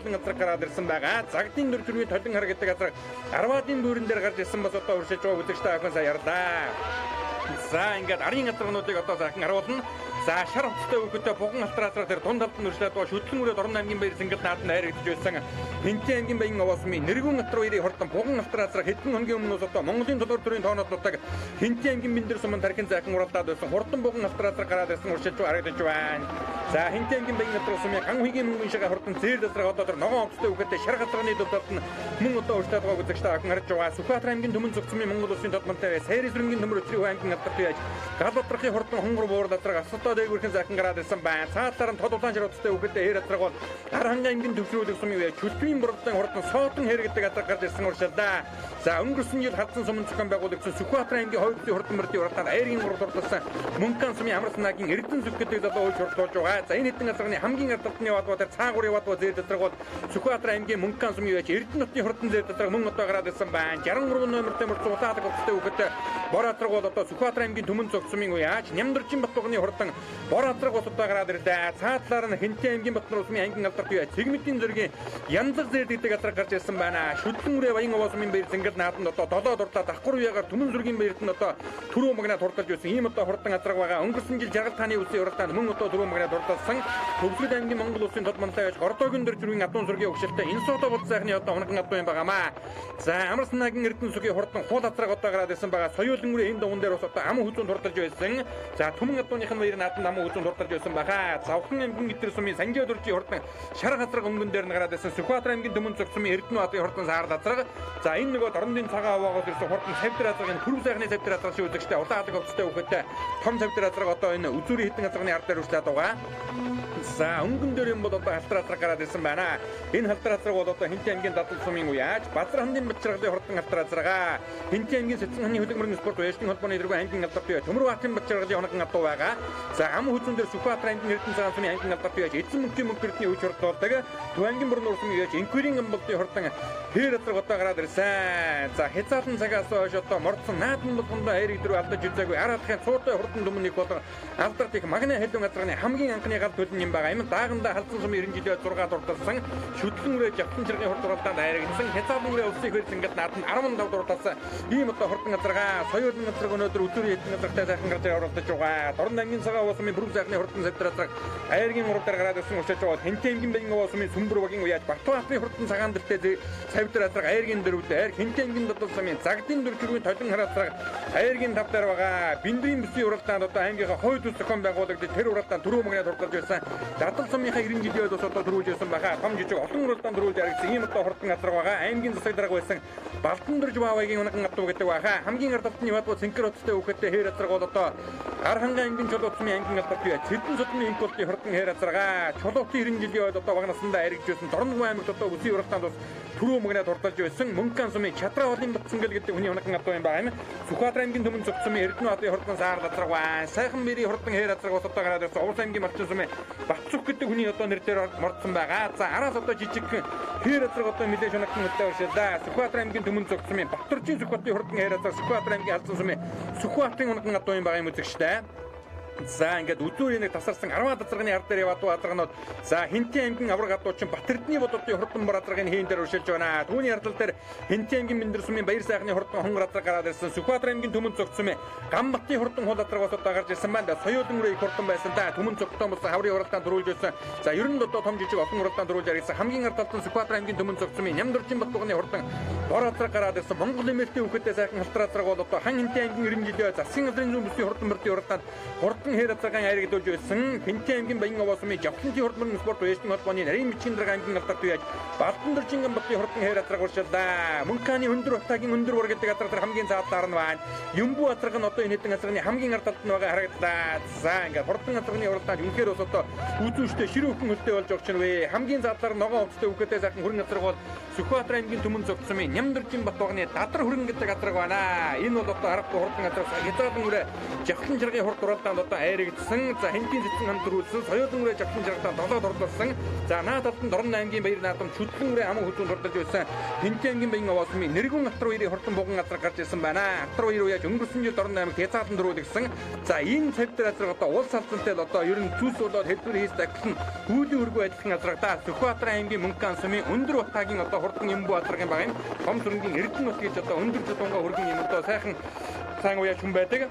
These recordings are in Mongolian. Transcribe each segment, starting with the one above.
толон газар гараад ирсэн байгаа. Загтын дүр төрний толон хар гэдэг газар Арвадын бүүрэн дээр гарч ирсэн бас одоо уршиж байгаа үзэгчтэй ахын сайн ярьлаа. За ингээд арын газарнуудыг одоо захин харуулна. За шар хувцастай өгөхөдөө буган алтраатраа тэр дунд талд нь үржлээд байгаа шүтлэн үрээд Орон аймгийн баяр Сингэл нааданд хайрагдж байсан. Хинтээ аймгийн баян овоосмын нэргүүн алтраа хоёрыг хурдан буган алтраатраа хэдэн хоногийн өмнөөс одоо Монголын төлөөр төрийн тооноод нутаг Хинтээ аймгийн биндэр сумын тархин захин уралдаад байсан хурдан буган алтраатраа гараад ирсэн уршиж харагдаж байна. За Хинтээ аймгийн баян алтраа сумын ган хуйгийн мөнгөн шага хурдан зээл засраг одоо тэр ногоон хувцастай өгөхөдөө шар газрын төлөвт нь мөн одоо урьдчилаад байгаа үзэгчтэй ахын харж байгаа. Сүхбаатар аймгийн төмөн зөвцмийн Монгол улсын тодмонтой Сайрис рэнгийн төмөр өчрийн аймгийн алдарт байж гал батрахын хурдан хонгор буур газраг асуултаа дээгүүрхэн захин гараад ирсэн байна. Цаатлаар нь тод улаан шируудтай өгөхөдөө хэр газраг бол Аранхан аймгийн төвшрүүлэг сумын үе чөлтвийн борлон хурдан соотон хэр гэдэг газар гарч ирсэн уршилдаа. За өнгөрсөн жил хадсан сумын зохион байгуулагчид Сүхбаатар аймгийн 2 хурдан мөрдийн уралдаанд айргийн уралдуулсан Мөнхөн сумын Амарснагийн Эрдэнэ зүг гэдэг залуу ууч хурдуулж байгаа. За энэ хэдэн газрын хамгийн ардтны яваад тэр цаагур яваад зээл газраг бол Сүхбаатар аймгийн Мөнхөн сумын үе Эрдэнэ нутгийн хурдан зээл газраг мөн одоо гараад ирсэн байна. 63 номертэй мөрцүүлээд өгөхөдөө өгөхөдөө Бораатраг бол одоо Сүхбаатар аймгийн төмөн зөв сумын үе Нямдарчин Батбагны хурдан Бораатраг бол одоо гараад ирлээ. Цаатлаар нь Хинтээ аймгийн Батнар усмын аймгийн алдарт үе Цэгмэтийн зэргийн Янзар зээл гэдэг газар гарч ирсэн байна. Шүтлэн үрээ баян овоосмын баяр Сингэл нааданд одоо долоо дурлаа давхар үегаар төмөн зүргийн баярт нь одоо түрүү магнаа турталж байсан. Ийм одоо хурдан газар байгаа. Өнгөрсөн жил жаргал тааны үсийн уралдаанд мөн одоо түрүү магнаа турталсан. Төвлөд аймгийн Монгол улсын тодмонтой байж Гордоогийн дөр зүргийн адуун зүргийн өгшөлтөй энэ сото бол сайхны одоо хоногн адуун юм байгаамаа. За Амарснагийн Эрдэнэ зүгийн хурдан хул газраг одоо гараад ирсэн байгаа. Соёлын үрээ энэ дугуун дээр бас одоо ам хүзүүн турталж байсан. За түмэн адууныхын баяр нааданд ам хүзүүн турталж байсан баха. Завхан аймгийн Гитэр сумын Санжаа дуржийн хурдан шар газраг өнгөн дээр нь гараад ирсэн. Сүхбаатар аймгийн төмөн зөв сумын Эрдэнэ баатарын хурдан саар газраг. За энэ нөгөө дорндын цагаан аваагаас ирсэн хурдан савдэр газрын түрүү сайхны савдэр газрын шиг үзэгчтэй улаалаг хувцастай өгөхөдөө том савдэр газраг одоо энэ үзүүрийн хэдэн газрын ард дээр үржлээд байгаа. За өнгөн дээр юм бол одоо халтраатраг гараад ирсэн байна. Энэ халтраатраг бол одоо Хинтээ аймгийн Дадал сумын уяаж Базар хандын Бачиргалын хурдан халтраатрага Хинтээ аймгийн Сэцэн ханы хөдөлмөрийн спорт уяжтын холбооны дэргэв аймгийн алдарт үе Төмөр Баатарын Бачиргалын хоногн адуу байгаа. За ам хүзүүн дээр Сүхбаатар аймгийн Эрдэнэ цагаан сумын аймгийн алдарт үеж эзэн мөнхийн мөнгөртний үеч хурдуулдаг. Төв аймгийн Бүрэн уурсан уяаж Инквирийн амбалтын хурдан хэр газар одоо гараад ирсэн. За хязаалан цагаас хойш одоо мордсон наадмын болгондоо хайр идрүү алдаж үзээгүй араадахын цуутай хурдан дүмнийг болон алдарт их магна хэлбэн газрын хамгийн анхны гал төлн юм байгаа. Энэ дааганда халдсан сум 90 жилийн 6 дурдсан шүтлэн үрээ жавхан чиргийн хурдуулалтанд хайрагдсан хязаалан үрээ улсын хөл Сингэл нааданд 15 дурдсан ийм одоо хурдан газаргаа соёлын газар өнөөдөр өдрийн хэдэн газартай сайхан гарч оролцож байгаа. Дорн аймгийн цагаан уусмын бүрэг сайхны хурдан савдар газар хайргийн уралдаар гараад ирсэн уршиж байгаа. Хинтээ аймгийн баян уусмын сүмбэр багийн уяаж Баттбаатарын хурдан цагаан дэртэй савдар газар хайргийн дөрвөлээр Хинтээ аймгийн Дадал сумын Загдын дүр төргийн толон хараацраг хайргийн тав дээр байгаа. Биндрийн бүсийн уралдаанд одоо аймгийнхаа хойд үс зохион байгуулагдаж тэр уралдаанд түрүү магнаа дурдж байсан. Дадал сумынхаа 90 жилийн өдөөс одоо төрүүлж байсан баха. Том жижиг олон уралдаанд төрүүлж харагдсан ийм одоо хурдан газар байгаа. Аймгийн засаг дарга байсан Балтан дөрж баавайгийн унаган адуу гэдэг баха. Хамгийн ардалтны яваад Цэнхэр хоттой өгөхөдөө хэр газар бол одоо Архангай аймгийн Чулуутсмын аймгийн алдарт үе Цэдэн судны инколтын хурдан хэр газаргаа Чулуутын 90 жилийн өд одоо багнасандаа харигдж байсан. Дорногов аймагт одоо үсийн уралдаанд бас түрүү магнаа дурдж байсан. Мөнхөн сумын Чатраа холын Батсангэл гэдэг хүний унаган адуу юм байна. Сүхбаатар аймгийн төмөн зөв сумын Эрдэнэ баатарын хурдан саар газар байгаа. Сайхан мэрийн хурдан хэр газар бас одоо гараад ирсэн. Улс аймгийн Малчин сумын Батцух гэдэг хүний одоо нэр дээр мордсон байгаа. За араас одоо жижиг хэр газар одоо нэлээд шунагтан хөдөө уршилдаа. Сүхбаатар аймгийн төмөн зөв сумын Батөржийн Сүхбаатарын хурдан хэр газар Сүхбаатар аймгийн Алсан сумын Сүхбаатарын унаган адуу юм байгаа юм үзэгчтэй. За ингээд үзүүрийг тасарсан 10 дазрагны ард дээр яваад дазрагнууд за Хинтээ аймгийн авраг адуучин Батэрдний бодолтын хурдан бор дазрагын хийн дээр уршилж байна. Түүний ардал дээр Хинтээ аймгийн Биндэр сумын Баяр сайхны хурдан хонгор дазраг гараад ирсэн. Сүхбаатар аймгийн Төмөн цогц сумын Гамбатын хурдан хул дазрагаас одоо гарч ирсэн байна. Соёлын үрээ их хурдан байсан да. Төмөн цогцтой болсон хаврын уралдаанд төрүүлж байсан. За ер нь одоо том жижиг олон уралдаанд төрүүлж харагдсан. Хамгийн ардалтан Сүхбаатар аймгийн Төмөн цогц сумын Нямдарчин Батбагны хурдан бор дазраг гараад ирсэн. Монгол нэмэлтийн үхэдтэй сайхан халтар дазраг бол одоо хан Хинтээ аймгийн 90 жилийн засгийн газрын зүүн бүсийн хурдан мөрдийн уралдаанд хурдан хэр дазрагийн дүүлж байсан. Хинтээ аймгийн баян овоосмын жавхлын хурдан спорт уяжтын холбооны нарийн бичгийн дарга аймгийн алдарт үеж Балтан дөржин Гамбатын хурдан хэр дазраг уршилдаа. Мөнхөний өндөр утаагийн өндөр бор гэдэг газар дээр хамгийн цаадлаар нь байна. Юмбу газар нь одоо энэ хэдэн газрын хамгийн ардалт нь байгаа харагдлаа. За ингээд хурдан газрын уралдаанд үнэхээр бас одоо үзүүштэй ширүүхэн хөлтэй болж огч нь вэ. Хамгийн цаадлаар ногоон хувцастай үхэтэ сайхан хөрөнгө газар бол Сүхбаатар аймгийн Төмөн цогц сумын Нямдарчин Батбагны Дадар хөрөнгө гэдэг газар байна. Энэ бол одоо харахгүй хурдан газар хязгаарлан үрэ жавхлан чиргийн хурд уралдаанд одоо одоо айрагдсан. За хэнтийн цэцэн хамт төрүүлсэн. Соёлын үрээ жавхлан жаргатаа 7-д орлуулсан. За наад талд нь Дорн аймгийн баяр наадам Чүтлэн үрээ аман хүзүүнд хурдж байсан. Хэнтийн аймгийн баян овоосмын Нэргэн Атар баярын хурдан буган газар гарч ирсэн байна. Атар баяр уяаж өнгөрсөн жил Дорн аймагт хязгаарлан төрүүлсэн. За энэ цав дээр газар одоо уул салцантай л одоо ер нь цүс болоод хэлбэр хийж тагсан хүйлийн өргөө адилхан газрагдаа Сүхбаатар аймгийн Мөнхөн сумын өндөр утаагийн одоо хурдан Ямбу Атаргийн багын том сүрэнгийн Эрдэнэ нут гэж одоо өндөр жидунгаа хөргөн юм одоо сайхан сайн уяаж хүн байдаг.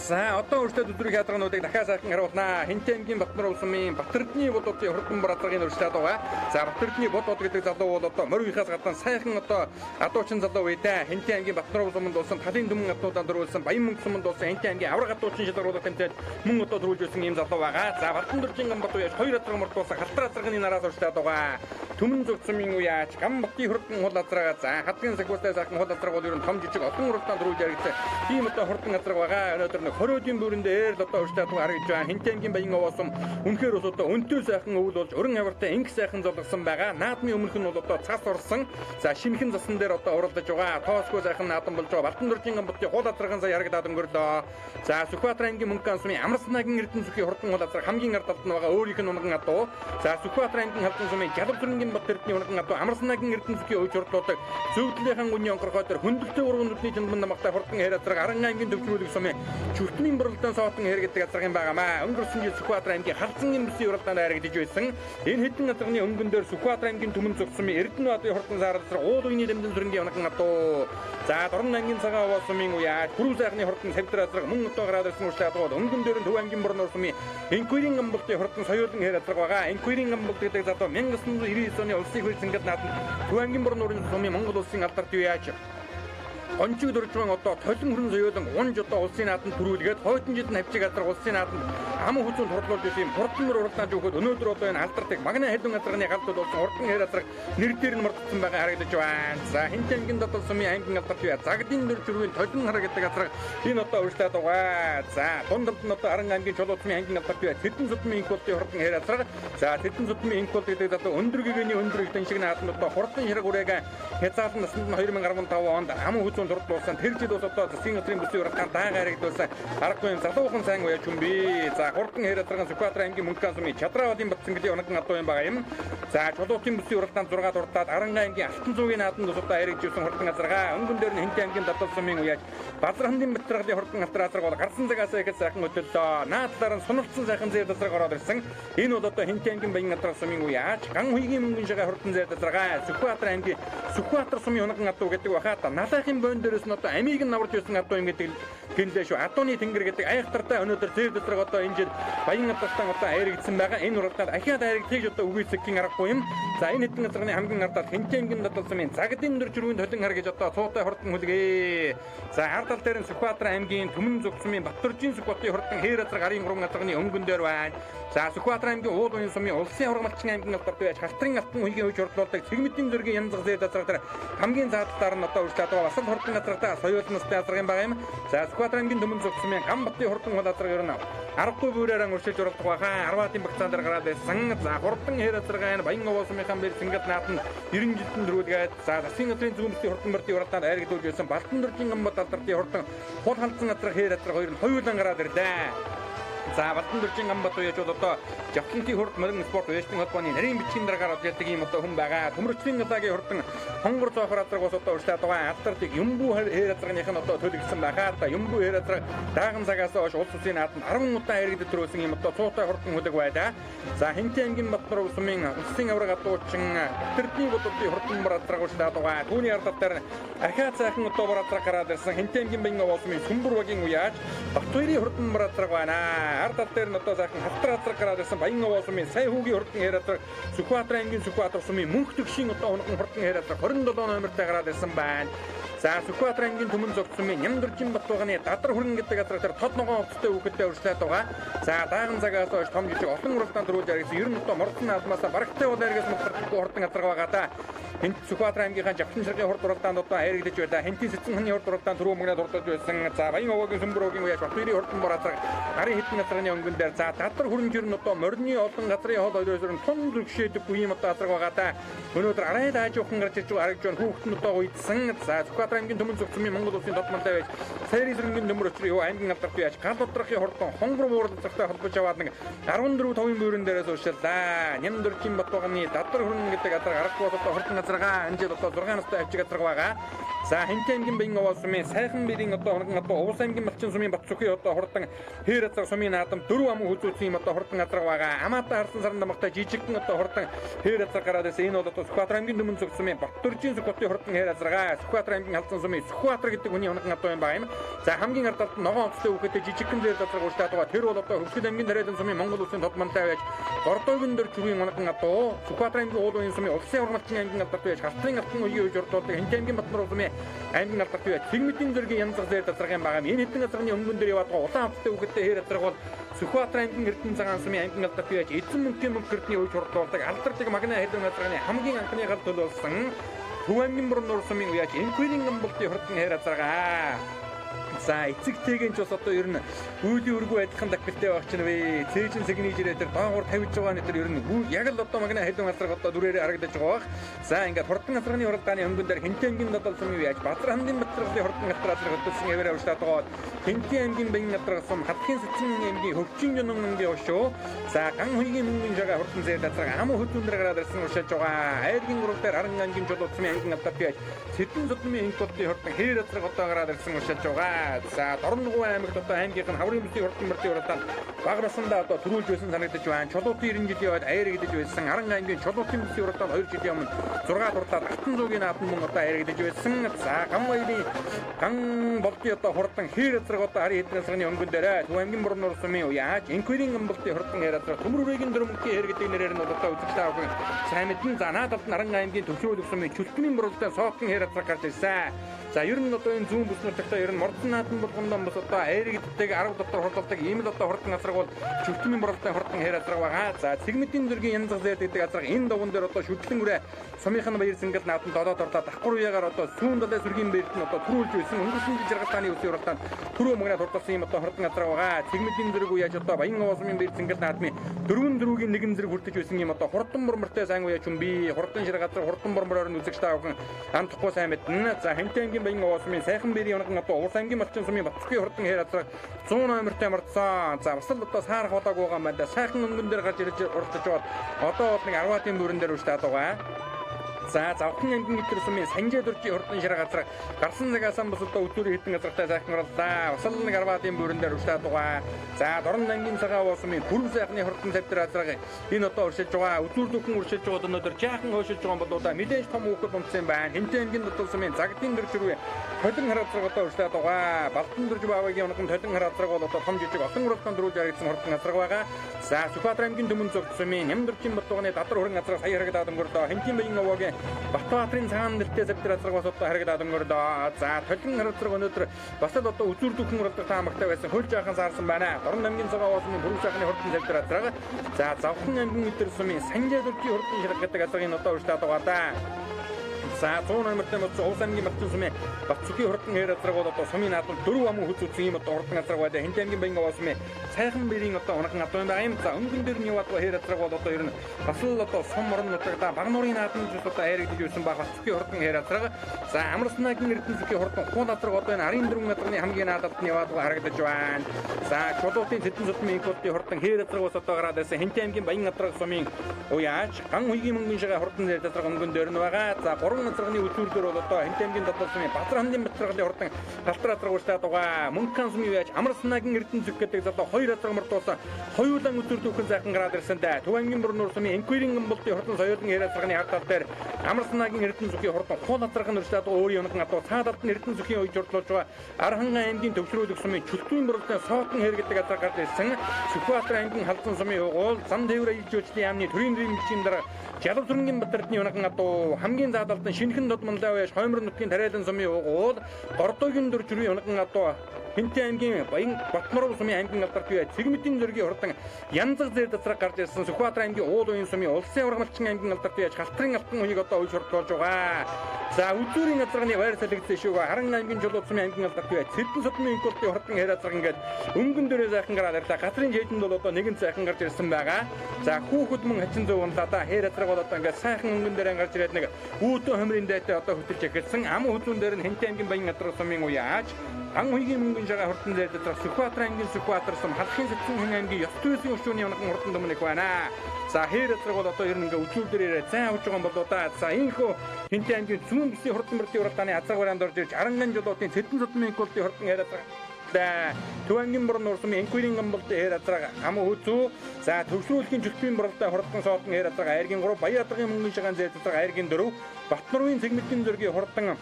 За одоо өөртөө өдрийн хязгаарнуудыг дахиад сайхан харуулнаа. Хэнтээ аймгийн Батнар сумын Батэрдний бодуудын хурдан бараатлагын өршлээд байгаа. За Батэрдний бодууд гэдэг залуу бол одоо морийнхаас гадна сайхан одоо адуучин залуу байдаа. Хэнтээ аймгийн Батнар суманд болсон талын дүмэн атнуудаар дөрүүлсэн баян мөнгө суманд болсон Хэнтээ аймгийн авраг адуучин шалгаруулах тэмцээд мөн одоо төрүүлж байсан ийм залуу байгаа. За Батнардуржин Гамбат уяаж 2 азраг мөрдүүлсэн халтар азрагны нараас өршлээд байгаа. Түмэн зүг сумын уяаж Гамбатын хурдан хул азрага за хадгийн сагвартай сайхан хул азраг бол ер нь том жижиг олон уралдаан төрүүлж яригдсан. Тийм одоо хурдан азраг байгаа. Өнөөдөр 20-ийн бүрэн дээр л одоо урьдчилан харагдж байна. Хэнтээ аймгийн баян овоосом үнэхээр бас одоо өнтөө сайхан өвөл болж өрн хавартай инх сайхан золгосон байгаа. Наадмын өмнөх нь бол одоо цас урсан. За шинхэн засан дээр одоо уралдаж байгаа. Тоосгүй сайхан наадам болж байгаа. Балтандуржин Гамбатын хул азрагын сая харагдаад өнгөрлөө. За Сүхбаатар аймгийн Мөнхөн сумын Амраснагийн Эрдэнэ зүгийн хурдан хул азраг хамгийн ард талд нь байгаа өөрийнх нь унган адуу. За Сүхбаатар аймгийн Халдан сумын Жалбарнгийн Батэрдний унган адуу Амраснагийн Эрдэнэ зүгийн өвч хурлуудаг. Зөвдлийнхэн гүний онкорхой дээр хөндөлтөө урган нүдний чандан намагтай хурдан хэр азраг Аран аймгийн төвчрүүлэг сумын Чүртний борлолтын соотон хэрэгдэг газар юм байгаамаа. Өнгөрсөн жил Сүхбаатар аймгийн Халзан эмбэсийн уралдаанд харагдаж байсан. Энэ хэдэн газрын өнгөн дээр Сүхбаатар аймгийн Түмэн зүг сумын Эрдэнэ адын хурдан сааралцар уул үений дэмдэн сүрэнгийн оногн адуу. За Дорн аймгийн Цагаан овоо сумын уяаж Хүрүү сайхны хурдан савдар азраг мөн отоо гараад ирсэн уршлаад байгаа. Өнгөн дээр нь Төв аймгийн Борноор сумын Энквирийн Гамбалтын хурдан соёлын хэр азраг байгаа. Энквирийн Гамбалт гэдэг залуу 1999 оны улсын хурц ингээд наадам Төв аймгийн Борноор сумын Монгол улсын алдарт уяаж онциг дөржвэн одоо толин хөрөн соёолон унж одоо улсын наадамд төрүүлгээд хойдон жилд навчиг газар улсын наадамд аман хүзүүнд хурлуулж байсан хурдан уралдаанд өгөхөд өнөөдөр одоо энэ алдартыг магна хэдэн газрын галдууд болсон хурдан хэр газар нэр дээр нь мөрдсөн байгаа харагдаж байна. За Хэнтээ аймгийн Дотор сумын аймгийн алдарт бие Загдын дөржвэн толин хар гэдэг газар энэ одоо урьдчилаад байгаа. За дундад нь одоо Аран аймгийн Чулуу сумын аймгийн алдарт бие Тэдэн судмын инкултын хурдан хэр газар. За Тэдэн судмын инкулт гэдэг одоо өндөр гэгэний өндөр ихтэн шиг наадамд одоо хурдан хэрэг үрэг хязгаарлан наснд нь 2015 онд аман хүзүүнд дууссан тэр жил бас одоо засгийн газрын бүсийн уралдаанд даан харагдуулсан аргагүй юм залуухан сайн уяж хүн би. За хурдан хэр азрагын Сүхбаатар аймгийн Мөнхөн сумын Чадраавын Батсан гэдэг оногн адуу юм байгаа юм. За Чулуутын бүсийн уралдаанд 6 дуртаад Аран аймгийн Алтан зуугийн наадамд одоо харагдж ирсэн хурдан азрага өнгөн дээр нь Хэнтээ аймгийн Дадал сумын уяаж Базархандын Батрагалын хурдан алтар азраг бол гарсан цагаас их сайхан хөдөллөө. Наадлаар нь сунарцсан сайхан зээл азраг ороод ирсэн. Энэ бол одоо Хэнтээ аймгийн Баян Адрах сумын уяаж Ган хуйгийн мөнгөн шага хурдан зээл азрага Сүхбаатар аймгийн Сүхбаатар сумын оногн адуу гэдэг бахата налахын бойн дээрээс нь одоо амийг нь наварж байсан адуу юм гэдэг гинлээ шүү. Адууны тэнгэр гэдэг айхтартай өнөөдөр зээл азраг одоо энэ жил Баян Адрахтан одоо айрагдсан байгаа. Энэ уралдаанд ахиад айрагдгийг одоо үгүйцэхийн аргагүй юм. За энэ хэдэн газрын хамгийн ардаад Хэнтээ аймгийн Дадал сумын Загдын дөржрүүн толин хар гэж одоо цуутай хурдан хүлгээ. За ард тал дээр нь Сүхбаатар аймгийн Түмэн зүг сумын Батөржин Сүхбатын хурдан хээр азраг арын гурван газрын өнгөн дээр байна. За Сүхбаатар аймгийн Уул уян сумын Улсын хургамалчин аймгийн алдарт байж Халтрын алтан үеийн үеж хурлуулдаг Цэгмэдийн зөргийн янзаг зээл азраг дээр хамгийн заалтаар нь одоо урьдчилаад байгаа. Басал хурдан азрагтаа соёлын настай азраг юм байгаа юм. За Сүхбаатар аймгийн Түмэн зүг сумын Гамбатын хурдан хул азраг ер нь аргагүй бүрээрээ урьдчилж уралдах байхаа 10-ийн багцаан дээр гараад байсан. За хурдан хээр азраг энэ Баян овоо сумынхан бэр Сингат наатан 90 жилдэн дөрүүлгээд за засгийн газрын зүүн бүсийн хурдан мөрдийн уралдаанд айрагдуулж байсан Балтандуржин Гамбат алдартын хурдан хол халдсан азраг хээр азраг хоёр нь хоёулан гараад ирлээ. За Балтандуржин Гамбат уяж бол одоо Жавхлантын хурд морин спорт уяжтын холбооны нарийн бичгийн дараа гараад ирдэг юм одоо хүн байгаа. Төмөрчлийн галагийн хурдан хонгор зоохор азраг бас одоо урьдчилаад байгаа. Алдартыг Юмбу хээр азрагных нь одоо төлөгдсөн байгаа. Та Юмбу хээр азраг дааган цагаас хойш улс улсын наадамд 10 удаа иргэдэд төрүүлсэн юм одоо цуутай хурдан хүлэг байлаа. За Хэнтээ аймгийн Батнар сумын улсын авраг адуучин Батэрдний бодолтын хурдан бар азраг урьдчилаад байгаа. Түүний ард талаар ахиад сайхан одоо бар азраг гараад ирсэн. Хэнтээ аймгийн Баян овоо сумын Сүмбэр багийн уяаж Батбаярын хурдан бар азраг байна. Ард тал дээр нь одоо сайхан халтар азраг гараад ирсэн Баян овоо сумын Сая хүүгийн хурдан хээр азраг Сүхбаатар аймгийн Сүхбаатар сумын Мөнх төгшийн одоо оногн хурдан хээр азраг 27 номертай гараад ирсэн байна. За Сүхбаатар аймгийн Түмэн зүг сумын Нямдуржин Батбагны Дадар хүрэн гэдэг азраг дээр тод ногоон оцтой үхэдтэй урьдчилаад байгаа. За дааган цагаас хойш том жижиг олон уралдаанд төрүүлж яригдсан. Ер нь одоо мордон наадмаас барагтай бол аргас мөхөртөхгүй хурдан азраг байгаа да. Хэнт Сүхбаатар аймгийнхаа Жавхан цэргийн хурд уралдаанд одоо хайрагдаж байлаа. Хэнтийн Сэцэн ханы хурд уралдаанд түрүү мөнгөнд дурдж байсан. За Баян овоогийн Сүмбөрөөгийн уяж Батбаярын хурдан бороо гарын хэдэн газрын өнгөн дээр за Дадар хөрөнгөр нь одоо морины олон газрын хоол ойлоосоор тун зүгшээдэггүй юм одоо азраг байгаа да. Өнөөдөр арай даажуухан гарч ирж байгаа арга жон хүүхэд нь одоо уйдсан. За Сүхбаатар аймгийн төмөн зөвцмийн Монгол улсын тодмонтой байж Сайрын зэргийн төмөр өчрөө аймгийн алдарт байж гал удрахын хурдан хонгор бууралцагтай холбож аваад нэг 14 товын бөөрөн дээрээс уушаалаа. Нямдөржин Батбагны Дадар хөрөнгө гэдэг азраг аргагүй одоо хурдан азрагаа энэ одоо 6 настай авчиг азраг байгаа. За Хэнтэн аймгийн Баян овоо сумын сайхан бэрийн одоо хурдан одоо Увс аймгийн Малчин сумын Батцүхий одоо хурдан хээр азраг сумын наадам 4 ам хүзүүцэн юм одоо хурдан азраг байгаа. Амаата харсан саран дамгтай жижигхэн одоо хурдан хээр азраг гараад ирсэн. Энэ бол одоо Сүхбаатар аймгийн төмөн зөв сумын Баттөржин Сүхбаатарын хурдан хээр азрагаа. Сүхбаатар аймгийн халдсан сумын Сүхбаатар гэдэг хүний хоног одоо юм байгаа юм. За хамгийн ардалт ногоон онцтой хүүхэдтэй жижигхэн хээр азраг ууштай байгаа. Тэр бол одоо Хөвсгөл аймгийн Дарайлан сумын Монгол улсын тодмонтой байж Гордойгон дөр чүрийн хоног одоо Сүхбаатар аймгийн уулын сумын Улсын урмалчин аймгийн алдарт байж Халтын алтан үеийн үеж ордуулдаг Хэнтэн аймгийн Батнар сумын аймгийн алдарт байж Тэгмэдийн зэргийн янз янзээр азраг юм байгаа. Энэ хэдэн азрагны өнгөн дээр яваад улаан амттай хүүхэдтэй хээр азраг бол Сүхбаатар аймгийн Эрдэнэ цагаан сумын аймгийн алдарт байж эзэн мөнхийн мөнгөртний үеж ордуулдаг алдартай магна хэдэн азрагны хамгийн анхны гал төлөвлөсөн Төв аймгийн Мөрөн нуур сумын уяж Энхвэрийн амбалтын хурдан хээр азрагаа. За эцэгтэйгэн ч бас одоо ер нь үеийн өргөө адилхан дакилтэй байх ч нэ цээжин сигнижрээ тэр доогуур тавьж байгаа нь тэр ер нь яг л одоо магна хэдэн азраг одоо дүрээр харагдаж байгаа бах. За ингээд хурдан азрагны уралдааны өнгөн дээр Хэнтэн аймгийн додол сумын яаж Бадар хамдын Батрагны хурдан азраг хөдөлсөн хэвээр авчтаад байгаа. Хэнтэн аймгийн Баян азраг сум Хатхын Сэцэн аймгийн Хөвчин Жонон аймгийн өшөө. За Ган хуйгийн мөнгөн жагаа хурдан зээл азраг ам хөдөлмөр гараад ирсэн уршиж байгаа. Айргийн урал дээр Харан аймгийн Жолоодсмын аймгийн алдарт байж Сэдэн судмын инкодын хурдан хээр азраг одоо гараад ирсэн уршиж байгаа. За Дорногов аймагт одоо аймгийн хаврын мөсийн хурдан мөрдийн уралдаанд баграсандаа одоо төрүүлж байсан санагдаж байна. Чулуутын 90 жилийн үед аярагдж байсан. Харан аймгийн Чулуутын мөсийн уралдаанд 2 жилийн өмнө 6 турлаад алтан зуугийн наадам мөн одоо аярагдж байсан. За ган болтын одоо хурдан хээр азраг одоо хари хэдэн сарны өнгөн дээр Төв аймгийн Мөрөн нуур сумын уяаж Энхвэрийн амбалтын хурдан хээр азраг Төмөрөгийн дөрмөгийн хээр гэдэг нэрээр нь одоо үзэж таавах сайн мэдэн. За наадалд нь Харан аймгийн төвшрүүлэг сумын Чүлтмийн бурлалтай Соокон хээр азраг гарч ирсэн. За ер нь одоо энэ зүүн бүснэр цагтаа ер нь мордон наадам болгондоо бас одоо аярагддаг 10 дотор хурдалдаг ийм л одоо хурдан азраг бол Чүлтмийн бурлалтай хурдан хээр азраг байгаа. За Цэгмэдийн зэргийн янз зээл гэдэг азраг энэ давган дээр одоо шүтлэн үрэ сумынхын баяр сэнгэл наадам додоод орлоо давхар уяагаар одоо сүүн далай сүргийн бэрт нь одоо төрүүлж байсан. Өнгөрсөн жил жаргалтааны үсгийн уралдаанд түрүү мөнгөнд хурдалсан юм одоо хурдан азраг байгаа. Цэгмэдийн зэрэг уяаж одоо Баян овоо сумын баяр сэнгэл наадмын 4 дөрвийн нэгэн зэрэг хүртэж байсан юм одоо хурдан мөрмөртэй сайн уяаж би хурдан ширэг газар хурдан мөрмөрөөр нь үзэгч таавхан амтахгүй сайн мэднэ. За Хэнтэн аймгийн Баян овоо сумын сайхан бэрийн хоног одоо Увс аймгийн Малчин сумын Батцүхий хурдан хээр азраг 100 номертэй мартсан. За бас л одоо саарах удааг байгаа юм байна. Сайхан өнгөн дээр гарч ирж уралдаж бод одоо бол нэг 10-ын бүрэн дээр уштаад байгаа. За Завхан аймгийн Идэр сумын Санжаа дуржийн хурдан ширэг газар гарсан цагаасан бас одоо өчүүрийн хэдэн газартай сайхан уралдаа. Бас л нэг 10-ын бүрэн дээр уштаад байгаа. За Дорн аймгийн Цагаан овоо сумын Пүрэв сайхны хурдан тавьдар азраг энэ одоо уршиж байгаа. Үзүүр дөхөн уршиж байгаа өнөөдөр жаахан хойшилж байгаа бол одоо мэдээж том хүүхэд унтсан байна. Хэнтэн аймгийн додол сумын Загдын дөржрүү толин хар азраг одоо уштаад байгаа. Балтан дөрж баавыгийн хоног толин хар азраг бол одоо том жижиг олон уралдаанд дөрүүлж харагдсан хурдан азраг байгаа. За Сүхбаатар аймгийн төмөн зөв сумын Нямдөржин Батбагны Дадар хөрөнгө азраг сая харагдаад өнгөрдөө. Хэнтэн Баян овоогийн Батбаатарын цагаан нэртэй завдар азраг бас одоо харагдаад өнгөрдөө. За толин хар азраг өнөөдөр бас л одоо үзүүр дөхөн уралдаг таамагтай байсан. Хөл жаахан саарсан байна. Дорн аймгийн Цагаан овоо сумын Пүрэв сайхны хурдан завдар азраг. За Завхан аймгийн Идэр сумын Санжаа дуржийн хурдан ширэг гэдэг азраг энэ одоо уштаад байгаа да. За 100 номертэй Увс аймгийн Малчин сумын Батцүхий хурдан хээр азраг бол одоо сумын наадам 4 ам хүзүүцэн юм одоо хурдан азраг байдаг. Хэнтэн аймгийн Баян овоо сумын сайхан бэрийн одоо хоногн одоо байгаа юм. За өнгөн дээр нь яваад хээр азраг бол одоо ер нь бас л одоо сум морон нутагта баг нуурын наадам зүс одоо аярагдж байсан баг Батцүхий хурдан хээр азраг. За Амарснагийн Эрдэнэ зүгийн хурдан хуул азраг одоо энэ 14 газрын хамгийн наадалд нь яваад харагдаж байна. За Чулуутын Сэдэн судмын инкодын хурдан хээр азраг бас одоо гараад байсан. Хэнтэн аймгийн Баян азраг сумын уяаж Ган хуйгийн мөнгөн шигээ хурдан хээр азраг өнгөн дээр нь байгаа. За 3 азрагны үзүүр дээр бол одоо Хэнтэн аймгийн додол сумын Бадар хамдын Батрагны хурдан талтар азраг уштаад байгаа. Мөнгөн сумын уяаж Амарснагийн Эрдэнэ зүг гэдэг залуу 2 азраг мөрдүүлсэн. Хоёулаа үзүүр дөхөн сайхан гараад ирсэн дээ. Төв аймгийн Мөрөн нуур сумын Энхвэрийн амбалтын хурдан соёлын хээр азрагны хард тал дээр Амарснагийн Эрдэнэ зүгийн хурдан хуул азраг нь уштаад өөрийн хоног одоо цаадалд нь Эрдэнэ зүгийн уяж ордлуулж байгаа. Архан аймгийн төвшрүүлэг сумын Чүлтмийн бурлалтай Соокон хээр гэдэг азраг гарч ирсэн. Сүхбаатар аймгийн Халдсан сумын уул зам тээврэ ижүүлжлийн яамны төрийн бичгийн дараа Жалав зүрэнгийн Батардны хоног одоо хамгийн заадалд нь шинхэн дод мандаа байж хоймор нутгийн Дарайлан сумын уул Гордойгон дөржрүү хоног одоо Хинтээ аймгийн Баян Батмаруу сумын аймгийн алдарт бие Цэгмэдийн зөргийн хурдан Янзаг зэр дотроо гарч ирсэн Сүхбаатар аймгийн Уул уян сумын Улсын ургамалчин аймгийн алдарт бие Халтрын алтан үнийг одоо үе шортлуулж байгаа. За үзүүрийн газарганы байр салхилсан шүүг Харан аймгийн Жолоод сумын аймгийн алдарт бие Цэдэн содны инколтын хурдан хэр азраг ингээд өнгөн дөрөө сайхан гараад ирлаа. Газрын жийдэнд бол одоо нэгэн сайхан гарч ирсэн байгаа. За хүүхэд мөн хачин зөв унлаа. Хэр азраг бол одоо ингээд сайхан өнгөн дөрөө гарч ирээд нэг үүдэн хөмрийн дайтай одоо хөтөлж эхэлсэн. Ам хүзүүн дээр нь Хинтээ аймгийн Баян Адраа сумын уяаж ан үеийн мөнгөн шагаа хурдан дээр дотроо Сүхбаатар аймгийн Сүхбаатар сум Халахын Сэцэн аймгийн Ёс Төсийн өшөөний явнаган хурдан дүмнэх байна. За хээр азраг бол одоо ер нь ингээ үзүүл дээрээ зайн авч байгаа юм болоо да. За ийхүү Хинтээ аймгийн Зүүн бүсийн хурдан мөрдийн уралдааны азаг бараанд орж ирж Аранган жолоодын Цэдэн содны инколтын хурдан хээр азраг Төвангийн борон нуурсан энквирийн гамбалт хээр азраг ам хүзүү. За төвшүүлгийн жүлбийн боролтой хурдан соотон хээр азраг айргийн 3 Баян Адрагын мөнгөн шагаан зэр азраг айргийн 4 Батмаруугийн Цэгмэдийн зөргийн хурдан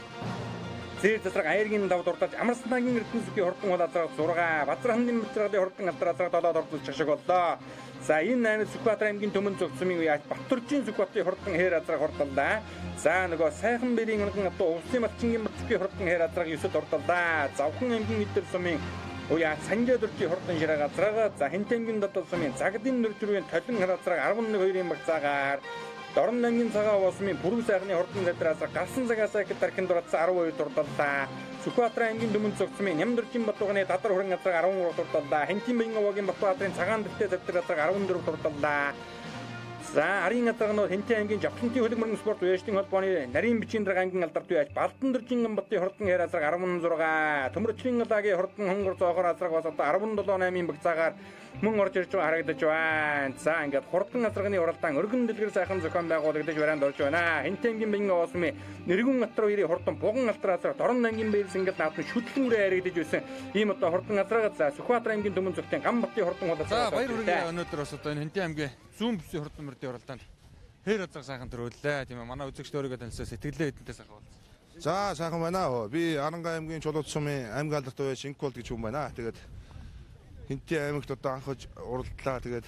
зэр засраг айргийн 5 дуртаж Амарснагийн Эрдэнэсгийн хурдан бол азраг 6 Базархандын Мэтргалийн хурдан алдар азраг 7 дуртаж шиг боллоо. За энэ 8 Сүхбаатар аймгийн Төмөн зөв сумын уяаж Баттуржийн Сүхбаатарын хурдан хээр азраг хурдаллаа. За нөгөө сайхан бэрийн өнгөн одоо Улсын малчингийн мөрчгийн хурдан хээр азраг 9 дурдаллаа. Завхан аймгийн Идэл сумын уяаж Санжаа дуржийн хурдан ширэг азраг. За Хинтээ аймгийн Додол сумын Загадын нөржрүүгийн Толин хар азраг 11-2-ын багцаагаар Дорн аймгийн Цагаан уусмын Бүрэн сайхны хурдан зэтраас гарсан цагаасаа их даркин дурдсан 12 дурдаллаа. Сүхбаатар аймгийн Дүмэн цогцмын Нямдөржин Батууганы Дадар хүрэн азраг 13 дурдаллаа. Хинтийн Баян овоогийн Батбаатарын Цагаан дэвтэ зэвтэр азраг 14 дурдаллаа. За арын азрагнууд Хинтээ аймгийн Жавхлантын хөлөг мөрөн спорт уяжтын холбооны нарийн бичгийн дарга аймгийн алдарт уяаж Балдан дөржин гамбатын хурдан хээр азраг 16, Төмөрчлийн лагийн хурдан хонгор зоохор азраг бас одоо 17-8-ын багцаагаар мөн орж ирж байгаа харагдаж байна. За ингээд хурдан азрагны уралдаан өргөн дэлгэр сайхан зохион байгуулагдаж бараанд орж байна. Хинтээ аймгийн Баян овоосмын Нэргэн Атруу 90 хурдан Буган Алтар азраг Дорн аймгийн Баяр Сингэл наадмын шүтлэн үрээ харагдаж байсан. Ийм одоо хурдан азраг за Сүхбаатар аймгийн Төмөн зөвхөн Гамбатын хурдан болоод за баяр хүргээ өнөөдөр бас одоо энэ Хинтээ аймгийн Зүүн бүсийн хурдан мөрдийн уралдаанд хээр азраг сайхан төрүүллээ. Тийм ээ манай үзэгчд өөрийгөө танилцаа сэтгэлээ хэдэнтэй сайхан болсон. За сайхан байна. Би Арангай аймгийн Чулууд сумын аймгийн алдарт уяаж Шинкол гэж хүн байна. Тэгээд Хинтээ аймагт одоо анхаж уралдлаа. Тэгээд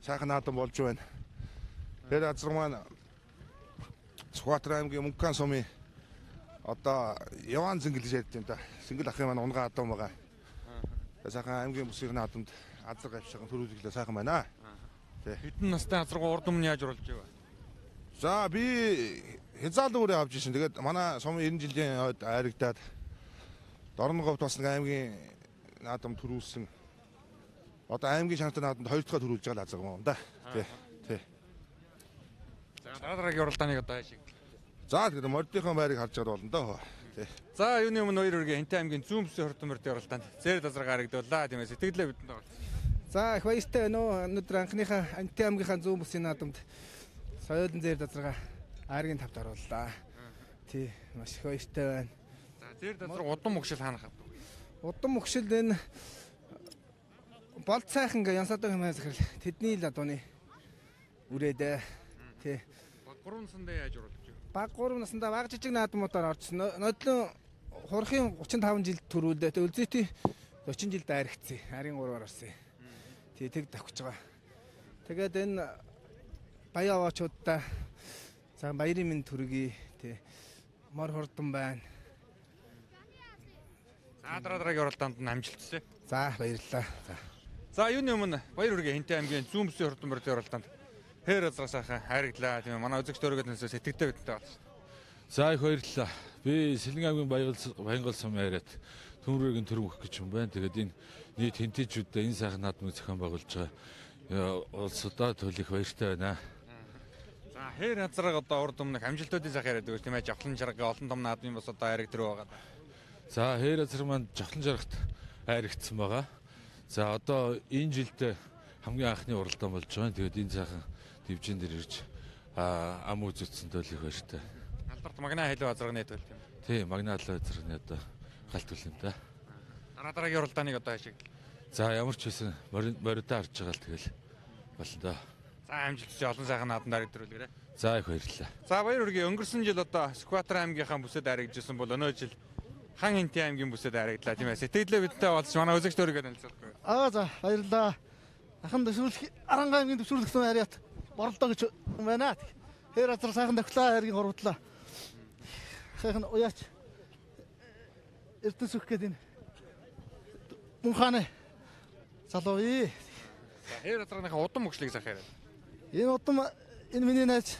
сайхан наадам болж байна. Хээр азраг маань Сүхбаатар аймгийн Мөнгөн сумын одоо Яван зингэл гэж ярьд юм да. Сингэл ахын маань унгаа адам байгаа. Сайхан аймгийн бүсийн наадамд азраг авчирсан төрүүлэлээ сайхан байна. Хэдэн настай азраг урд өмнө яаж уралж байв? За би хязгаарлалт авч ирсэн. Тэгээд манай сум 90 жилийн хойд айрагдаад Дорноговт бас нэг аймгийн наадам төрүүлсэн. Одоо аймгийн шантай наадамд 2 дахь төрүүлж байгаа азраг юм да. Тий. За дараагийн уралдааныг одоо хаашиг. За тэгээд мордынхон байрыг харж байгаа болно доо. Тий. За юуны өмнө хоёр үргээ Хинтээ аймгийн Зүүн бүсийн хурдан мөрдийн уралдаанд зэр азраг харагдууллаа. Тийм ээ сэтгэлээ бидэнд байна. За их баяртай байна уу. Өнөөдөр анхныхаа Хинтээ аймгийнхаа Зүүн бүсийн наадамд соёлын зэр азрага айргийн 5-д орууллаа. Тий, маш их баяртай байна. За зэр азраг удам мөгшил хаанах вэ? Удам мөгшил энэ болт сайхан гэ янсадаг юм захирал тэдний л адууны үрээд тий. Баг 3 насндаа яаж уралж байв? Баг 3 наснда баг жижиг наадмуудаар орчихсон. Нодлон хурхийн 35 жил төрүүлээ. Тэ өлзөйти 40 жил дайрагцсан. Харин 3-аар орсон. Тий, тэг давхиж байгаа. Тэгээд энэ Баян овоочуудаа за баярын минь төргий тий. Мор хурдан байна. За дараагийн уралдаанд нь амжилттай. За баярлалаа. За юуны өмнө баяр хүргээ Хинтээ аймгийн Зүүн бүсийн хурдан мөрдийн уралдаанд хээр азраг сайхан хайрглаа. Тийм ээ манай үзэгчд өөрийгөө танилцаа сэтгэлтэй бидэнтэй болсон. За их баярлалаа. Би Сэлэн аймгийн Баянгол сумын яриад Төмрөгийн төрөм өгөх гэж юм байна. Тэгээд энэ нийт хинтээчүүдэд энэ сайхан наадмыг зохион байгуулж байгаа улсуудаа төлөх баяртай байна. За хээр азраг одоо урд өмнөх амжилтуудын сайхан яриад өгч тийм ээ Жавхлан жаргал олон том наадмын бас одоо хайраг дөрөв байгаа. За хээр азраг маань Жавхлан жаргалт хайрагдсан байгаа. За одоо энэ жилд хамгийн анхны уралдаан болж байгаа. Тэгээд энэ сайхан дивжин дээр ирж ам үзүүлсэн төлөх баяртай. Алдарт магна хэлв азрагны төлөв тийм. Тий, магна хэлв азрагны одоо галт үл юм да. Дараагийн уралдааныг одоо хаашиг. За ямар ч байсан моридоо харж байгаа л тэгэл болно да. За амжилттай олон сайхан наадамд харагдруулгаарай. За их баярлалаа. За баяр хүргээ өнгөрсөн жил одоо Сүхбаатар аймгийнхаа бүсэд харагдажсэн бол өнөө жил Хан Хинтээ аймгийн бүсэд харагдлаа тийм ээ. Сэтгэлээ бидтэй болж манай үзэгч өөрийгөө танилцуулах. За баярлалаа. Ахан төсвөрлөх Арангай аймгийн төсвөрлөгсөн хариат боролдоо гэж байна. Хээр азар сайхан давхлаа хайргийн гуравдлаа. Сайхан уяач Эрдэнэс өгөх гэдэг энэ мөн хааны залууи. Хээр газрынхаа удам мөчлийг захиараад. Энэ удам энэ миний найз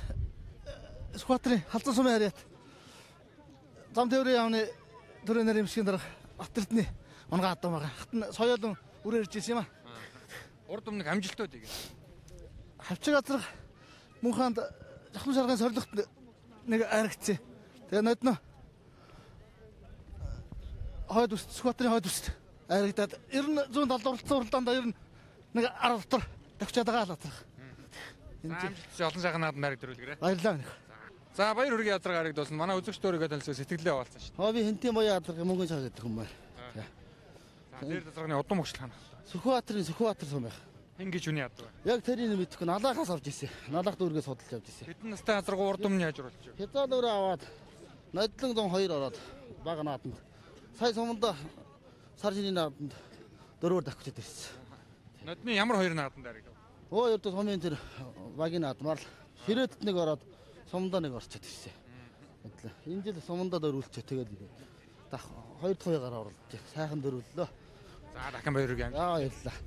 Сүхбаатарын халзан сумын харьяат зам тээврийн яамны төрөнөр юмшгийн дараа Батэрдний унгаа адам байгаа. Хатан соёолон үрээр ирж ирсэн юм аа. Урд өмнөх амжилтууд ийм. Хавчиг газар мөн хаанд жахлан шаргын сорилгот нэг аригдсан. Тэгээ нодно хойд үст Сүхбаатарын хойд үст аригдаад 970 уралцсан уралдаанд ер нь нэг 10 дотор тавьчаад байгаа л атрах. Амжилт олон сайхан наадмын ариг дөрүүлгэрээ. Баярлалаа. За баяр хүргийн ядраг аригдуулсан. Манай үзэгч өөрийгөө танилцуулж сэтгэлдээ хаваалцсан шүү. Би хэнтийн боёо ядраг мөнгөний цаас гэдэг хүн байна. Дээр газрын удам мөчл хана. Сүхбаатар сум байх. Ингэж үний ядраг. Яг тэрийг мэдэхгүй налахаас авч ирсэн. Налах дүүргээс судалж авч ирсэн. Хэдэн настай газар урд өмнө яаж оруулж вэ? Хязгаар өөрөө аваад нодлон 102 ороод бага нааданд. Сая суманда сар шинийн нааданд 4-өр давхичаад ирсэн. Нодны ямар хоёр нааданд аригдав? Ердөө сумын тэр багийн наадмаар ширээдэд нэг ороод сумдаа нэг орчод ирсэн. Энэ жил сумдаа дөрвөлчээ тэгээд дах 2 дахь гараа оруулж сайхан дөрвөллөө. За дахин баяр хүргэе. Баярлалаа.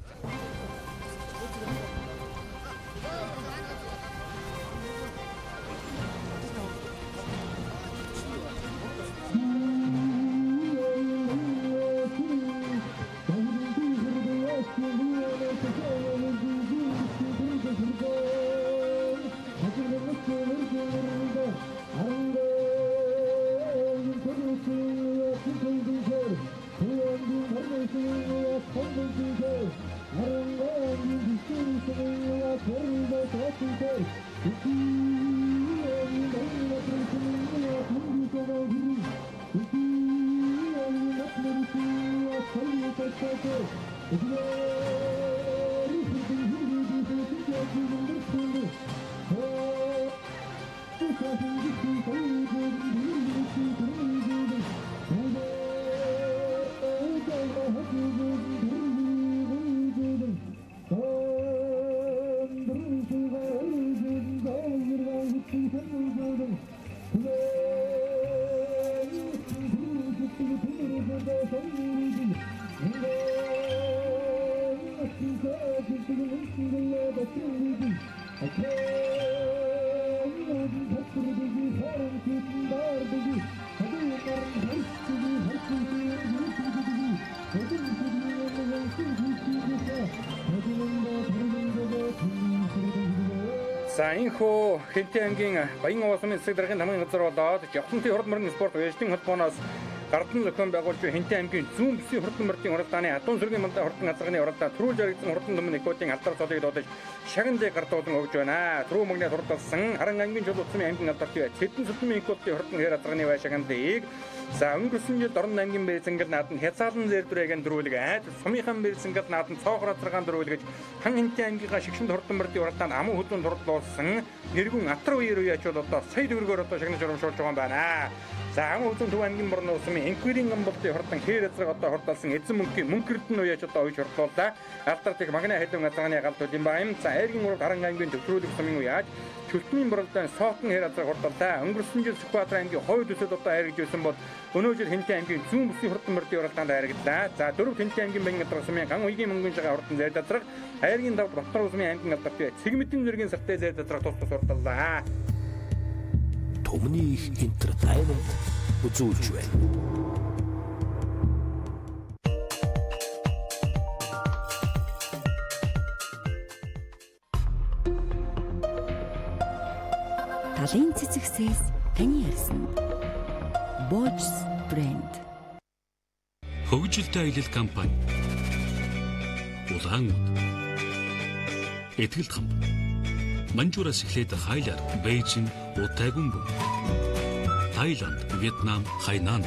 За энэхүү Хэнтээ аймгийн Баян Овоо сумын засаг даргын тамгын газар болоод Жавхлантын хурд мөрөн спорт уяжлын холбооноос Гардан зохион байгуулж буй Хэнтээ аймгийн зүүн бүсийн хурдан мөрдийн уралдааны Адуун сүргийн мандаа хурдан газарганы уралдаан түрүүлж яригдсан хурдан төмөн экодын алдар цолыг дуудаж шагнад гартуулан өгж байна. Түрүү мөгний хурдалсан Харан аймгийн Чулуут сумын аймгийн алдарт Цэдэн сүлмийн экодын хурдан хэр газарганы бай шагнадыг за өнгөрсөн жил Дорн аймгийн Бэлзэнгэл наадан Хязаалан зэрдүрэгийн дөрвөлг айд сумынхан Бэлзэнгэл наадан Цоохор газаргаан дөрвөлгөж Хан Хэнтээ аймгийнхаа шигшин хурдан мөрдийн уралдаанд аман хөдлөн дурлуулсан нэргүн Атар үеэр үеачуд одоо сая төгрөгөөр одоо шагнаж урамшуулж байгаа юм байна. За аман хөдлөн Төв аймгийн Борноо сумын Энквирийн амбалтын хурдан хэр газар одоо хурдалсан эзэн мөнхийн мөнгөрдөн үеач одоо үйж хурдлууллаа. Алтартыг магна хэдэн газарганы галт юм байна. За айргийн урд Харан аймгийн төвлөрүүлэх сумын үеач Чөлтний боролдоо соотон хэр газар хурдаллаа. Өнгөрсөн жил Сүхбаатар аймгийн хойд үсэд одоо хайргажсэн бол өнөө жил Хэнтээ аймгийн зүүн бүсийн хурдан мөрдийн уралдаанд хайргадлаа. За дөрөв Хэнтээ аймгийн Баян газар сумын ган уйгийн мөнгөн жагаа хурдан зэр дадраг хайргийн давд Батар сумын аймгийн алдарт Цэгмэдэн зэргийн сартай зэр дадраг тус урдаллаа. Төмний их entertainment үзүүлж байна. Талын цэцэгсээс таны ярьсан. Bosch брэнд. Хөгжилтэй аялал компани. Улаанууд. Этгэлт хамт. Манжуураас эхлээд Хайлаар, Бээжин, Утайгүнбү, Тайланд, Вьетнам, Хайнан,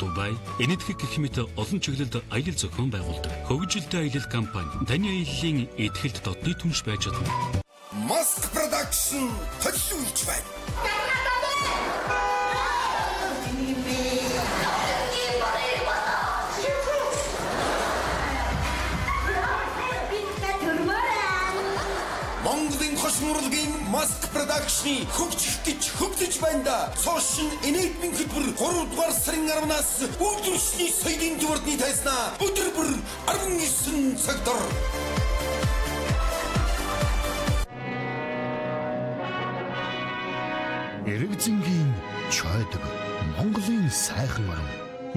Дубай, Энэтхэг гэх мэт олон чиглэлд аялал зохион байгуулдаг. Хөгжилтэй аялал компани таны аяллаа этгэлт дотны түнш байж чадна. Mask Production төлөвлөж байна. Монголын хош мурлагийн Mask Production Production-ы хөгжих гэж хөгжиж байна да. Цоошин энэтмийн хөтөлбөр 3 дугаар сарын 10-наас үйлдвэрчний соёлын төвөрдний тайзнаа өдөр бүр 19 цагтар. Эрэгзэнгийн чойдог Монголын сайхан орн,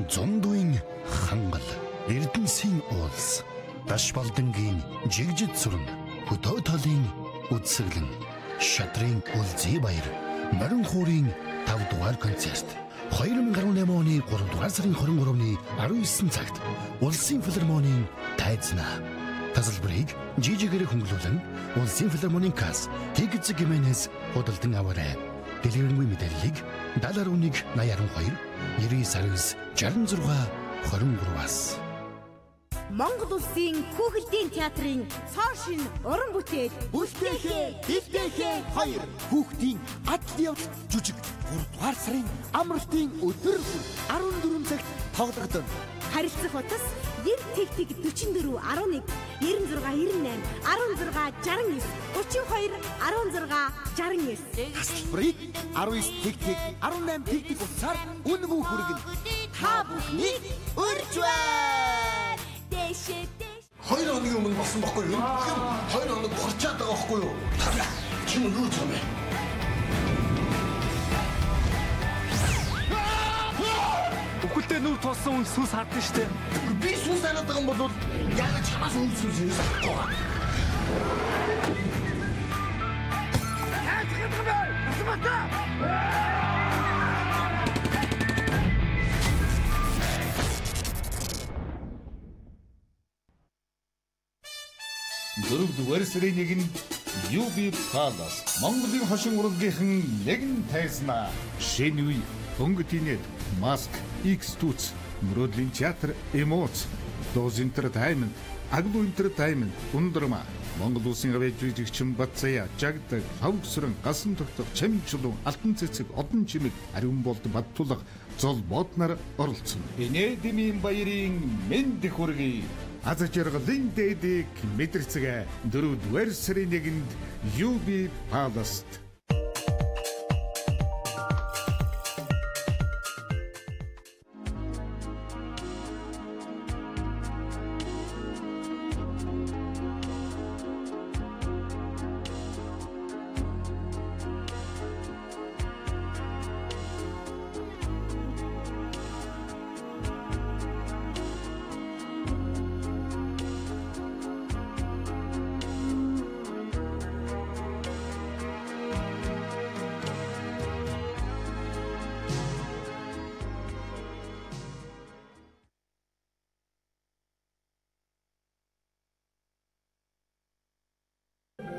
зундуйн хангал, Эрдэнэсийн уулс, Дашбалдангийн жигжид сүрэн, Хөдөө талын үдсэглэн, Шадрын Үлзий баяр, Морин хуурын 5 дугаар концерт 2018 оны 3 дугаар сарын 23-ны 19 цагт Улсын филармонийн тайзнаа. Тасалбарыг жижигэр хөнгөлүүлэн Улсын филармонийн касс Тэгзэг Гименес худалдан аваарай. Дэлгэрэнгүй мэдээллийг 71 82 99 66 23-аас. Монгол Улсын хүүхэлдэйн театрын цоошин уран бүтээл Бүлтэхэ 2 хүүхдийн адал явдал жүжиг 3 дугаар сарын амралтын өдөр 14 цагт тоглогдоно. Харилцах утас 90 44 11 96 98 16 69 32 16 69. Тасалбарыг 19 18 утсаар үнэгүй хүргэнэ. Та бүхнийг урьж байна. 2 хоногийн өмнө болсон байхгүй юу? 2 хоног хорчаад байгаа байхгүй юу? Чи юу юм бэ? Бүхэлдээ нүр тулсан үн сүс хадсан штэ. Би сүс хараад байгаа юм бол яг чамаас үн сүс хэлсэн байгаа. Дөрөвдүгээр сарын 1-нд UB Palace Монголын хошин урлагийнхан нэгэн тайзнаа. Шинэ үе Хөнгөтийнэд Mask X2 мөрөөдлийн театр Эмоц Доз Entertainment Аглу Entertainment Ундрама Монгол Улсын авьяа жүжигчин Батцая Жагдаг Хавгсран Гасан тогтох Чамчулуун Алтан цэцэг Одон чимэг Ариун болд Баттулга Зол боднаар оролцсон. Энэдимийн баярын мэнд хүргэе. Аз жаргалын дэдэг мэдэрцгээ 4-р сарын 1-нд UB Palace.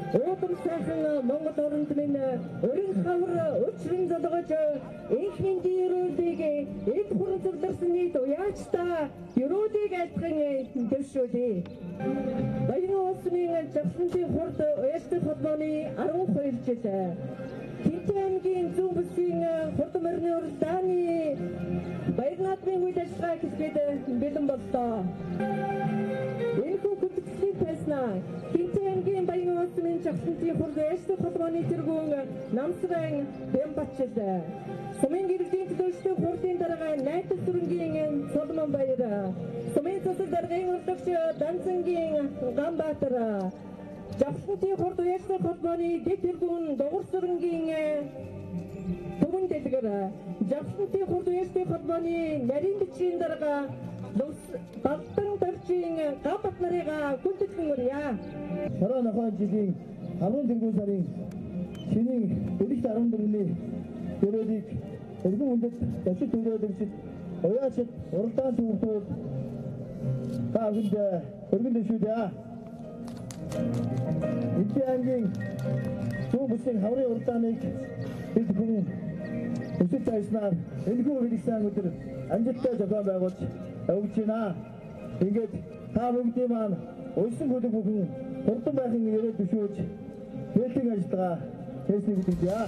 Өөдөр сайхан Монгол оронд минь өрийн хавар өчрөн золгож инхний дөрүүдийг эд хурларсны уяачта дөрүүдийг айлтган дэвшүүлээ. Баян улсын жавхлын хурд уяачтай холбооны 12 жил Тинтэнгийн зүүн бүсийн хурд мөрний уралдааны баярнаадмын үйл ажиллагаа хэсгээд бэлэн боллоо. Энэ хүүхдийн тайзнаа Тинтэнгийн баян улсын жавхлын хурд уяачтай холбооны тэргүүн намсран Бэмбачил Сумын гэрлийн төлөвчтэй хурдын дарга Найтал сүрэнгийн Соломон баяр Сумын цэцэг даргын урлагч Данцангийн Ганбаатар Жавхлын хурд уяачтай холбооны дэд тэргүүн Дугуйсрэнгийн Төвөн дэлгэр Жавхлын хурд уяачтай холбооны нарийн бичгийн дарга Балтан дарчин Габат нарыга гүндэтгэн өрье. Дараа нохоо жилийн 14 сарын шинийн элэгт 14-ний дөрөвийг эргэн үндэт ажил төлөвлөгчд уяачид уралдаан төвлөрүүд та бүхэнд өргөн дэвшүүлье. Эдгээр ангийн зүүн бүсийн хаврын уралдааныг бид бүхэн өсөж тайснаар энэхүү хэрэгсэн өдөр амжилттай зохион байгуулж өгч байна. Ингээд та бүгдийн маань улсын хөлөг бүхэн хурдан байхын ирээд төшөөж нээлтийн ажиллагаа хийснийг хүсье.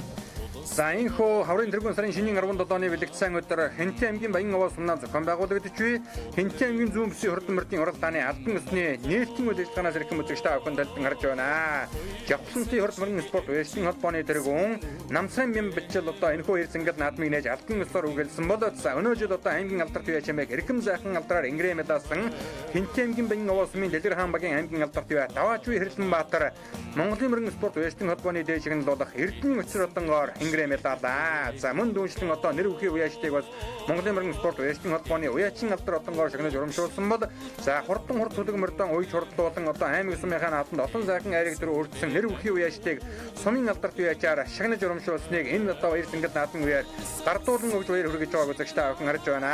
За энэ хөө хаврын тэргуун сарын шинийн 17 оны бэлэгдсэн өдөр Хэнтэй аймгийн Баян овоо сумнаа зохион байгуулагдаж буй Хэнтэй аймгийн зүүн бүсийн хурдан мөрдийн уралдааны албан ёсны нээлтийн үйл ажиллагаанаас эрхэм үзэгчтэй авахын талдан гарч байна. Жавхлантын хурд мөрөн спорт вэстинг холбооны тэргуун намсан мэм бичил одоо энэ хөө эрзэнгэл наадмыг нээж албан ёсоор үгэлсэн бол за өнөө жил одоо аймгийн алдар төвөө чамайг эрхэм зайхан алдраар ингрээ медалсан Хэнтэй аймгийн Баян овоо сумын Дэлгэр хаан багийн аймгийн алдар төвөө Даваачгүй Хэрлэнбаатар Монголын мөрөн спорт вэстинг холбооны дээд шагналуулах Эрдэнэ өчр одонгоор медалаа. За мөн дүүншлэн одоо нэр бүхий уяачдыг бас Монголын мөрөн спорт вэстинг холбооны уяачин алдар одонгоор шагнаж урамшуулсан бол за хурдан хурд төлөг мөрдөн уйж хурдлуулан одоо аймаг сумынхаа нааданд олон сайхан айраг төр өрдсөн нэр бүхий уяачдыг сумын алдарт уяачаар шагнаж урамшуулсныг энэ одоо баяр сэнгэл наадмын үеэр гардуулан өгж баяр хүргэж байгааг үзэгчтэй авах харж байна.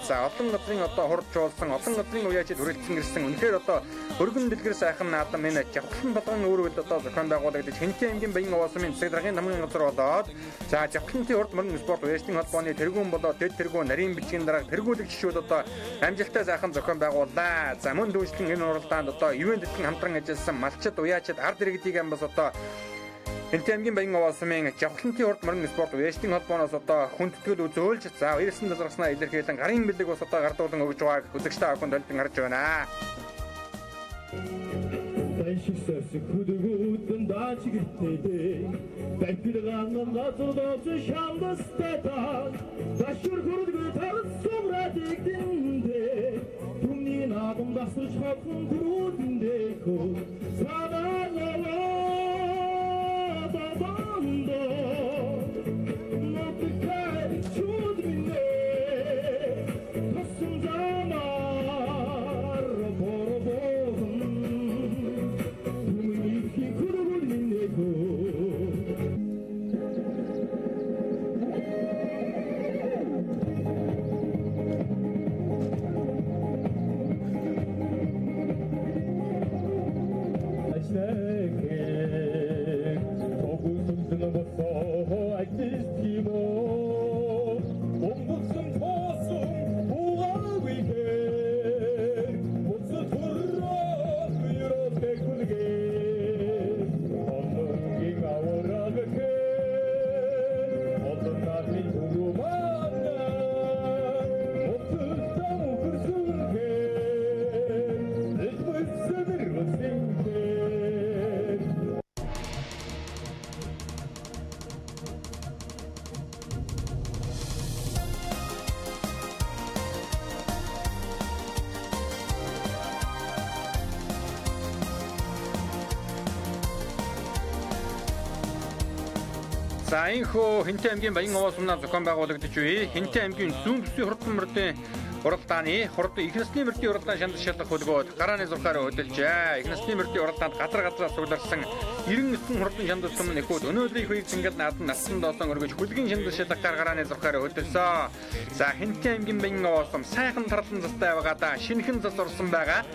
За олон газрын одоо хурдчуулсан олон газрын уяачид хүрэлцэн ирсэн үнэхээр одоо өргөн дэлгэр сайхан наадам энэ жавхлан болгон өөрөөр одоо зохион байгуулагдаж Хэнтэй аймгийн Баян овоо сумын засаг даргын намын газар болоод за жавхлантын урд мөрөн спорт вэстинг холбооны тэргуун болоод дэд тэргуун нарийн бичгийн дараа тэргүүлэгчшүүд одоо амжилттай сайхан зохион байгууллаа. За мөн дүүншлэн энэ уралдаанд одоо ивэнтэлтэн хамтран ажилласан малчид уяачид ард иргэдийн бас одоо Хэнтэй аймгийн Баян овоо сумын жавхлантын урд мөрөн спорт вэстинг холбооноос одоо хүндэтгэл үзүүлж за ирсэн талархснаа илэрхийлэн гарын бэлэг бас одоо гардуулан өгж байгааг үзэгчтэй авахын төлтөн харж байна. Шигсэс хүдгүүдэн даач гиттэй бэкэргаан надад шамдастаа дашур хүрдэг тарсумрад игдэндээ түмний наадам дасч хатхан түрүүдэндээ хөө садаалаа бабандо нотикай чудминэ тасум замар боробон За энэ хөө Хэнтэй аймгийн Баян овоо сумнаа зохион байгуулагдаж буй Хэнтэй аймгийн зүүн бүсийн хурдан мөрдийн уралдааны хурдан их насны мөрдийн уралдаан шандас шалгах хөлгөөд гарааны зурхаараа хөдөлжээ. Их насны мөрдийн уралдаанд газар сугларсан 99 хурдан шандас сум нэхүүд өнөөдрийн их үеийг зингээд наадан насан доолон өргөж хүлгийн шандас шалгахаар гарааны зурхаараа хөдөлсөн. За Хэнтэй аймгийн Баян овоо сум сайхан тарлан застай байгаадаа шинэхэн зас орсон байгаа.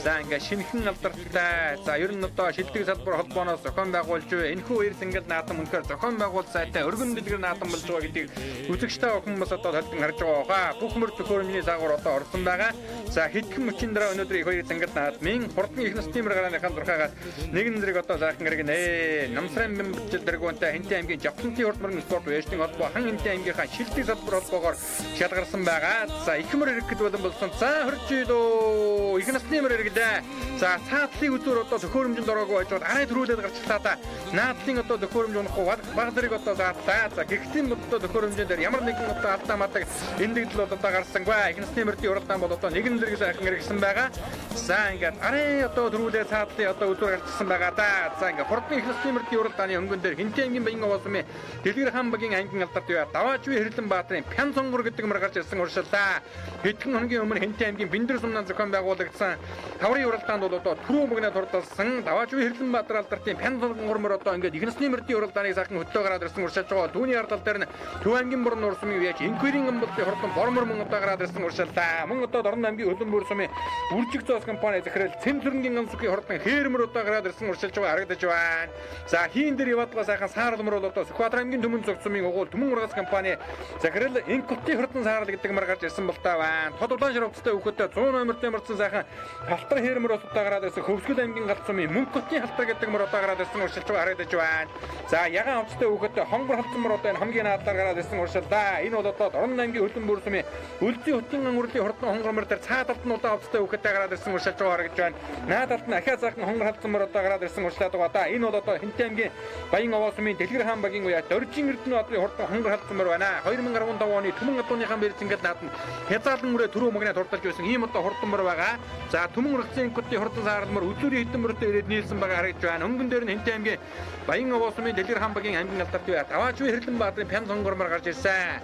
За ингээ шинэхэн алдартай. За ер нь одоо шилдэг салбар холбооноос зохион байгуулж буй энэхүү үеэр зингээд наадам үнэхээр зохион байгуул сайтай өргөн дэлгэр наадам болж байгаа гэдгийг үзэгчтэй хүмүүс одоо толдон харж байгаа. Бүх мөр төхөөрөмжийн загвар одоо орсон байгаа. За хэдхэн мөчийн дараа өнөөдөр их хоёр зингээд наадмын хурдан их насны мөргөрийн зурхаагаас нэгэн зэрэг одоо заахан гэргэнэ. Намсрын бэмбчил дэргүүнтэй Хэнтэй аймгийн Жавхлантын урд мөрөн спорт вэстинг холбоо хан Хэнтэй аймгийнхаа шилдэг салбар холбоогоор шалгарсан байгаа. За их мөр иргэд болсон. За хөрж идөө их насны мөр иргэдээ. За цаатлын үзүүр одоо төхөөрөмжөнд ороогүй байж арай төрүүлээд гарчлаа та. Наадлын одоо төхөөрөмж унахгүй баг зэрэг одоо заатлаа. За гихтийн одоо төхөөрөмжөн дээр ямар нэгэн одоо алдаа мадаг эндэгдэл бол одоо гарсангүй. Их насны мөрдийн уралдаан бол одоо нэгэн зэрэг сайхан хэрэгсэн байгаа. За ингээд арай одоо төрүүлээд цаатлын одоо үзүүр гарчсан байгаа да. За ингээд хурдан их насны мөрдийн уралдааны хөнгөн дээр Хэнтэй аймгийн Баян овоо сумын Дэлгэр хаан багийн аймгийн алдарт бай Даваачгүй Хэрлэнбаатарын Пян сонгор гэдэг мөр гарч ирсэн уршиллаа. Хэдхэн хоногийн өмнө Хэнтэй аймгийн Бэндэр сумнаа зохион байгуулагдсан хаврын уралдаанд бол одоо түрүү мөгнөд хурдалсан Даваачгүй Хэрлэнбаатар алдартын Пян сонгор мөр одоо ингээд их насны мөрдийн уралдааныг сайхан хөтлөө гараад ирсэн уршилж байгаа. Түүний ардал дээр нь Төв аймгийн Борон нуур сумын үеч Инквирийн амбалтын хурдан Бормор мөн одоо гараад ирсэн уршиллаа. Мөн одоо Дорн аймгийн Хөлбөмбөр сумын Үржиг зоос компани захирал Цэнцэрэнгийн амсгийн хурдан Хээрмөр одоо гараад ирсэн уршилж байгаа харагдаж байна. За хийн дээр яваадлаа сайхан саарал мөр бол одоо Сүхбаатар аймгийн Төмөн цогц сумын угуул Төмөн ургас компани захирал Инкотын хурдан саарал гэдэг мөр гарч ирсэн бол таа байна. Тод улаан ширхттэй өгөхөдөө 100 номертэй мөрцөн сайхан халтар Хээрмөр одоо гараад ирсэн Хөвсгөл аймгийн галт сумын Мөнхөтийн халтар гэдэг мөр одоо гараад ирсэн уршилж байгаа харагдаж байна. За ягаан хувцтай өгөхөд өгөхтэй хонгор халдсан мөр одоо энэ хамгийн наадлаар гараад ирсэн уршилдаа. Энэ бол одоо Дорн аймгийн хөлбөмбө бүрсмийн Үлзий хотын урлагийн хурдан хонгор мөр дээр цаадалд нь удаа авцтай өгөхтэй гараад ирсэн уршилж байгаа харагдж байна. Наадалд нь ахаа цаахан хонгор халдсан мөр одоо гараад ирсэн уршлаад байгаа да. Энэ бол одоо Хэнтэй аймгийн Баян Овоосмын Дэлгэр хаан багийн уяа Доржин Эрдэнэ одрын хурдан хонгор халдсан мөр байна. 2015 оны Түмэн адууныхан бэрцэнгэд наадна хязаалан мөрөө түрүү магнад хурдалж байсан ийм одоо хурдан мөр байгаа. За Түмэн урлагийн инкотын хурдан саарл мөр үзүүрийн хитэн мөрөдөө ирээд нийлсэн байгаа харагдж байна. Өнгөн дээр нь Хэнтэй аймгийн Баян Овоосмын Дэлгэр хаан багийн аймгийн алдарт уяа Даваачгүй Хэрлэн баадрын пян сонгор мөр гарч ирсэн.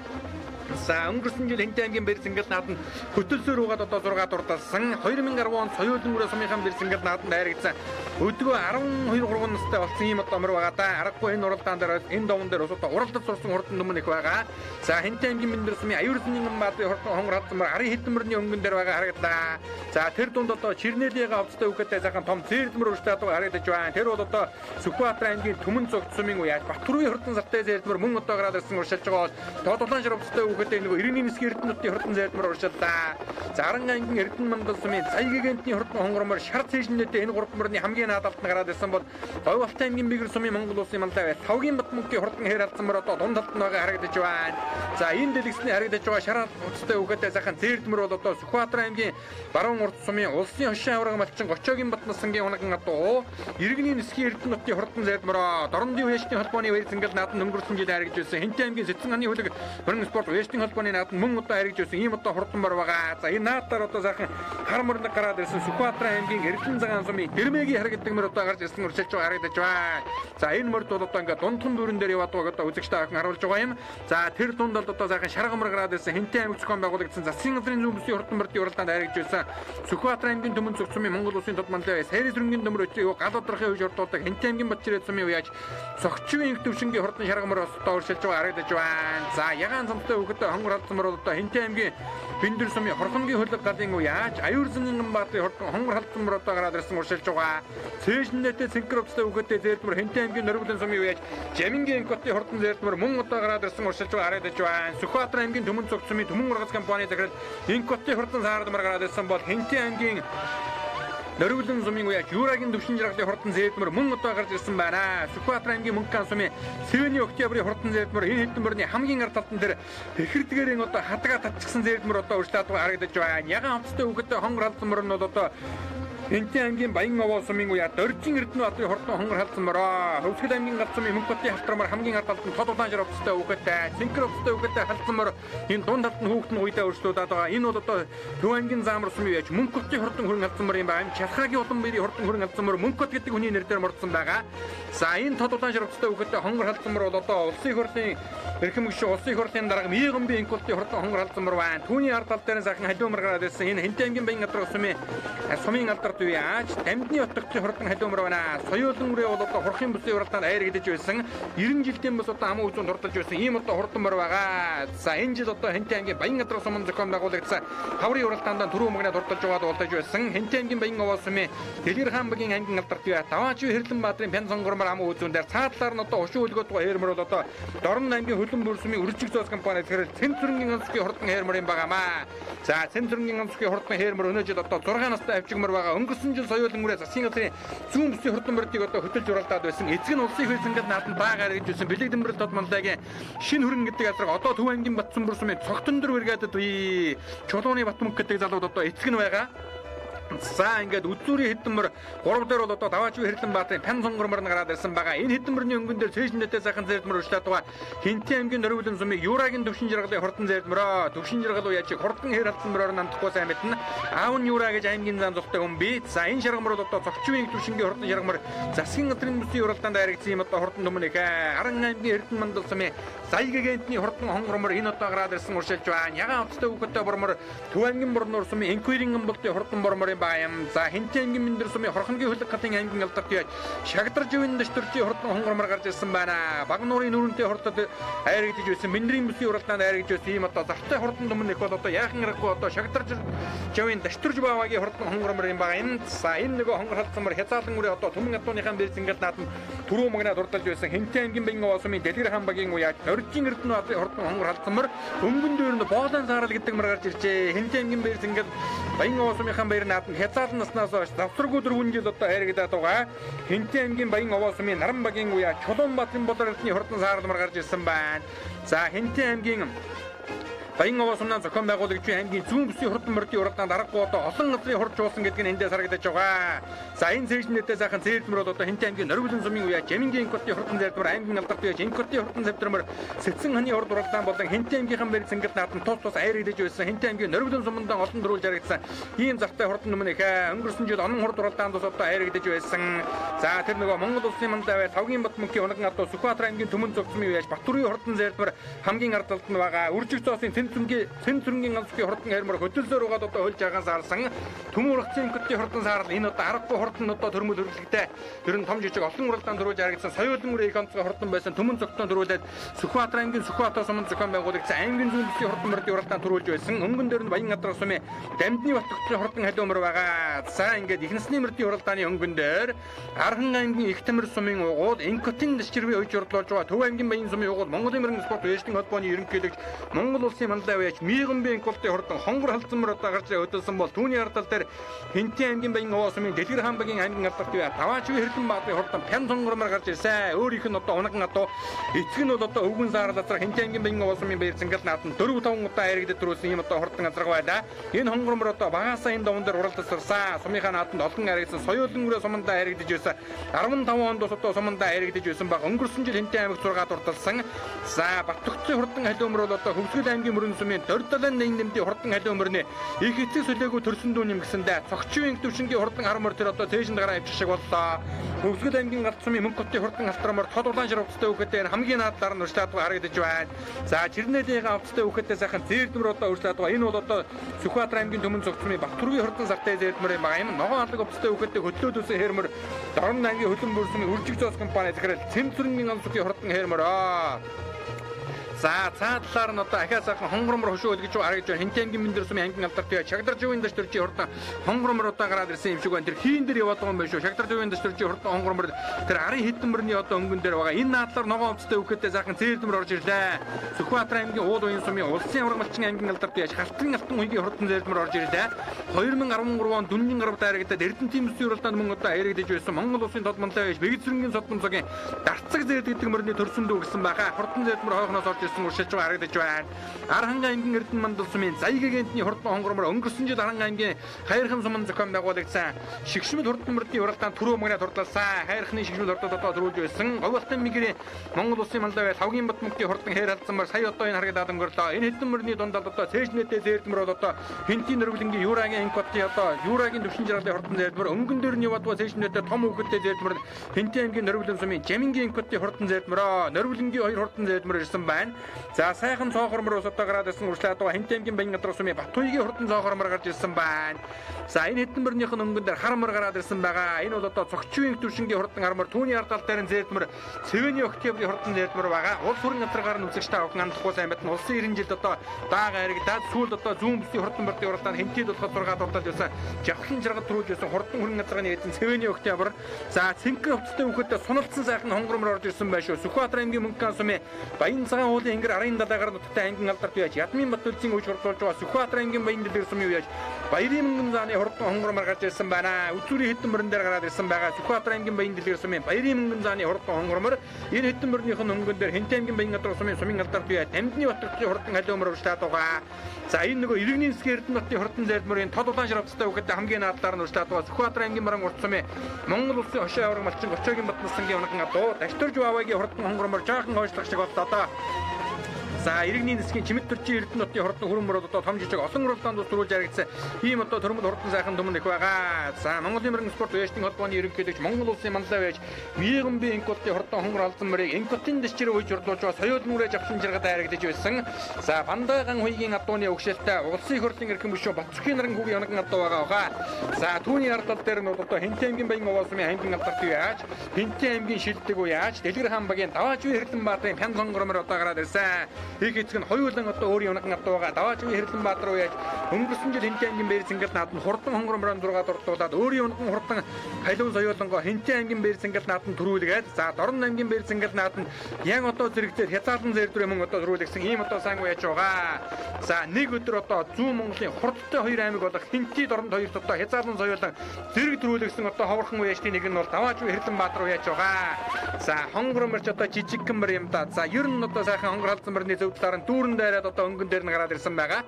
За өнгөрсөн жил Хэнтэй аймгийн бэрцэнгэл нааданд хөтөлсөөр угаад одоо 6 дурдалсан 2010 онд соёлын үрээ сумынхан бэрцэнгэл нааданд дайрагдсан өдгөө 12-3 настай болсон ийм одоо мөр байгаа да. Аргагүй энэ уралдаан дээр энэ довон дээр ус одоо уралдаж сурсан хурдан дүмэн их байгаа. За Хэнтэй аймгийн Мэндэр сумын аюулсны баадрын хурдан хонгор халдсан мөр 90 хэдэн мөрний өнгөн дээр байгаа харагдлаа. За тэр дунд одоо Чирнэлига авцтай үгэтэй заахан том зэрлмөр өрштэй одоо харагдаж байна. Тэр бол одоо Сүхбаатар аймгийн Түмэн цогт сумын уяаж Батөрийн хурдан сартай зэрлмөр мөн одоо гараад ирсэн уршилж байгаа бол Тодулаан ширвцтай үгэтэй нэг иргэний нисгийн эрдэнэтийн хурдан зэрлмөр уршилдаа. За Аран аймгийн Эрдэнэ мандал сумын Цайгэгэнтний хурдан хонгормор шар цэжнэдээ энэ гурав мөрний хамгийн наадалд нь гараад ирсэн бол Говьалтай аймгийн Бэгэр сумын Монгол улсын мандал Тавгийн Батмөнгийн хурдан хээр алдсан мөр одоо дунд талд нь байгаа харагдаж байна. За энэ дэлгэсний харагдаж байгаа шар цэцтэй үгэтэй заахан зэрлмөр бол одоо Сүхбаатар аймгийн Баруун урд сумын улсын хошин авраг малчин Гочоогийн Батнаснгийн унаган адуу иргэний нисгийн эрдэнэтийн хурдан зэрлмөр Дорндын Уяачны холбооны бэрцэнгэл нааданд өнгөрсөн жил харагдж байсан. Хэнтэй аймгийн Сэцэн аны хөлөг хөрөнгө спорт Уяачны холбооны нааданд мөн одоо харагдж байсан. Ийм одоо хурдан мөр байгаа. За энэ наадаар одоо заахан хар мөрлөг гараад ирсэн Сүхбаатар аймгийн Эрдэнэ цагаан сумын Гэрмэгийн харагддаг мөр одоо гарч ирсэн уршилж байгаа харагдаж байна. За энэ мөрд бол одоо ингээд дундхан дүүрэн дээр яваад байгаа одоо үзэгчтэй ахын харуулж байгаа юм. За тэр дунд бол одоо заахан шарга мөр гараад ирсэн Хэнтэй аймаг зохион байгуулагдсан засгийн газрын зүүн бүсийн хурдан мөрдийн уралдаанд харагдж байсан. Сүхбаатар аймгийн Түмэн цогт сумын Монгол улсын тодманлаа Сайрын сүрэнгийн дөмөр өчөө гал удрахын үеж ордуулдаг Хэнтэй аймгийн Батчирээд сумын уяаж цогчвийн төвшингийн хурдан шарга мөр одоо уршилж байгаа харагдаж байна. За ягаан цамтай өгөхтэй хонгор халдсан мөр одоо Хэнтэй аймгийн Бэндэр сумын Хорхонгийн хөлөг галын уяаж аюурзангийн баадрын хурдан хонгор халдсан мөр одоо гараад ирсэн уршилж байгаа. Цээжнэтэй синкропстай өгөхтэй зэрлмөр Хэнтэй аймгийн Нөргөлөн сумын уяаж Жамингийн инкотын хурдан зэрлмөр мөн одоо гараад ирсэн уршилж байгаа харагдаж байна. Сүхбаатар аймгийн Түмэн цогт сумын Түмэн ургац компани захирал инкотын хурдан саард мөр гараад ирсэн бол Хэнтэй аймгийн Нөргөлөн сумын уяаж Юурагийн төвшин жаргалын хурдан зэрлмөр мөн одоо гарч ирсэн байна. Сүхбаатар аймгийн Мөнгөн сумын Сэвэний Октябрийн хурдан зэрлмөр энэ хэдэн мөрний хамгийн ард талдан дээр Бэхэрдгээрийн одоо хатгаа татчихсан зэрлмөр одоо урьшлаад байгаа харагдаж байна. Ягаан хамттай өгөхтэй хонгор халдсан мөр нь бол одоо Хэнтэй аймгийн Баян Овоосмын уяа Доржин Эрдэнэ одрын хурдан хонгор халдсан мөр Хөвсгөл аймгийн Галзмын Мөнхбатын халтрамаар хамгийн ард талд нь Тодулаан ширвцтай өгөхтэй Синкропстай өгөхтэй халдсан мөр энэ дунд талд нь хүүхдэн уйдаа өршлөөд байгаа. Энэ бол одоо Төв аймгийн Заамар сумын уяаж Мөнхбатын хурдан хөрөнгө халдсан мөр юм байна. Чалхаагийн улан биерийн хурдан хөрөнгө халдсан мөр Мөнхбат гэдэг хүний нэрээр мордсон байгаа. За энэ Тодулаан ширвцтай өгөхтэй хонгор халдсан мөр бол одоо улсын их хурлын эрхэм гишүүн улсын их хурлын дарга Миигэмбийн инкултын хурдан хонгор халдсан мөр байна. Түүний ард тал дээр сайхан халиу мөр гараад ирсэн. Энэ Хэнтэй аймгийн Баян гадрах сумын алдарт уяаж Дамдны утгын хурдан халиу мөр байна. Соёлын үрээ бол одоо хурхийн бүсийн уралдаанд айрагдаж байсан. 90 жилийн бас одоо хамаа үзүүнд хурдалж байсан. Ийм одоо хурдан мөр байгаа. За энэ жил одоо Хэнтэй аймгийн Баян гадрах сумын зохион байгуулагдсан хаврын уралдаанд түрүү магнад хурдалж байгаад уулдаж байсан. Хэнтэй аймгийн Баян Овоосмын Дэлгэр хаан багийн аймгийн алдарт уяа Даваачгүй Хэрлэн баадрын пян сонгормор хамаа үзүүн дээр цаадлаар нь одоо хушуу хөлгөөд байгаа хээрмөр бол одоо Дорн аймгийн Хөлбөмбө бүрсмийн Үржиг зоос компани захирал Цэнцүрэнгийн онцгийн хурдан хээрмөр юм байгаамаа. За Цэнцүрэнгийн онцгийн хурдан хээрмөр өнөө жил одоо 6 настай авчигмөр байгаа. Өнгөрсөн жил соёлын үрээ засгийн газрын зүүн бүсийн хурдан мөрдийг одоо хөтөлж уралдаад байсан. Эцэг нь улсын хөлсөнгөд нааданд баагаар гэж байсан. Бэлэг дэмбэрэл тодмонлаагийн шинэ хөрөнгө гэдэг газар одоо Төв аймгийн Батцэн бүрсмийн цогтон дөр бригадад үе Чулууны Батмөнх гэдэг залууд одоо эцэг нь байгаа. За ингээд үзүүрийн хэдэн мөр 3 дээр бол одоо Даваачгүй Хэрлэн баатрын пян сонгормор нь гараад ирсэн байгаа. Энэ хэдэн мөрний өнгөн дээр цээжнэтэй сайхан зэрлмөр урьшлаад байгаа. Хэнтэй аймгийн Нөргөлөн сумын Юурагийн төвшин жаргалын хурдан зэрлмөрөө төвшин жаргал уяач хурдан хэр халдсан мөрөөр намдахгүй сайн мэднэ. Аав нь Юура гэж аймгийн зам зохтой хүн бий. За энэ шаргамөр бол одоо зогчвийн төвшингийн хурдан шаргамөр засгийн газрын бүсийн уралдаанд айрагдсан юм одоо хурдан дүмэн их. Аран аймгийн Эрдэнэ мандал сумын Зайгэгэнтний хурдан хонгормор энэ одоо гараад ирсэн уршилж байна. Ягаан хоттой өгөхтэй бормор Төв аймгийн Борнуур сумын Энквирийн амбалтын хурдан борморын баям. За Хэнтэй аймгийн Мэндэр сумын Хорхонгийн хөлөг галын аймгийн алдарт уяаж Шагдар живийн дэвтэрчийн хурдан хонгормор гарч ирсэн байна. Багнуурын нүрэнтэй хурдад айрагдж байсан. Мэндэрийн бүсийн уралдаанд айрагдж байсан. Ийм одоо зартай хурдан дүмэн их бол одоо яахан аргагүй одоо Шагдар живийн дэвтэрч баавагийн хурдан хонгормор юм байгаа юм. За энэ нөгөө хонгор халдсан мөр хязаалан үрээ одоо Түмэн адууныхан бэрцэнгэл наадам түрүү магнад урдалж байсан. Хэнтэй аймгийн Баян Овоосмын Дэлгэр хаан багийн уяаж Үржин Эрдэнэ хурдан хонгор халдсан мөр өнгөн дүүр нь боолон саарал гэдэг мөр гарч иржээ. Хинтээ амгийн баяр ингээд Баян Овоосумынхан баяр наадам хязгаарлан наснаас хойш завсаргүй 4 жил одоо хайрагдаад байгаа. Хинтээ амгийн Баян Овоосумын Наранбагийн уяа Чулуунбаатарын болор эрдний хурдан саарал мөр гарч ирсэн байна. За Хинтээ амгийн Баян Овоосумнаа зохион байгуулагч аймгийн зүүн бүсийн хурдан мөрдийн уралдаанд аргагүй одоо олон газрын хурж уулсан гэдэг нь эндээс харагдаж байгаа. За энэ цэжнэтээ сайхан цэрлэмрүүд одоо Хинтээ аймгийн Норвилэн сумын уяа Жамингийн инкотын хурдан зайлдмар аймгийн алдарт уяа инкотын хурдан завдрамар Сэцэн ханы урд уралдаан болон Хинтээ аймгийнхан барь цэнгэл наадам тус айрагдаж байсан. Хинтээ аймгийн Норвилэн сумандан олон дөрвөл жаргагдсан. Ийм завтай хурдан өмнөх өнгөрсөн жил онон хурд уралдаанд бас одоо айрагдаж байсан. За тэр нөгөө Монгол улсын мандаа бай Тавгийн бат мөнхийн унган адуу Сүхбаатар аймгийн Төмөн зөвцмийн уяа Батүрийн хурдан зайлдмар хамгийн ард талд нь байгаа. Үржиг цоосын Цэнцүрэнгийн ганцгийн хурдан хайрмар хөдөлсөөр угаад одоо хөлж агаан саарсан. Төмөрөгцийн инкотын хурдан саарл энэ одоо аргагүй хурдан одоо төрмөл хөрлөгтэй. Тэр нь том жижиг олон уралдаан төрүүлж харагдсан. Соёлын үрийн онцгой хурдан байсан. Төмөн зөвтөн төрүүлээд Сүхбаатар аймгийн Сүхбаатар сумын зохион байгуулагчсан аймгийн зүүн бүсгийн хурдан мөрдийн уралдаан төрүүлж байсан. Өнгөн дээр нь Баян Адрах сумын Дамдны Батгчийн хурдан халиумөр байгаа. За ингээд их насны мөрдийн уралдааны өнгөн дээр Архан аймгийн Их Тамир сумын угуул инкотын дэшчирвээ ойж урдлуулж байгаа. Төв аймгийн Баян сумын угуул Монголын мөрөн спорт вэжлэн холбооны ерөнхийлөгч Монгол улсын мандаа байж Мигэнбийн инкотын хурдан хонгор халдсан мөр одоо гарч өдөлсөн бол түүний ардтал дээр Хинтээ аймгийн Баян Овоосумын Дэлгэр хаан багийн аймгийн алдарт бай Таваачгүй хэрлэн баатарын хурдан пян сонгормоор гарч ирсэн. Өөрийнх нь одоо унган адуу эцэг нь бол одоо өвгөн саарал азар Хинтээ аймгийн Баян Овоосумын баяр цэнгэл наадам 4-5 удаа айрагдаж төрүүлсэн юм одоо хурдан азарга байлаа. Энэ хонгормоор одоо багаасаа энэ довон дээр уралдасарсан. Сумынхаа наадамд олон айрагдсан. Соёлын үрээ сумандаа айрагдаж байсан. 15 онд бас одоо сумандаа айрагдаж байсан баг. Өнгөрсөн жил Хинтээ аймагт 6 дурталсан. За Батгцын хурдан халиумөр бол одоо Хөвсгөл аймгийн мөрөн сумын Дордолын нэмдийн хурдан халиумөрний их эцэг солиогоо төрсөн дүү нэмгэсэндээ цогчийн төвшингийн хурдан армор тэр одоо тээшин дараа авчих шиг боллоо. Хөвсгөл аймгийн галт сумын Мөнгөтийн хурдан алтрамаар тод улаан ширвцтай үхэдээр хамгийн наадлаар нь урьдчилаад харагдаж байна. За Жирнэлийн авцтай үхэдээ сайхан зээрдмөр одоо урьдчилаад байгаа. Энэ бол одоо Сүхбаатар аймгийн Төмөн зөвцмийн Батүргийн хурдан сартай зээрдмөр юм байгаа. Энэ ногоон алга авцтай үхэдээ хөдлөөд үсэн хэрмэр Дорн аймгийн хөлбөмбөр сумын Үржиг цоос компани захирал Цэнцүрэнгийн онцгийн хурдан хэрмэр За цаадлаар нь одоо ахиа сайхан хонгормор хөшөө гэж харагдж байна. Хинтээ аймгийн Мэндэр сумын аймгийн алдарт бай Шагдар живийн дэвтэрчийн хурдан хонгормор одоо гараад ирсэн юм шиг байна. Тэр хийн дээр яваад байгаа юм байна шүү. Шагдар живийн дэвтэрчийн хурдан хонгормор тэр арын хэдэн мөрний одоо өнгөн дээр байгаа. Энэ наадлаар ногоон онцтой үхэдээ сайхан цээрдмөр орж ирлээ. Сүхбаатар аймгийн Уул уян сумын улсын ургамалчин аймгийн алдарт бай Халтын алтан үеийн хурдан цээрдмөр орж ирлээ. 2013 онд Дүнгийн гарав дайрагдаад Эрдэнэтийн бүсийн уралдаанд мөн одоо айрагдаж байсан. Монгол улсын тодмонтой байж Бэгцэрэнгийн содмцогийн дарцаг зээд гэдэг мөрний төрсөн дүү гэсэн байгаа. Хурдан цээрдмөр хойхноос орж ирсэн уршилж харагдаж байна. Архан аймгийн Эрдэнэ мандал сумын Заягийн хурдан хонгормор өнгөрсөн жил Архан аймгийн Хайрхан сумын зохион байгуулагчсан шигшмэл хурдан мөрдийн уралдаанд түрүү мөнгөнд хурдлалсан. Хайрхны шигшмэл хурдад одоо төрүүлж байсан. Говьалтан мигрийн Монгол улсын мандал бай Тавгийн бат мөнхийн хурдан хээр халдсанмаар сая одоо энэ харагдаад өнгөрлөө. Энэ хэдэн мөрний дундад одоо цээжнэтэй зээрдмөр бол одоо Хинтийн Норвилэнгийн Юрагийн инкотын одоо Юрагийн төвшин жаргалын хурдан зээрдмөр өнгөн дээр нь яваад цээжнэтэй том үхэдтэй зээрдмөр Хинтийн аймгийн Норвилэн сумын Жамингийн инкотын хурдан зээрдмөр Норвилэнгийн 2 хурдан зээрдмөр ирсэн байна. За сайхан цоохормор ус одоо гараад ирсэн урьдчилаад байгаа. Хинтээ аймгийн Баян Адрах сумын Батуйгийн хурдан цоохормор гарч ирсэн байна. За энэ хэдэн мөрнийх нь өнгөн дээр хармар гараад ирсэн байгаа. Энэ бол одоо цогчийн төвшингийн хурдан хармар түүний ард тал дээр нь зээрдмөр Цэвэний октябрийн хурдан зээрдмөр байгаа. Улс хурлын газраар нь үзэгчтэй авах хандахгүй сайн байтан улсын 90 жилд одоо даага харагдаад сүүлд одоо зүүн бүсийн хурдан мөрдийн уралдаанд Хинтээд болохоор 6 дурталж байсан. Жавхлан жаргал төрүүлж байсан хурдан хурлын газрын эзэн Цэвэний октябр. За цэнхэр хувцастай үхэдээ суналцсан сайхан хонгормор орж ирсэн байх шүү. Сүхбаатар аймгийн Мөнгөн сумын Баян цагаан уулын ангир арын далайгаар нутагтай аймгийн алдарт байж Ядмын Батүлцийн үеж хурдуулж байгаа. Сүхбаатар аймгийн Баян дэлгэр сумын үеж Баярын мөнгөн зааны хурдан хонгормор гарч ирсэн байна. Үзүүрийн хэдэн мөрөн дээр гараад ирсэн байгаа. Сүхбаатар аймгийн Баян дэлгэр сумын Баярын мөнгөн зааны хурдан хонгормор энэ хэдэн мөрнийх нь өнгөн дээр Хинтээ аймгийн Баян Адрах сумын алдарт бай Дамдны Батгчийн хурдан халиумөр урьдчилаад байгаа. За энэ нөгөө Иргэний засгийн Эрдэнэ хотын хурдан зайлдмарын тод улаан ширвцтай үхэдээ хамгийн наадлаар нь урьдчилаад байгаа. Сүхбаатар аймгийн Маран урт сумын Монгол улсын хошоо авраг малчин Гочоогийн Батнасангийн унган адуу Дашторж Баавагийн хурдан хонгормор жаахан хойшлох шиг боллоо. За иргэний засгийн Чимэд төрчийн Эрдэнэ хотын хурдан хөрөмөр одоо том жижиг олон уралдаанд төрүүлж харагдсан. Ийм одоо төрмөл хурдан сайхан төмөн их байгаа. За Монголын мөрөн спорт вэжлэн холбооны ерөнхийлөгч Монгол улсын мандал байж Мигэнбийн инкотын хурдан хонгор алдан мөрийг инкотын дэшчээр үйж урдуулж байгаа соёл нүрэ жавхлан жаргад харагдаж байсан. За Бандайган хуйгийн адууны өгшөлтэй улсын их хурлын эрхэм гишүүн Батцхийн нарын хүүгийн оногн адуу байгаа. За түүний ард тал дээр нь одоо Хинтээ аймгийн Баян Овоосумын аймгийн алдарт яаж Хинтээ аймгийн шилдэг уу яаж Дэлгэр хаан багийн Даваачгүй хэрлэн баатарын пян сонгормор одоо гараад ирсэн. их эцэг нь хоёулан одоо өөрийн унаган авдаг байгаа. Даваачгүй Хэрлэнбаатар уу яаж өнгөрсөн жил Хинтээ аймгийн Бээрс ангид наадам хурдан хонгорморон 6 дурдуулаад өөрийн унаган хурдан халуун соёолонгоо Хинтээ аймгийн Бээрс ангид наадам төрүүлгээд за Дорн аймгийн Бээрс ангид наадам яг одоо зэрэгцээд хязгаарлан зэрдүр юм одоо төрүүлсэн ийм одоо санг байж байгаа. За нэг өдөр одоо зүүн Монголын хурдтай хоёр аймаг болох Хинтээ Дорнд хоёрт одоо хязгаарлан соёолон зэрэг төрүүлсэн одоо ховорхон үештийн нэг нь бол Даваачгүй Хэрлэнбаатар уу яаж байгаа. За хонгорморч одоо жижигхэн юм да. За ер нь одоо сайхан хонгор халдсан мөрний зөв талаар нь дүүрэн дайраад одоо өнгөн дээр нь гараад ирсэн байгаа.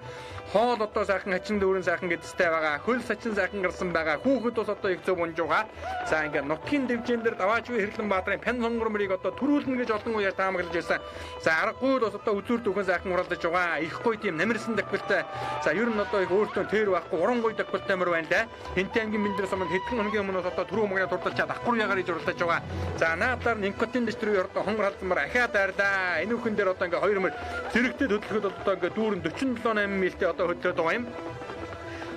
Хоол одоо сайхан хачин дүүрэн сайхан гэдэгтэй байгаа. Хөл сачин сайхан гарсан байгаа. Хүүхэд бас одоо их зөв унж байгаа. За ингээд нутгийн дэвжэн дээр Даваачгүй Хэрлэнбаатарын пян хонгорморыг одоо төрүүлнэ гэж олон үеэр таамаглаж байсан. За аргагүй бол одоо үзүүр дөхөн сайхан уралдаж байгаа. Их гоё тийм намирсан дагвалтай. За ер нь одоо их өөртөө тэр байхгүй уран гоё дагвалтай мөр байна лээ. Хинтээ аймгийн Мэндэр суманд хэдхэн хоногийн өмнөөс одоо түрүү мөгний турдалчаад давхар ягаар иж уралдаж байгаа. За наадаар никотин дэвтрүү одоо хонгор халдсан мөр ахиад дайрлаа. Энэ үхэн дээр одоо ингээ хоёр мөр зэрэгтэй хөдөлгөхөд одоо ингээ дүүрэн 47-8 милтэй одоо хөдлөд байгаа юм.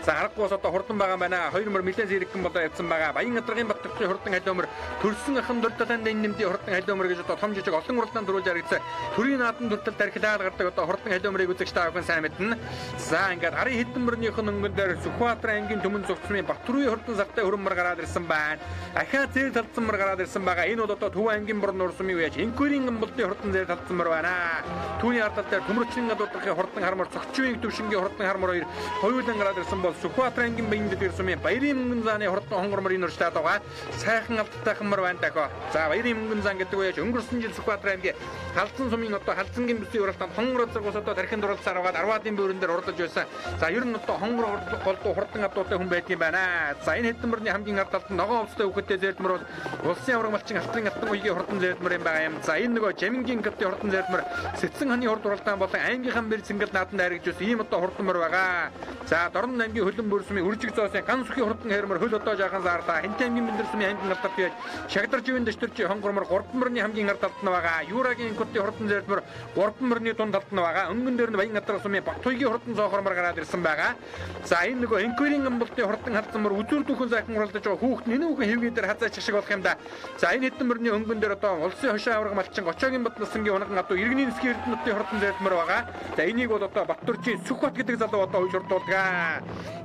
За аргагүй одоо хурдан байгаа байна. 2 мөр нэлээд зэрэгхэн болоо явсан байгаа. Баян гадаргын Баттгчийн хурдан халиумөр төрсөн ахын дурдалан нэмдийн хурдан халиумөр гэж одоо том жижиг олон уралдаан төрүүлж харагдсан. Төрийн наадам дурдал тархилаад гардаг одоо хурдан халиумрыг үзэгч та бүхэн сайн мэднэ. За ингээд арын хэдэн мөрнийхэн өнгөн дээр Сүхбаатар аймгийн Төмөн Цогцмын Батөрийн хурдан загтай хөрөмөр гараад ирсэн байна. Ахаа зээл талцсан мөр гараад ирсэн байгаа. Энэ бол одоо Төв аймгийн Борн Нуурсумын үеж Инкүрийн амбалтын хурдан зээл талцсан мөр байна. Түүний ардал дээр Төмөрчин гадуудрахын хурдан хармар цогчвийн төвшингийн хурдан хармар хоёр хоёулан гараад ирсэн бол Сүхбаатар аймгийн Баяндэд ирсумын Баярын мөнгөн зааны хурдан хонгорморын нурштай байгаа. Сайхан алдтай хэмэр байна даа. За Баярын мөнгөн зан гэдэг үеж өнгөрсөн жил Сүхбаатар аймгийн халдсан сумын одоо халдсангийн бүсийн уралдаанд хонгор зэрэг ус одоо тархинд уралдсаар байгаа Арваадын бөөрөн дээр уралдаж байсан. За ер нь одоо хонгор голдуу хурдан адуутай хүн байдаг юм байна. За энэ хэдэн мөрний хамгийн ард талд ногоон овцтой хөвгөтэй зээлдмөр бол улсын авраг малчин алтан алтан уягийн хурдан зээлдмөр юм байгаа юм. За энэ нөгөө Жамингийн гатын хурдан зээлдмөр Сэцэн ханы хурд уралдаан болон аймгийнхан бэр цэнгэл нааданд харигдж байсан ийм одоо хурдан мөр байгаа. За Дорн аймгийн хөлөн бөрсмийн үржиг зоосын ган сүхийн хурдан хэрмэр хөл одоо жаахан заарлаа. Хинтээ аймгийн Мэндэр сумын аймгийн ард талд байж Шагдар живийн дэвтэрч хонгормор 3 мөрний хамгийн ард талд нь байгаа. Юурагийн гатын хурдан зээлдмөр 3 мөрний дунд талд нь байгаа. Өнгөн дээр нь Баян гадаргын сумын Батуйгийн хурдан зоохормор гараад ирсэн байгаа. За энэ нөгөө Инкүрийн амбалтын хурдан халдсан мөр үзүүр дүүхэн сайхан уралдаж байгаа хүүхэд нэн хүүхэн хэвгээ дээр хазаач шиг болох юм да. За энэ хэдэн мөрний өнгөн дээр одоо улсын хошоо авраг малчин Гочоогийн Батнасангийн унаган адуу иргэний нисгийн эрдэнэтийн хурдан зээлдмөр байгаа. За энийг бол одоо Баттөрчийн Сүхбат гэдэг залуу одоо хойш хурдуулдаг.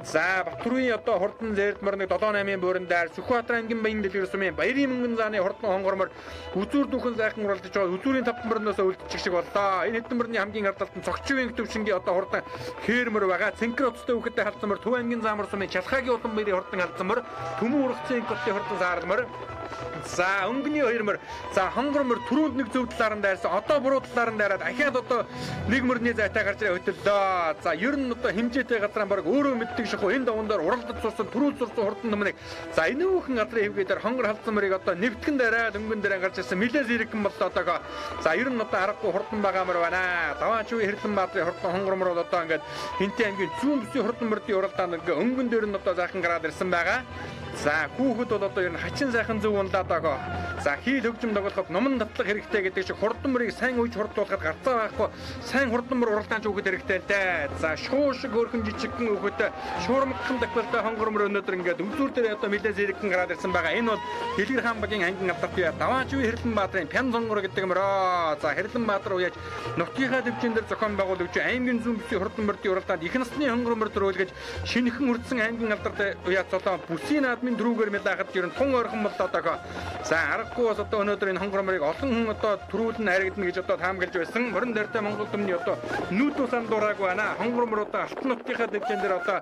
За Батөрийн одоо хурдан зээлдмөр нэг 7-8 бөөрөн дээр Сүхбаатар аймгийн Баяндэд ирсумын Баярын мөнгөн зааны хурдан хонгормор үзүүр дүүхэн сайхан уралдаж байгаа. Үзүүрийн тав мөрнөөс үлдчих шиг боллоо. Энэ хэдэн мөрний хамгийн ард талд нь цогчвийн төвшингийн одоо хурдан хээрмөр байгаа. Цэнхэр уцтай хүүхэдтэй халдсан мөр Төв аймгийн Заамар сумын Чалхаагийн улан баярын хурдан халдсан мөр Төмөн ургацын готын хурдан заарлмөр. За өнгөний хоёр мөр за хонгормор түрүүнд нэг зөв талаар нь дайрсан одоо буруу талаар нь дайраад ахиад одоо нэг мөрний зайтай гарч ирээ хөтөллөө. За ер нь одоо хэмжээтэй газраа баг өөрөө мэддэг шахуу энэ давандаар уралдаж сурсан түрүүл сурсан хурдан нөмнийг за энэ хүүхэн газрын хэвгээр хонгор халдсан мөрийг одоо нэвтгэн дайраад өнгөн дээр гарч ирсэн милээ зэрэгэн боллоо одоо. За ер нь одоо аргагүй хурдан байгаа мөр байна. Даваачгүй Хэрлэнбаатарын хурдан хонгормор бол одоо ингээд Хинтээ аймгийн зүүн бүсийн хурдан мөрдийн уралдаанд ингээ өнгөн дээр нь одоо заахан гараад ирсэн байгаа. За хүүхэд бол одоо ер нь хачин сайхан зөв унлаад байгаа. За хийл хөгжим тоглоход номон татлах хэрэгтэй гэдэг шиг хурдан мөрийг сайн үйж хурдуулахад гарцаа байхгүй сайн хурдан мөр уралдаанч өгөхөд хэрэгтэй л дээ. За шуу шиг өөрхөн жижигхэн өгөхөд шуурмагхан дагвалтай хонгор мөр өнөөдөр ингээд үзүүр дээр одоо нэлээд зэрэгхэн гараад ирсэн байгаа. Энэ бол Дэлгэр хаан багийн ангин алдартай Даваачгүй Хэрлэнбаатарын пян сонгор гэдэг мөрөө. За Хэрлэнбаатар уяж нутгийнхаа дэвжин дээр зохион байгуулагч аймгийн зүүн бүсийн хурдан мөрдийн уралдаанд их насны хонгор мөр төрүүлгэж шинэхэн үрдсэн аймгийн алдартай уяж цолоо бүсийн наадмын дөрүүгээр мэдээхад ер нь тун ойрхон боллоо доо. За аргагүй бас одоо өнөөдөр энэ хонгор мөрийг олон хүн одоо төрүүлэн харигдана гэж одоо таамаглаж байсан. Мөрөн дээртэй Монгол төмний одоо нүүд усан дураагүй байна. Хонгор мөр одоо алтан нутгийнхаа дэвжин дээр одоо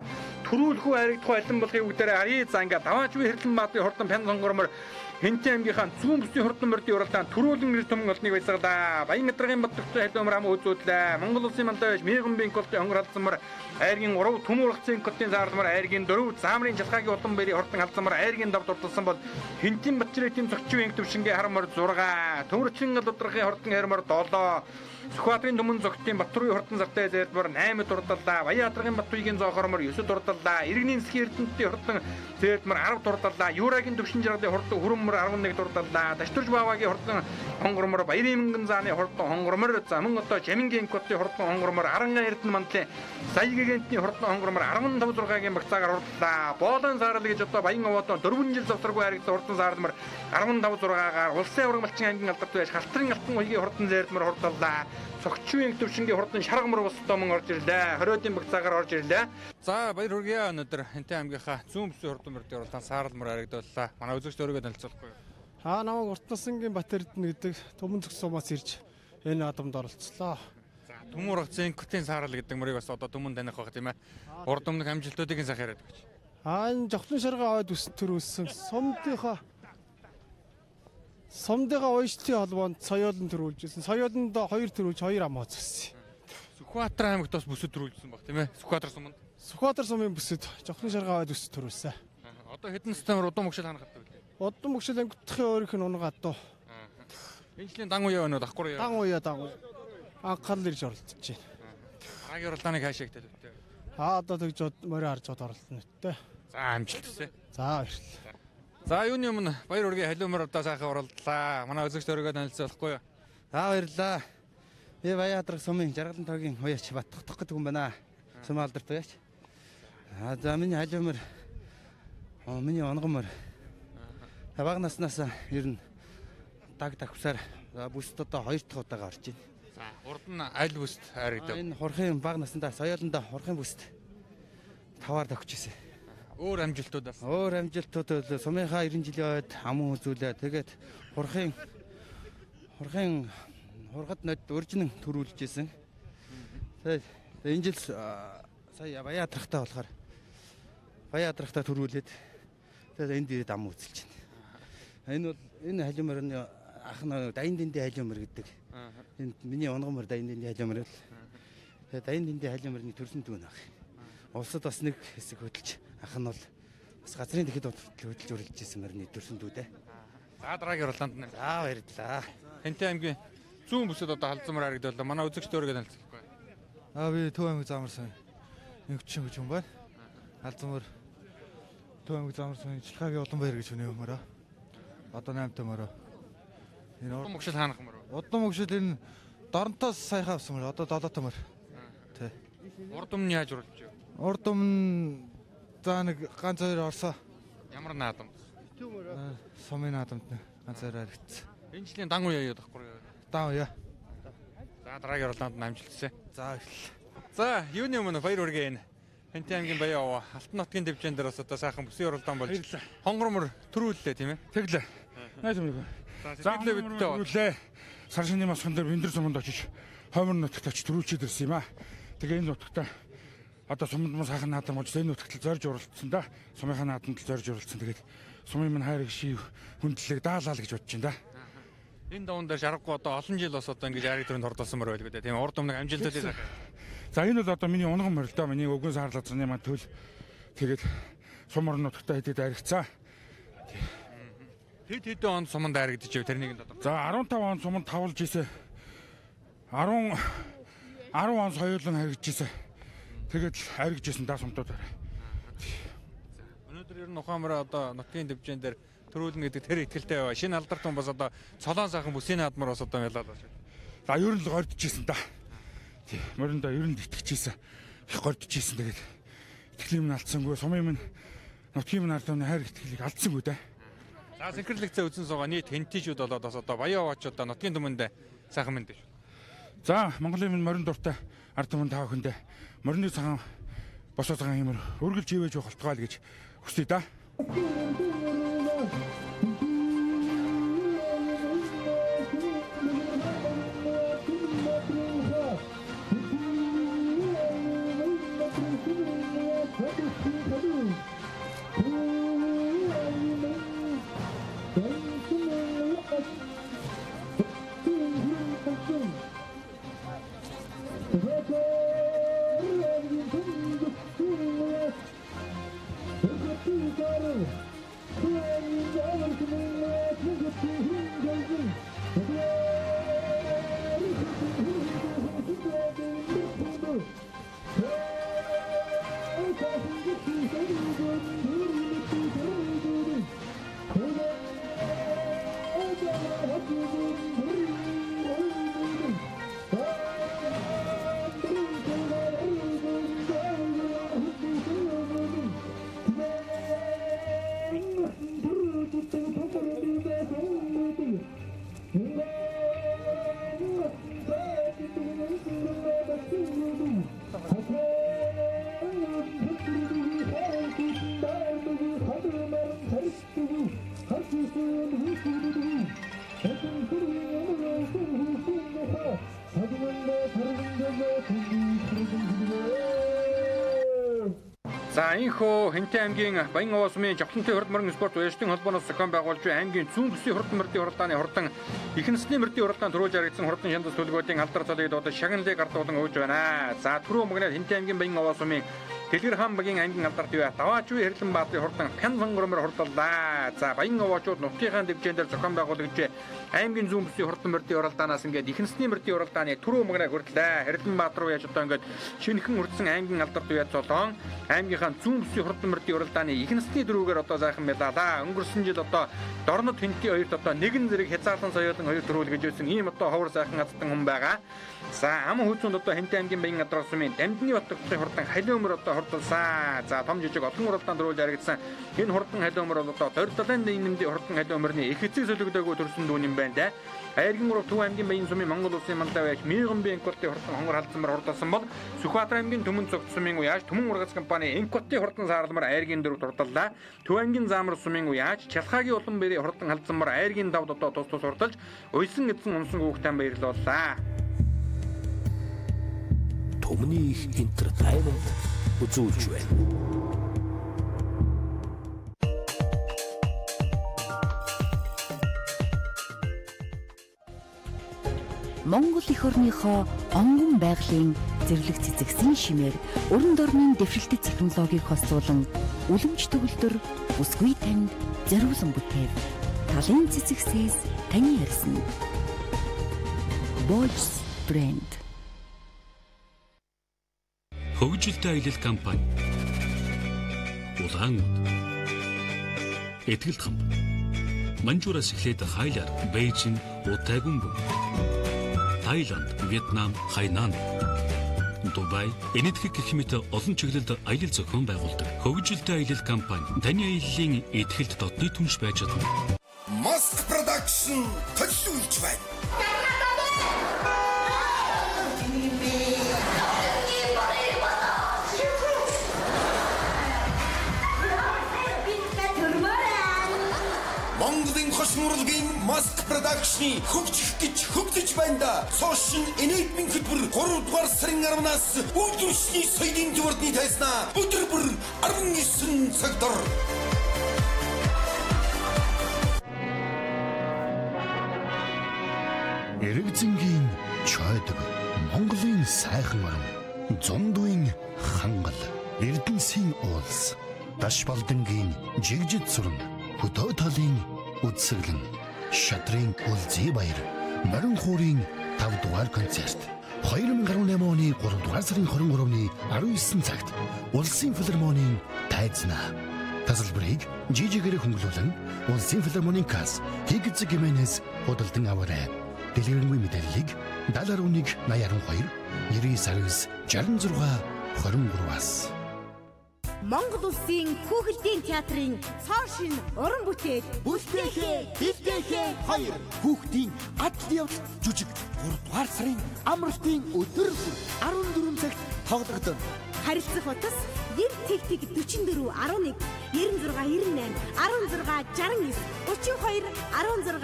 төрүүлэхгүй харигдах алин болохыг үдээрээ харъя. За ингээд Даваачгүй Хэрлэнбаатарын хурдан пян сонгор мөр Хинтээ аймгийнхаа зүүн бүсийн хурдан мөрдийн уралдаанд төрүүлэн нэр том олныг баясгалаа. Баян гадаргын Баттгчийн халиумор ам үзүүллээ. Монгол улсын мандаж Меган Бинколтын хонгор халдсан мөр айргийн 3 Төмөн ургацын котын заарлмар айргийн 4 Заамрын Чалхаагийн улан баярын хурдан халдсан мөр айргийн 5 дурдсан бол Хинтийн Батчирэтийн цогчвийн төвшингийн хармар 6 Төмөрчин гадуудрахын хурдан хармар 7 Сүхбаатарын Төмөн зогтын Батөрийн хурдан завтай зээлбэр 8 дурдаллаа. Баян гадаргын Батуйгийн зоохормор 9 дурдаллаа. Иргэний нисгийн эрдэнэтийн хурдан зээлбэр 10 дурдаллаа. Юурагийн төвшин жаргалын хурдан хүрэммөр 11 дурдаллаа. Даштрж Баавагийн хурдан хонгормор Баярын мөнгөн зааны хурдан хонгормор за мөн одоо Жамингийн котын хурдан хонгормор Аранга эрдэнэ мандлын Саягэгэнтний хурдан хонгормор 15-6-гийн багцаагаар хурлаа. Боолон саарл гэж одоо Баян овоодон 4 жил завсаргүй харигдсан хурдан саарлмар 15-6-гаар улсын авраг малчин аймгийн алдарт байж Халтрын алтан уягийн хурдан зээлбэр хурдлаа. Согчвийн төвшингийн хурдан шаргамар бус домон орж ирлээ. Хориодын баг цагаар орж ирлээ. За баяр хүргэе өнөөдөр Хэнтэй аймгийнхаа зүүн бүсийн хурдан мөрдийн уралдаан сааралмар харагдууллаа. Манай үзэгч өөрийгөө танилцуулахгүй юу? Намайг Уртнасангийн Батэрдэн гэдэг Төмөн зүг сумаас ирж энэ наадамд оролцлоо. За Төмөр хагцын Инкутын саарал гэдэг мөрийг бас одоо Төмөн таних байх тийм ээ. Урд өмнөх амжилтуудыг сайхан яриад өгч. Энэ Жовхлон шаргаа аваад төр үссэн Сомдыгаа уучлалын холбоонд соёолн төрүүлжсэн. Соёолнд 2 төрүүлж 2 ам хоцсон. Сүхбаатар аймагт бас бүсэд төрүүлсэн баг тийм ээ. Сүхбаатар суманд. Сүхбаатар сумын бүсэд Жовхлон шаргаа аваад бүсэд төрүүлсэн. Одоо хэдэн стамар удам мөгшил ханахад вэ? Удам мөгшил ангитхын өөрийнх нь унгаа доо. Энэ жилийн дан уяа өнөө дахгүй юу? Дан уяа. Анхаал ирж оролцож байна. Хагийн уралдааныг хаашаа гэдэг үү? Одоо тэгж морин харж оролцсон үттэй. За амжилт хүсье. За баярлалаа. За юуны өмнө баяр хүргэе халиумар удаа сайхан оролдлаа. Манай үзэгч өөрийгөө танилцуулахгүй юу? За баярлалаа. Би Баяадрах сумын Жаргалан тоогийн уяач Баттах гэдэг хүн байна. Сум алдарт уяач. За миний халиумар миний онгомор. Бага наснаас ер нь даг давхсаар бүст одоо 2 дахь удаага орж байна. За урд нь аль бүст харагдав? Энэ хурхын бага наснда соёолонда хурхын бүст 5-аар давхиж ирсэн. Өөр амжилтуудаас. Өөр амжилтууд бол сумынхаа 90 жилийн ойд амун үзүүлээ. Тэгээд хургад нод өржин төрүүлж исэн. Тэгээд энэ жил сая Баяадрахтаа болохоор Баяадрахтаа төрүүлээд тэгээд энд ирээд ам үзэлж байна. Энэ халиумар нь ах нь Дайн дэндийн халиумар гэдэг. Энэ миний онгомор Дайн дэндийн халиумар л. Тэгээд Дайн дэндийн халиумарны төрсөн дүүн ах. Улсад бас нэг хэсэг хөдөлж ах нь бол бас газрын тэгэхэд хөдөлж урилж ирсэн мөрний төрсөн дүү дээ. За дараагийн уралдаанд нь. За баярлалаа. Хэнтэй аймгийн зүүн бүсэд одоо халдзамар харагдууллаа. Манай үзэгч өөрийгөө танилцуулахгүй. Би Төв аймаг Замарсан Инкутчин гэж хүн байна. Халдзамар Төв аймаг Замарсан Жилхаагийн Улаанбаяр гэж хүний өмөрөө. Одоо 8 төмөрөө. Энэ удам мөгшил хаанах мөр. Удам мөгшил энэ Доронтоос саяхан авсан мөр. Одоо 7 төмөр. Тэ. Урд өмнө яаж уралж вэ? Урд өмнө за нэг ганц 2 орсоо. Ямар наадам? Сумын наадамд ганц 2 харагдсан. Энэ жилийн дан уяа юу дахгүй юу? Дан уяа. За дараагийн уралдаанд нь амжилт хүсье. За За юуны өмнө баяр хүргэе энэ. Хэнтэй аймгийн Баяа Алтан нутгийн дэвжэн дээр бас одоо сайхан бүсийн уралдаан болж хонгормор төрүүллээ тийм ээ. Тэглээ. Найз өмнө. За сэтгэлээ бидтэй төрүүллээ. Сар шинийн масхан дээр Бэндэр суманд очиж хоймор нутагт очиж төрүүлчихэд ирсэн юм аа. Тэгээ энэ нутагтаа одоо суманд мас сайхан наадам болж энэ нутагт зорж уралдсан да. Сумынхаа наадамд зорж уралдсан. Тэгээд сумын минь хайрыг шив хүндлэг даалаа л гэж бодож байна да. Энэ даван дээр шаргагүй одоо олон жил бас одоо ингэж ариг төрөнд хордолсон мөр байлгүй дээ. Тийм урд өмнө амжилттай сайхан. За энэ бол одоо миний унган морил доо миний өвгөн саарлаа заны маань төл тэгээд сум орнуудтай хэдэд аригцаа. Хэд он суманд аригдчих вэ тэрнийг одоо. За 15 он суманд тавлж ийсэн. 10 он соёолон харигдж ийсэн. Тэгээд аригж ийсэн да сумтууд. Өнөөдөр ер нь Ухаанмар одоо нутгийн дэвжэн дээр төрүүлнэ гэдэг тэр итгэлтэй байва. Шинэ алдарт хүн бас одоо цолоон сайхан бүсийн наадмаар бас одоо ялаад байна. За ер нь л гордож ийсэн да. Мориндоо ер нь итгэжсэн. Их гордож ийсэн. Тэгээд итгэлийн минь алдсангүй. Сумын минь нутгийн минь ардны хайр итгэлийг алдсангүй да. За синхронлэгцээ үзэн суугаа нийт хэнтижүүд болоод бас одоо Баяа Овооч одоо нутгийн түмэнд сайхан мэндэж. За Монголын минь морин дуртай ард түмэн таа хүндээ морины цагаан босоо цагаан юмэр өргөлж ивэж явах болтгоо л гэж хүсье да. За энхөө Хэнтэй аймгийн Баян Овоосмын Жавхлантай хурд мөрөн спорт уяжтын холбооноос зохион байгуулж буй аймгийн зүүн бүсийн хурд мөрдийн уралдааны хурдан их насны мөрдийн уралдаанд төрүүлж харагдсан хурдан шандас төлөвлөгөөний алдар цолыг одоо шагналыг ардуулан өгж байна. За түрүү мөгнөд Хэнтэй аймгийн Баян Овоосмын Дэлгэрхан багийн аймгийн алдарт бай Даваачгүй Хэрлэн баатрын хурдан Пян сонгромоор хурдаллаа. За Баян Овоочууд нутгийнхаа дэвжээндээр зохион байгуулагч аймгийн зүүн бүсийн хурдан мөрдийн уралдаанаас ингээд их насны мөрдийн уралдааны түрүү мөгнөд хүртлээ. Хэрлэн баатар уяж одоо ингээд шинэхэн хүрдсэн аймгийн алдарт бай цолон аймгийнхаа зүүн бүсийн хурдан мөрдийн уралдааны их насны дөрвөөр одоо зайхан байлаа. Өнгөрсөн жил одоо Дорнод Хэнтэй хоёрт одоо нэгэн зэрэг хязгаарлан соёолон хоёр төрүүлгэж байсан ийм одоо ховор зайхан азтан хүн байгаа. За ам хүүцэнд одоо Хэнтэй аймгийн Баян Адросмын Дамдны бат тогтсон хурдан халиумөр одоо хурдалсан. За том жижиг олон уралдаанд төрүүлж харагдсан. Энэ хурдан халиумөр бол одоо дордолын нэмдийн хурдан халиумөрний их эцэг солигдоогүй төрсөн дүүн юм байна да. Айргийн урав Төв аймгийн Баян сумын Монгол улсын мандаа байж Мигэн Бэнкотын хурдан хонгор халдсанмар хурдалсан бол Сүхбаатар аймгийн Төмөн цогц сумын уяаж Төмөн ургац компани Энкотын хурдан саарламар айргийн дөрөв хурдаллаа. Төв аймгийн Заамар сумын уяаж Чалхаагийн улан бэрийн хурдан халдсанмар айргийн давд одоо тус хурдалж уйсан эзэн унсан хүүхтэн баярлууллаа. Төмний их entertainment үзүүлж байна. Монгол эх орныхоо онгон байгалийн зэрлэг цэцэгсэн шимээр өрн дорны дэвшилтэт технологиг хослуулан үлэмж төгөлдөр бүсгүй танд зориулсан бүтэв. Талын цэцэгсээс таны ярьсан. Bosch Brand. Хөгжилтэй аялал компани. Улаангууд. Этгэлт хамт. Манжуураас эхлээд Хайлаар, Бээжин, Утайгүнбү. Таиланд, Вьетнам, Хайнан, Дубай, энэтхэг гэх мэт олон чиглэлд аялал зохион байгуулдаг. Хөгжилтэй аялал компани таны аяллаа этгэлд дотны түнш байж чадна. Mask Production төлөвлөж байна. Монголын хошин урлагийн Mask Production хөгжиж байна да. Сошин энэтмийн хөтөлбөр 3 дугаар сарын 10-наас үйлдвэрчний соёлын төвөрдний тайснаа өдөр бүр 19 цагтар. Эрэгзэнгийн чойдог Монголын сайхан орн зундуын хангал Эрдэнэсийн уулс Даш балдангийн жигжид суран Хөдөө талын үдсэглэн Шатрын Улзий баяр Морин хуурын 5 дугаар концерт 2018 оны 3 дугаар сарын 23-ны 19 цагт Улсын филармонийн тайзнаа тасалбарыг жижигэр хөнгөлүүлэн Улсын филармонийн касс Хигц Гименес худалдан аваарай. Дэлгэрэнгүй мэдээллийг 71 82 99 66 23-аас Монгол улсын хүүхэлдэйн театрын цаашин уран бүтээл Бүлтэхэ 2 хүүхдийн адал явдал жүжиг 3 дугаар сарын амралтын өдөр 14 цагт тоглогдоно. Харилцах утас 90 тэг 44 11 96 98 16 69 32 16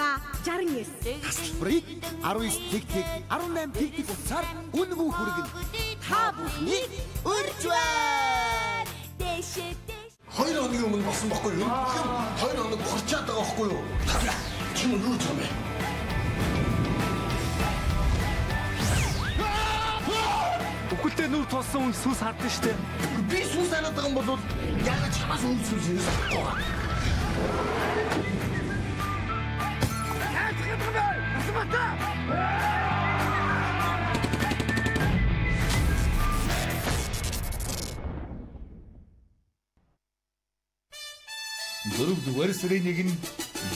69 тасалбарыг 19 тэг 18 тэг утсаар үнэгүй хүргэнэ. Та бүхнийг урьж байна. Хоёр хоногийн өмнө болсон байхгүй юу? Хоёр хоног бохирчаад байгаа байхгүй юу? Чи юу юм бэ? Бүхэлдээ нүр тулсан хүн сүс хардсан штэ. Би сүс хараад байгаа юм бол яаж чамаас үнсүүс юм бэ? Дөрөвдүгээр сарын 1-нд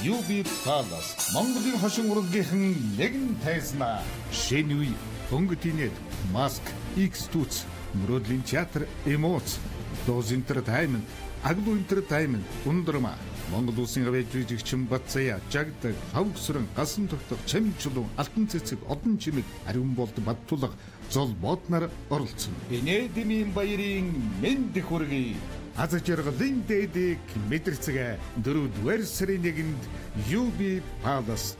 UB Palace Монголын хошин урлагийн нэгэн тайзнаа шинэ үе Хөнгөтийнэд Mask X2 мөрөдлийн театр Эмоц Доз Entertainment Аглу Entertainment Ундрама Монгол улсын авьяа жүжигчин Батцая Жагдаг Хавгсран Гасан тогтох Чамчулуу Алтан цэцэг Одон чимэг Ариун болд Баттулга Зол боднаар оролцсон. Энэдмийн баярын мэнд хүргэе. Аз жаргалын дэдэг мэдэрцгээ 4-р сарын 1-нд UB Palace.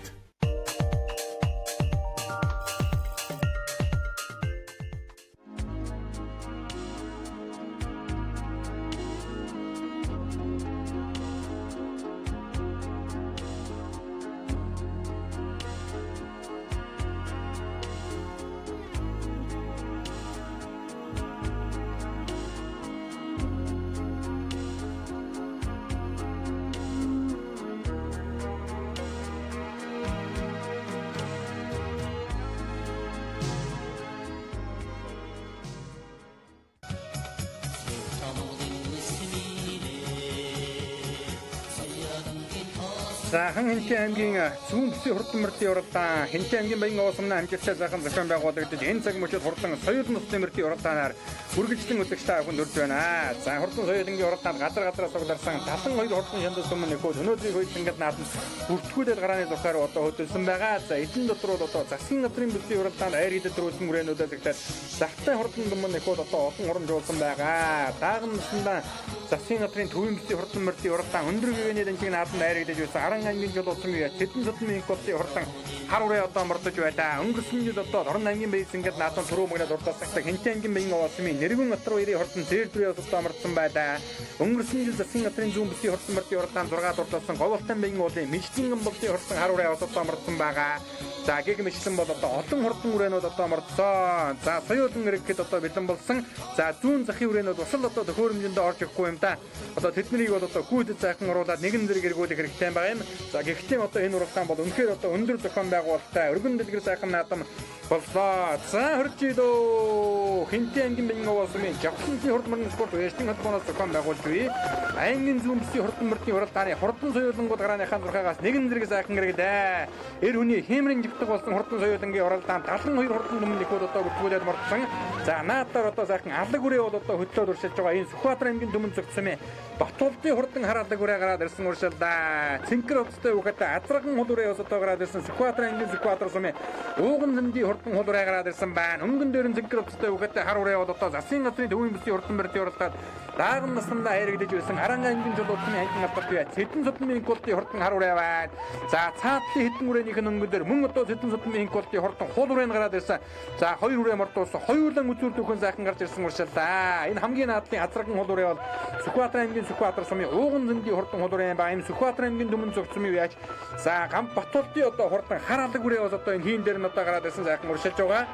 За Хэнтэй аймгийн зүүн бүсийн хурдан мөрдийн уралдаан Хэнтэй аймгийн баян уусамны амжилттай заахан зохион байгуулагдаж энэ цаг мөчид хурдан соёлын улсын мөрдийн уралдаанаар үргэлжлэн үзэгчтэй авахд урьж байна. За хурдан соёлынгийн уралдаанд газар сугларсан 72 хурдан шандас өмнө нөхөд өнөөдрийн үед ингээд наадам бүртгүүлээд гарааны зургаар одоо хөдөлсөн байгаа. За эдэн дотор бол одоо засгийн газрын бүсийн уралдаанд айр хийдэд төрүүлсэн бүрээнүүдээс ихтэй захтай хурдан өмнө нөхөд одоо олон уран жуулсан байгаа. Дааган насандаа засгийн газрын төвийн бүсийн хурдан мөрдийн уралдаан өндөр гэгэний дэнчиг наадамд айр хийдэж байсан. Ангийн жил болсон үе тэдэн сотны колтын хурдан хар ураа одоо мордож байлаа. Өнгөрсөн жил одоо Орон аймгийн бэйс ингээд наадам түрүү мөгнөд урдасагтай Хэнтэй аймгийн баян уусмын нэргэн атар хоёрын хурдан зээрдрээ одоо мордсон байлаа. Өнгөрсөн жил засгийн газрын зүүн бүсийн хурдан мордын уралдаан 6 дурдсан Говьлтан баян уулын Мэжлэнгэн болтын хурдан хар ураа одоо мордсон байгаа. За гэг мэжлэн бол одоо олон хурдан үрээнүүд одоо мордсон. За соёлын иргэд одоо бэлэн болсон. За зүүн захын үрээнүүд усал одоо төхөөрөмжөнд орж ирэхгүй юм да. Одоо тэднийг бол одоо гүйдэд сайхан оруулаад нэгэн зэрэг эргүүлэх хэрэгтэй байгаа юм. За гэхдээ одоо энэ уралдаан бол үнэхээр одоо өндөр зохион байгуулалттай өргөн дэлгэр сайхан наадам боллоо. За хөржидөө Хэнтэй аймгийн баян уусмын Жавхлын хурдан спорт вэстинг холбооноос зохион байгуулж буй аймгийн зүүн бүсийн хурдан мөрдийн уралдааны хурдан соёлонгууд гарааныхаа зурхаагаас нэгэн зэрэг сайхан хэрэглээ. Эр хүний хэмрэн жигдэг болсон хурдан соёлонгийн уралдаан 72 хурдан өмнө нөхөд одоо бүртгүүлээд мордсон. За наадаар одоо сайхан алаг үрээ бол одоо хөтлөөд уршилж байгаа. Энэ Сүхбаатар аймгийн Түмэн зөгцсөн юм. Батуулдын хурдан хар алаг үрээ гараад ирсэн уршилдаа. Цэнхэр хувцастай үхэт азраган хул үрээ одоо гараад ирсэн Сүхбаатар аймгийн Сүхбаатар сумын ууган зэмдийн хурдан хул үрээ гараад ирсэн байна. Өнгөн дээр нь цэнхэр хувцастай үхэт хар үрээ бол одоо засгийн газрын төвийн бүсийн хурдан мөрдийн уралдаанд дааган насандаа хайрагдаж байсан Аран аймгийн жолоодны аймгийн алдарт бай. Цэдэн содны колтын хурдан хар үрээ байна. За цаатлын хэдэн үрээнийх нь өнгөн дээр мөн одоо цэдэн содны колтын хурдан хул үрээ гараад ирсэн. За хоёр үрээ мордуулсан. Хоёулаа үзүүр дөхөн сайхан гарч ирсэн уршилдаа. Энэ хамгийн наадлын азраган хул үрээ бол Сүхбаатар аймгийн Сүхбаатар сумын ууган зэмдийн хурдан хул үрээ байна. Энэ Сүхбаатар аймгийн Түмэн зөгцсөн юм яаж. За Гамб Батуулдын одоо хурдан хар алаг үрээ бол одоо энэ хийн дээр нь одоо гараад ирсэн сайхан уршилж байгаа.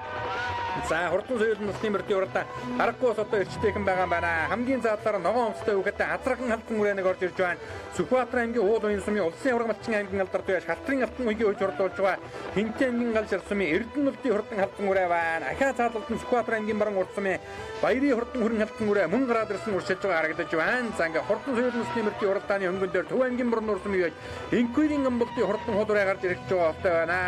За хурдан соёлын улсын мөрдийн уралдаан аргагүй одоо ирчтэйхэн байгаа юм байна. Хамгийн заадлаар ногоон өмстэй үхэт азраган халдсан үрээнийг орж ирж байна. Сүхбаатар аймгийн уул уян сумын улсын ургамалчин аймгийн алдарт байж халтрын алтан үеийн үеж урдуулж байгаа. Хэнтэй аймгийн галжир сумын Эрдэнэлтийн хурдан халдсан үрээ байна. Ахаа цаадалтын Сүхбаатар аймгийн баран урд сумын Баярын хурдан хүрэн халдсан үрээ мөн гараад ирсэн уршилж байгаа харагдаж байна. За ингээ хурдан соёлын улсын мөрдийн уралдааны хөнгөн дээр Төв аймгийн баран урд сумын үеж Инквирийн амбалтын хурдан хул үрээ гарч ирж байгаа болтой байна.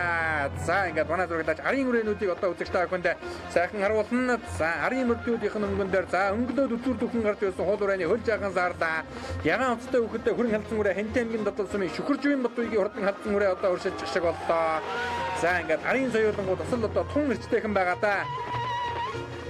За ингээ манай зурагтаач арын үрээнүүдийг одоо үзэгчтэй авахынд сайхан харуулна. За арын мөрдүүдийнх нь өнгөн дээр за өнгөлөөд өчүүр дөхөн гарч ирсэн хул урээний хөл жаахан зардаа. Ягаан уцтай үхэдтэй хүрэн халдсан үрээ Хэнтэй аймгийн Додол сумын Шүхэрживийн Батуйгийн хурдан халдсан үрээ одоо уршилж шиг боллоо. За ингээд арын соёлонгууд усал одоо тун эрчтэйхэн байгаа да.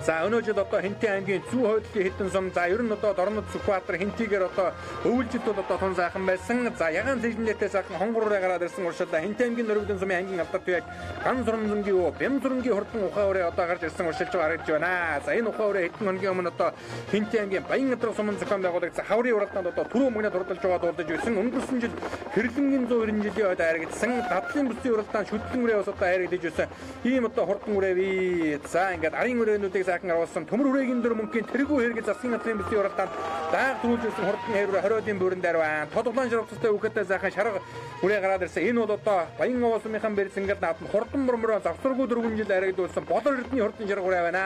За өнөө жил одоо Хэнтэй аймгийн зүү хойдлын хэдэн сум за ер нь одоо Дорнод Сүхбаатар Хэнтийгээр одоо өвөлжилт бол одоо тун сайхан байсан. За ягаан цэжнээтэй сайхан хонгороо гараад ирсэн уршилдаа Хэнтэй аймгийн Нөрөвдөн сумын аймгийн алдарт байж ган сурамзангийн уу Бям сурамгийн хурдан ухаан өрөө одоо гарч ирсэн уршилж байгаа харагдж байна. За энэ ухаан өрөө хэдэн хоногийн өмнө одоо Хэнтэй аймгийн Баян Адрах сумын зохион байгуулагч хаврын уралдаанд одоо түрүү мөнгөнд хурдалж байгаа дуулдаж байсан. Өнгөрсөн жил хэрлэнгийн 190 жилийн ойд харагдсан. Дадлын бүсийн уралдаанд шүтлэн үрээ бас одоо харагдаж байсан. Ийм одоо хурдан үрээ бий. За ингээд арын үрээнүүдийг сайхан аруулсан төмөр үрээгийн дөр мөнгөний тэргүү хэрэгэл засгийн газрын бүсийн уралдаанд дааг дөрүүлж ирсэн хурдан хэрэг 20-ын бүрэн дээр байна. Тодглон шаргацтай үхэтэй сайхан шарга үрээ гараад ирсэн. Энэ бол одоо Баян уусмынхан бэрс ингээд наадам хурдан мөрмөрөө завсаргүй 4 жил харагдуулсан Болор эрдний хурдан шарга үрээ байна.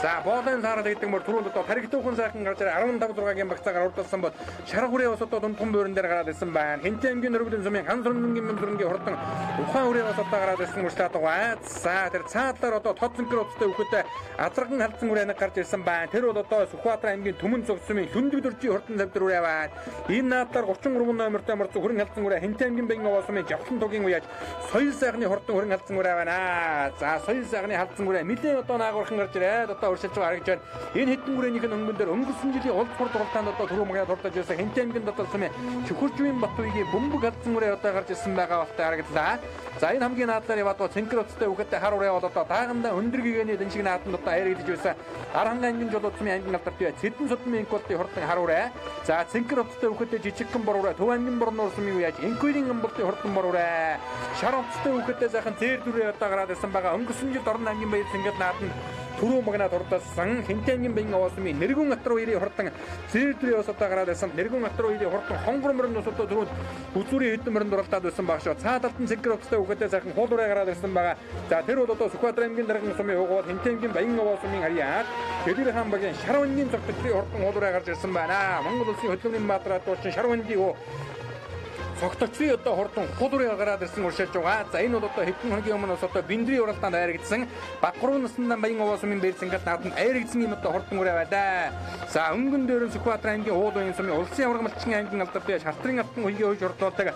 За боолын саарал гэдэг мөр түрүүнд одоо таригтуухан сайхан гарч 15-6-гийн багцаагаар урдалсан бол шарга үрээ бас одоо дундхан бүрэн дээр гараад ирсэн байна. Хэнтэй аймгийн Нөрөвдөн сумын хан сурамзангийн мэмзүрэнгийн хурдан ухаан үрээ бас одоо гараад ирсэн мөрчлээд байгаа. За тэр цаадлаар одоо тод цэнхэр уцтай үхэтэй азраган халдсан үрээний гарч ирсэн байна. Тэр бол одоо Сүхбаатар аймгийн Түмэн зөгцсөмийн Лүндэг дөржийн хурдан тавьдар үрээ байна. Энэ наадаар 33 номертой морцог хүрэн халдсан үрээ Хэнтэй аймгийн Баян уусмын Жавхлан тугийн үеж соёл сайхны хурдан хүрэн халдсан үрээ байна. За соёл сайхны халдсан үрээ нэлээд одоо наагуурхан гарч ирээд одоо уршилж байгаа харагдж байна. Энэ хэдэн үрээнийх нь өнгөн дээр өнгөрсөн жилийн улс хурд уралдаанд одоо түрүү мөнгөнд хурдаж байсан Хэнтэй аймгийн Додол сумын Шүхэрживийн Батуйгийн бөмбөг халдсан үрээ одоо гарч ирсэн байгаа болтой харагдлаа. За энэ хамгийн наадлаар яваад цэнхэр уцтай үхэтэй хар үрээ бол одоо даагандаа өндөр гэгэний дэн шиг нааданд одоо харагдаж байсан. Аранхан аймгийн жолоодсмын аймгийн алдарт бай. Цэдэн содны инколтын хурдан хар үрээ. За цэнхэр уцтай үхэтэй жижигхэн бор үрээ. Төв аймгийн Борноор сумын үеж Инквирийн амбалтын хурдан бор үрээ. Шар уцтай үхэтэй сайхан зээр дүрээ одоо гараад ирсэн байгаа. Өнгөрсөн жил Орон аймгийн Баяр Цэнгэл нааданд түрүү мөгнөд хурдалсан Хэнтэй аймгийн Баян уусмын нэргэн атар хоёрын хурдан зээр дүрээ одоо гараад ирсэн. Нэргэн атар хоёрын хурдан хонгор мөрөн ус одоо түрүүд үзүүрийн хэдэн мөрөнд уралдаад байсан баг шүү. Цаадалтын цэнхэр уцтай үхэтэй сайхан хул үрээ гараад ирсэн байгаа. За тэр бол одоо Сүхбаатар аймгийн Дарган сумын угуул Хэнтэй аймгийн Баян уусмын харьяат Тэдэр хаан багийн Шарвангийн цогцлын хурдан хул үрээ гарч ирсэн байна. Монгол улсын хөдөлмөрийн баатраад дуучин Шарвангийн цогтолцгийн одоо хурдан хулуурыг гараад ирсэн уршилж байгаа. За энэ бол одоо хэдэн хоногийн өмнө одоо биндрийн уралдаанд айрагдсан Багруу наснда Баян овоо сумын бэрсэнгат нааданд айрагдсан юм одоо хурдан үрээ байлаа. За өнгөн дээрэн Сүхбаатар аймгийн уулын сумын улсын аврагмалчин аймгийн алдар бие шалтрын алтан хөлгийн хойж ордуулдаг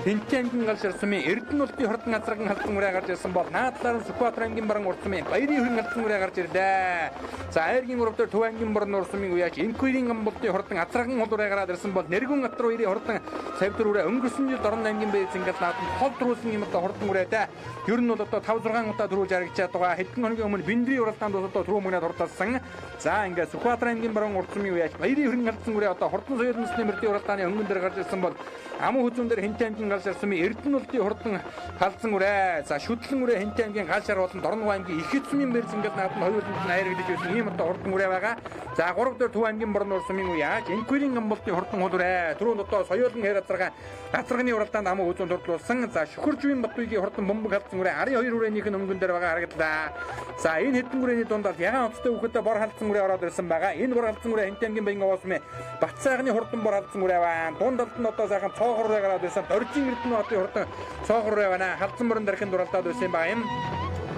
Хинтэн аймгийн гал ширсумын Эрдэнэлтийн хурдан газрын халдсан үрээ гарч ирсэн бол наадлаар Сүхбаатар аймгийн баран урт сумын Баярын хөрөн халдсан үрээ гарч ирлээ. За айргийн урав дээр Төв аймгийн баран урт сумын уяач Энкүрийн амбултын хурдан азраган хулуураа гараад ирсэн бол Нэргүн Атруу ирийн хурдан савьтар үрээ өнгөрсөн жил Дорн аймгийн бэрсэнгат нааданд хол төрүүлсэн юм одоо хурдан үрээтэй. Ер нь бол одоо 5-6 удаа төрүүлж харагдчихад байгаа. Хэдэн хоногийн өмнө биндрийн уралдаанд одоо түрүү мөнөд хурдалсан. За ингээд Сүхбаатар аймгийн баруун урт сумын уяач Баярын хөрөн халдсан үрээ одоо хурдан соёлын нэмэрдийн уралдааны өнгөн дээр гарч ирсэн бол Амун хүзүүн дээр Хинтэн аймгийн гал шар сумын Эрдэнэлтийн хурдан халдсан үрээ. За шүтлэн үрээ Хинтэн аймгийн гал шар болон Дорн аймгийн их эд сумын бэрсэнгат нааданд хоёуланд нь айрагдж байсан ийм одоо хурдан үрээ байгаа. За 3 дээр Төв аймгийн баруун урт сумын уяач Энкүрийн амбултын хурдан хулуурэ. Түрүүнд одоо соёлын хэр азрагны уралдаанд Амун хүзүүн дурдлуулсан. За Шөхөржвийн Батбайгийн хурдан бомбог халдсан үрээ 12 үрээнийх нь өнгөн дээр байгаа харагдлаа. За энэ хэдэн үрээний дунд ягаан оцтой хүүхэдтэй бор халдсан үрээ ороод ирсэн байгаа. Энэ бор халдсан үрээ Хинтэн аймгийн Баян овоо сумын Батцайгны хурдан бор халдсан үрээ байна. Дунд талд нь одоо сайхан цоохор үрээ гараад ирсэн. Доржин Эрдэнэ хотын хурдан цоохор үрээ байна. Халдсан борон дарахын дуралдаад байсан байгаа юм.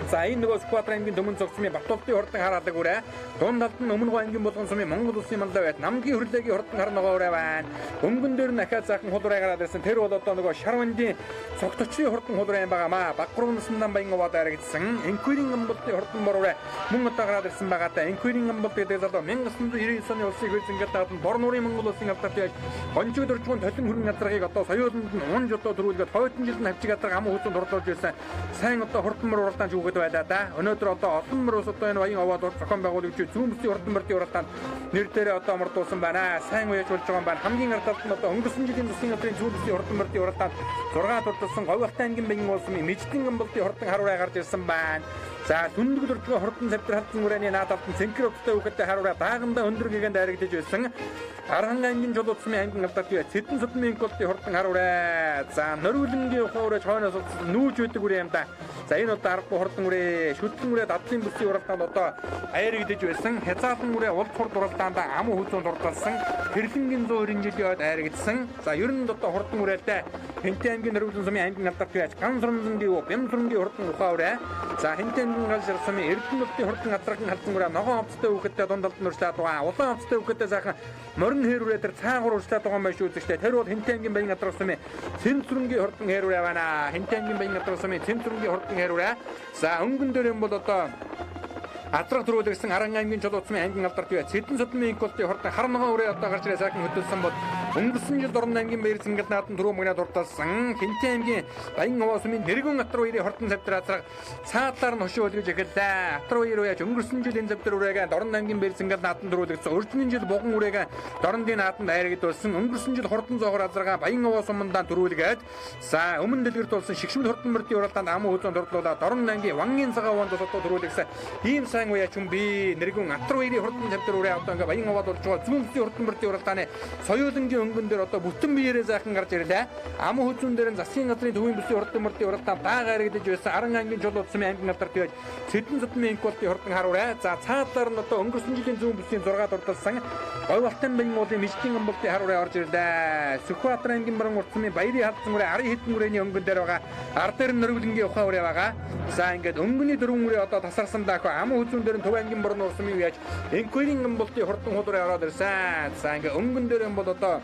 За энэ нөгөө Сүхбаатар аймгийн Төмөн цогцмын Батболтын хурдан хараадаг үрээ. Дунд талд нь Өмнөг аймгийн Булган сумын Монгол улсын мандаа байт намгийн хөрлөгийн хурдан харногоо үрээ байна. Өнгөн дээр нь ахаад заахан хулуураа гараад ирсэн. Тэр бол одоо нөгөө Шарвандын цогточгийн хурдан хулуураа юм байгаамаа. Багруу наснда Баян овоод айрагдсан. Энкүрийн амбултын хурдан бор үрээ мөн одоо гараад ирсэн байгаа та. Энкүрийн амбулт гэдэг залуу 1999 оны улсын хөлзөнгөд нааданд Бор нуурын Монгол улсын алдарт яаж гонжиг дөржгөн толин хөрөнгө газрыг одоо соёолонд нь унж одоо төрүүлгээд хойдон жилд нь хавчиг газар амун хүзүүнд дурлуулж байсан. Сайн одоо хурдан мөр уралдаан жүгэд байлаа да. Өнөөдөр одоо олон мөр ус одоо энэ Баян овоод зохион байгуулагч зүүн бүсийн хурдан мөрдийн уралдаанд нэр дээрээ одоо мордуулсан байна. Сайн уяж болж байгаа юм байна. Хамгийн ард талд нь одоо өнгөрсөн жилийн засгийн газрын зүүн бүсийн хурдан мөрдийн уралдаанд 6 дурдсан Говьалтай аймгийн Баян овоо сумын Мэждэн амбултын хурдан харуураа гарч ирсэн байна. За дүндэг дөржгөө хурдан савьтар халдсан үрээний наадалд нь цэнхэр өттэй хүүхэдтэй харуураа баагандаа өндөр гэгэнд айрагдж байсан. Архан аймгийн Жолууд сумын аймгийн алдарт бие Цэдэн судмын инколтын хурдан харуураа. За Нориулангийн ухаураж хойноос нүүж өгдөг үрээ юм да. За энэ одоо аргагүй хурдан үрээ шүтлэн үрээ дадлын бүсийн уралдаанд одоо айрагдж байсан. Хязаалан үрээ улд хурд уралдаанд амун хүзүүнд дурдсан. Хэрлэнгийн 190 жилийн ойд айрагдсан. За ер нь одоо хурдан үрээтэй Хинтэн аймгийн Нориулан сумын аймгийн алдарт бие Ган сурмзангийн Бямсурмгийн хурдан ухаураа. За Хинтэн гал шар сумын Эрдэнэлтийн хурдан азрагны халдсан үрээ ногоон овцтой хүүхэдтэй дундалд нь урьдчилаад байгаа. Улаан овцтой хүүхэдтэй сайхан морин хэр үрээ тэр цаагуур урьдчилаад байгаа юм байна шүү дээ. Тэр бол Хинтэн аймгийн Баян газар сумын Цэнтрүнгийн хурдан хэр үрээ байна. Хинтэн аймгийн Баян газар сумын Цэнтрүнгийн хурдан хэр үрээ. За өнгөн дээр юм бол одоо Азраг төрүүлсэн Аран аймгийн Жолууд сумын аймгийн алдарт бие Цэдэн судмын инколтын хурдан харногоо үрээ одоо гарч ирээ сайхан хөдөлсөн бол өнгөрсөн жил Дорн аймгийн Баярцэнгэл нааданд түрүү мөгнө дурдсан. Хинтэн аймгийн Баян овоо сумын Нэргүн Атруу ирийн хурдан савьтар азраг цаадлаар нь хошуу өлгөж эхэллээ. Атруу ир уяж өнгөрсөн жил энэ савьтар үрээгээ Дорн аймгийн Баярцэнгэл нааданд төрүүлсэн. Өржмийн жил Буган үрээгээ Дорндын нааданд айрагдуулсан. Өнгөрсөн жил хурдан зоогоор азрага Баян овоо сумандаа төрүүлгээд за өмнө дэлгэрт болсон шигшмэл хурдан мөрдийн уралдаанд амун хүзүүнд дурдлуулаад Дорн аймгийн Вангийн цагаан уянд одоо төрүүлсэн. Ийм сайн уяж юм би Нэргүн Атруу ирийн хурдан савьтар үрээ одоо ингээ Баян овоод болж байгаа зүүн бүсийн хурдан мөрдийн уралдааны соёолынгийн өнгөн дээр одоо бүтэн биеэрээ зайхан гарч ирлээ. Амун хүзүүн дээр нь засгийн газрын төвийн бүсийн хурдан мөрдийн уралдаанд даага харагдаж байсан. Аран аймгийн Жолууд сумын аймгийн алдарт бие Цэдэн судмын инколтын хурдан харуурай. За цаадлаар нь одоо өнгөрсөн жилийн зүүн бүсийн 6 дурдсан Говьалтай Баян уулын Мэждэн амбултын харуурай орж ирлээ. Сүхбаатар аймгийн баруун урт сумын Баярын халдсан үрээ 10 хэдэн үрээний өнгөн дээр байгаа. Ар дээр нь Нориулангийн ухаан үрээ байгаа. За ингээд өнгөний дөрвөн үрээ одоо тасарсан даах амун хүзүүн дээр нь Төв аймгийн баруун урт сумын уяж Энкүрийн амбултын хурдан хулуурай ороод ирсэн. За ингээд өнгөн дээр юм бол одоо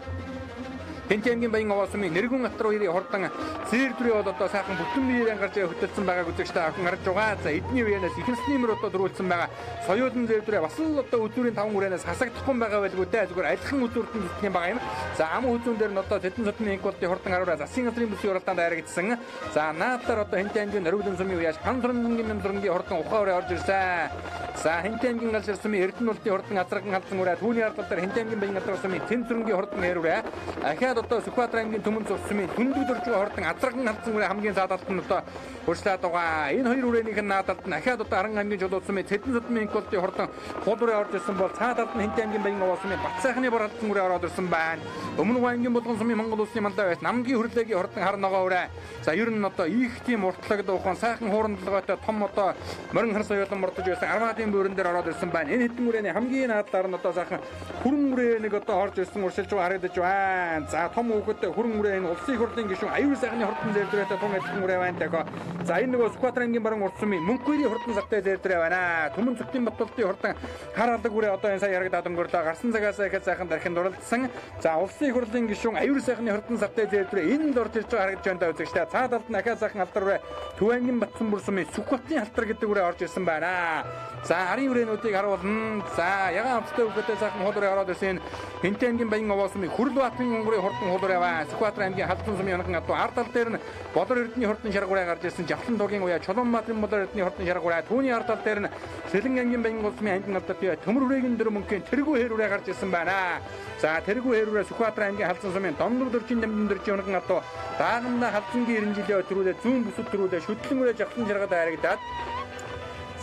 Хинтэн аймгийн Баян овоо сумын Нэргүн Атруу ирийн хурдан зэр дүрээ бол одоо сайхан бүтэн биеэрээ гарч хөтөлсөн байгааг үзэгчтэй охин харж байгаа. За эдний үеэнээс ихэнхний мөр одоо төрүүлсэн байгаа. Соёлын зэр дүрээ бас л одоо үзүүрийн 5 үрээнээс хасагдахгүй байгаа байлгүй дээ. Зүгээр альхан үзүүртэн зүтгэн байгаа юм. За амун хүзүүн дээр нь одоо Цэдэн судмын инколтын хурдан харуурай засгийн газрын бүсийн уралдаанд айрагдсан. За наадлаар одоо Хинтэн аймгийн Нориулан сумын уяж Ган сурмзангийн Бямсурмгийн хурдан ухаурай орж ирсэн. За Хинтэн аймгийн гал шар сумын Эрдэнэлтийн хурдан азраган халдсан үрээ түүний ард талаар Хинтэн аймгийн Баян газар сумын Цэнтрүнгийн хурдан хэр үрээ ахаад одоо Сүхбаатар аймгийн Төмөн цогцмын дүндэг дөржгөө хурдан азраган халдсан үрээ хамгийн заадалт нь одоо хурцлаад байгаа. Энэ хоёр үрээнийх нь наадалд нь ахаад одоо Аран аймгийн Жолууд сумын Цэдэн судмын инколтын хурдан хулуурай орж ирсэн бол цаадалд нь Хинтэн аймгийн Баян овоо сумын Батцайхны бор халдсан үрээ ороод ирсэн байна. Өмнөг аймгийн Булган сумын Монгол улсын мандаа байт намгийн хөрлөгийн хурдан харногоо үрээ. За ер нь одоо их тийм уртлагд ухаан сайхан хуурандлагатай том одоо морин хар соёлон мордож байсан армаадын бөөрөн дээр ороод ирсэн байна. Энэ хэдэн үрээний хамгийн наадлаар нь одоо сайхан хүрэн үрээ нэг одоо орж ирсэн уршилж харагдаж байна. За За том хүүхэд хүрэн үрээ энэ улсын их хурлын гишүүн аюул сайхны хурдан зэвдрээтэй тун адилхан үрээ байна даа. За энэ нөгөө Сүхбаатар аймгийн баруун урд сумын Мөнхбүрийн хурдан завтай зэвдрээ байна. Түмэн Цогтын Батболтын хурдан хар алдаг үрээ одоо энэ сая ярагдаад өнгөрлөө. Гарсан цагаас ихэл сайхан дарахын дурлалсан. За улсын их хурлын гишүүн аюул сайхны хурдан завтай зэвдрээ энэ л орж ирж байгаа харагдж байна даа үзэгчдээ. Цаад талд нь ахаа сайхан алдар үрээ Төвангийн Батсан бүр сумын Сүхбатын алдар гэдэг үрээ орж ирсэн байна. За харийн үрээнүүдийг харуулна. За ягаан амттай үгтэй сайхан хол үрээ ороод ирсэн. Хинтээ аймгийн Баян овоо сумын Хүрлбаатарын өнгөрийн хурдан хол үрээ байна. Сүхбаатар аймгийн Халдсан сумын Янхан атуу ард тал дээр нь Бодор Эрдэнэ хурдан шаргуурай гарч ирсэн. Жавхлан дугийн уяа Чулуунбаатарын Бодор Эрдэнэ хурдан шаргуурай. Түүний ард тал дээр нь Сэлэн аймгийн Баян овоо сумын аймгийн алдар бие төмөр хүрээгийн дөр мөнгөний тэргүү хэрүүрээ гарч ирсэн байна. За тэргүү хэрүүрээ Сүхбаатар аймгийн Халдсан сумын Домнор дөржин дамжин дөржин Янхан атуу даагнда Халдсангийн 90 жилийн өдрүүдээ зүүн бүсэд төрүүлээ шүтлэн үрээ Жавхлан жаргад харагдаад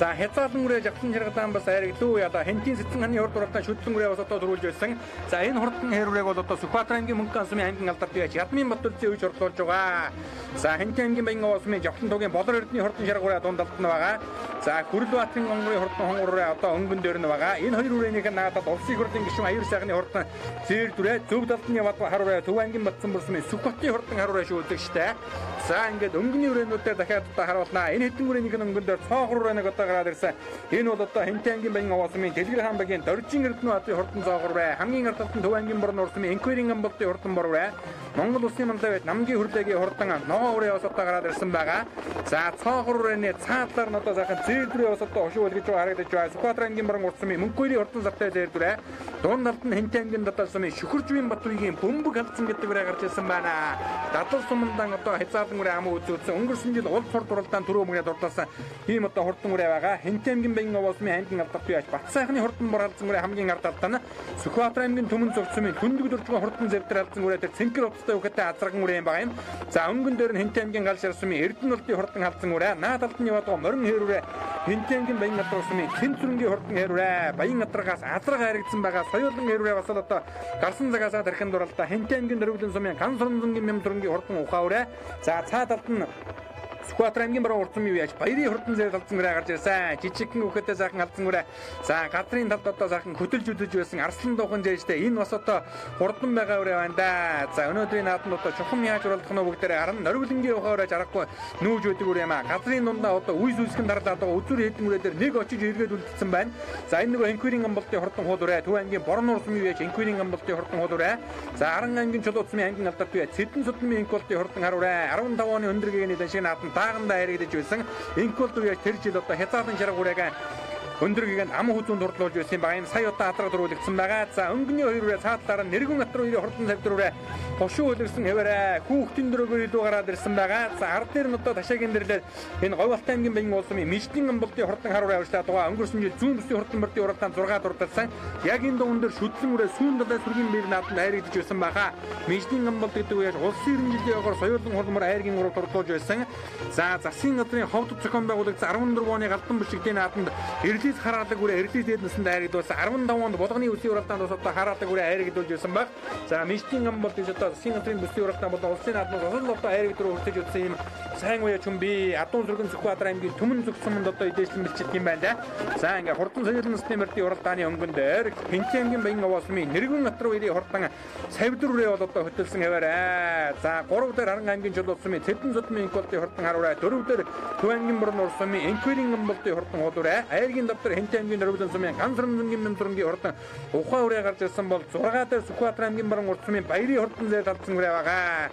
за хязгаарлан үрээ Жавхлан жаргадаан бас харагдлуу яда хэнтийн сэтэн ханы хурд уралдаан шүтлэн үрээ бас одоо төрүүлж байсан. За энэ хурдан хэрүүрийг бол одоо Сүхбаатар аймгийн Мөнхган сумын аймгийн алдарт бие Ядмын Батүрцийн үеж хурлуулж байгаа. За хэнтийн аймгийн Баян овоо сумын Жавхлан дугийн Бодор Эрдэнэ хурдан шаргуурай дунд алт нь байгаа. За Хүрлбаатарын онгорын хурдан хонгороо одоо өнгөн дээр нь байгаа. Энэ хоёр үрээнийх нь надад улсын хурлын гишүүн аюул сайхны хурдан зээр дүрээ зөв талд нь яваад хараарай Төвангийн Батсан бүр сумын Сүхбатын хурдан хараарай шүү үзэгчтэй. За ингээд өнгөний үрээнүүдээр дахиад одоо харуулнаа. Энэ хэдэн үрээнийх нь өнгөн дээр цоогор үрээнэг одоо гараад ирсэн. Энэ бол одоо Хинтээ аймгийн Баян овоо сумын Дэлгэр хаан багийн Доржин Эрдэнэ хотын хурдан цоогор үрээ. Хамгийн ард талд нь Төвангийн Борн урд сумын Энквэрийн амбалтын хурдан бор үрээ. Монгол улсын мандавд намгийн хөрлөгийн хурдан ногоо үрээ бас одоо гараад ирсэн байгаа. За цоогор үрээний цаадлаар нь одоо сайхан зэвдрээ бас одоо хошуу үлгэж байгаа харагдаж байна. Сүхбаатар аймгийн Борн урд сумын Мөнхбүрийн хурдан завтай зэвдрээ. Дунд талд нь Хинтээ аймгийн Дадал сумын Шүхэржвийн Батбүгийн Бөмбөг халдсан гэдэг үрээ гарч ирсэн байна. Дадал сумандан одоо хязгаарлан үрээ ам үзүүлсэн. Өнгөрсөн жил улс хурд уралдаан түрүү мөнгөд дурласан ийм одоо хурдан үрээ байгаа. Хинтээ аймгийн Баян овоо сумын аймгийн алдарт бие Бат сайхны хурдан бор халдсан үрээ хамгийн ард талд нь Сүхбаатар аймгийн Түмэн Цогт сумын Хүндэг дөржин хурдан зэвдэр халдсан үрээ тэр цэнхэр утастай үхэтэй азраган үрээ юм байгаа юм. За өнгөн дээр нь Хинтээ аймгийн Галшар сумын Эрдэнэ улсын хурдан халдсан үрээ наад талд нь яваад байгаа морин хэрүүрээ Хинтээ аймгийн Баян адраг сумын Тэнцүрэнгийн хурдан хэрүүрээ Баян адрагаас азраг харагдсан байгаа. Соёлын хэрүүрээ бас одоо гарсан цагаас тархинд дурлаа. Хинтээ аймгийн Дөрвөлөн сумын Ган Сурмзангийн Мямдрынгийн хурдан ухаа үрээ. За цаа талд нь Сүхбаатар аймгийн баруун урд сумын үеж баярын хурдан зээл халдсан үрээ гарч ирсэн. Жижигхэн үхэтэй сайхан халдсан үрээ. За гадрын талд одоо сайхан хөдөлж үдэж байсан арслан дуухан зээжтэй энэ бас одоо хурдан байгаа үрээ байна да. За өнөөдрийн нааданд одоо чухам яаж уралдах нь бүгдээрээ харна. Нориглонгийн ухаа үрээж аргагүй нүүж өдөг үрээ юм аа. Гадрын дундаа одоо үйс үсгэн дарлаад байгаа үзүр хэдэн үрээ дээр нэг очиж эргээд үлдсэн байна. За энэ нөгөө Энквэрийн амбалтын хурдан хуул үрээ. Төв аймгийн Борн урд сумын үеж Энквэрийн амбалтын хурдан хуул үрээ. За Аран аймгийн Чулууд сумын аймгийн алдарт бие Цэдэн судмын Энквэрийн хурдан хар үрээ. 15 оны өндөргийн дэшиг нааданд даагандаа харагдаж байсан. Энквэрт үеж тэр жил одоо хязгаарлан шарга үрээгээ өндөргийг ам хүзүүнд хурдлуулж байсан байгаа юм. Сая удаа хатраг дөрүүлэгдсэн байгаа. За өнгөний хоёр үрээ цаадлаар нь Нэргэн Атар хоёрын хурдан тавьдруудаа хошуу үлэрсэн хэвээрээ хүүхдийн дөрөгөөр илүү гараад ирсэн байгаа. За ард дээр нь одоо ташаагийн дэрлэр энэ Говьалтай аймгийн Баян улс сумын Миждийн амбалтын хурдан хар үрээ авчлаад байгаа. Өнгөрсөн жил зүүн бүсийн хурдан бөртийн уралдаан 6 дурдсан. Яг энэ дуун дээр шүтлэн үрээ сүүн далай сүргийн бээр нааданд хайрагдж байсан байгаа. Миждийн амбалт гэдэг үеэр улсын 90 жилийн өгөр соёлын хурмар айргийн ураг дурдлуулж байсан. За засгийн газрын ховд зохион байгуулагч 14 оны галдан бишигдийн нааданд эрлийс хараадаг үрээ эрлийс дэднэсэнд хайрагдуулсан. 15 онд болгоны үсгийн уралдаанд бас одоо хараадаг үрээ хайрагдуулж байсан баг. За Миждийн амбалт гэж одоо засгийн газрын бүсийн уралдаан бол улсын наадмаас осол одоо хайрагд руу хүртэж утсан юм сайн уяа чүмби адуун сүргэн Сүхбаатар аймгийн Түмэн Цогт суманд одоо идэлсэн бэлчилдэг юм байна да. За ингээ хурдан соёлын насны мөрдийн уралдааны өнгөн дээр Хинтээ аймгийн Баян овоо сумын Нэргэн Атар хоёрын хурдан савьдар үрээ бол одоо хөтөлсөн хэвээрээ. За 3 дээр Аран аймгийн Чулууд сумын Цэдэн судмын Энквэрийн хурдан хар үрээ. 4 дээр Төвангийн Борн урд сумын Энквэрийн амбалтын хурдан хол үрээ. Айргийн давтар Хинтээ аймгийн Дөрвөлөн сумын Ган Сурмзангийн Мямдрынгийн хурдан ухаан үрээ гарч ирсэн бол 6 дээр Сүхбаатар аймгийн Баруун урд сумын Баярын хурдан зээл халдсан үрээ байгаа.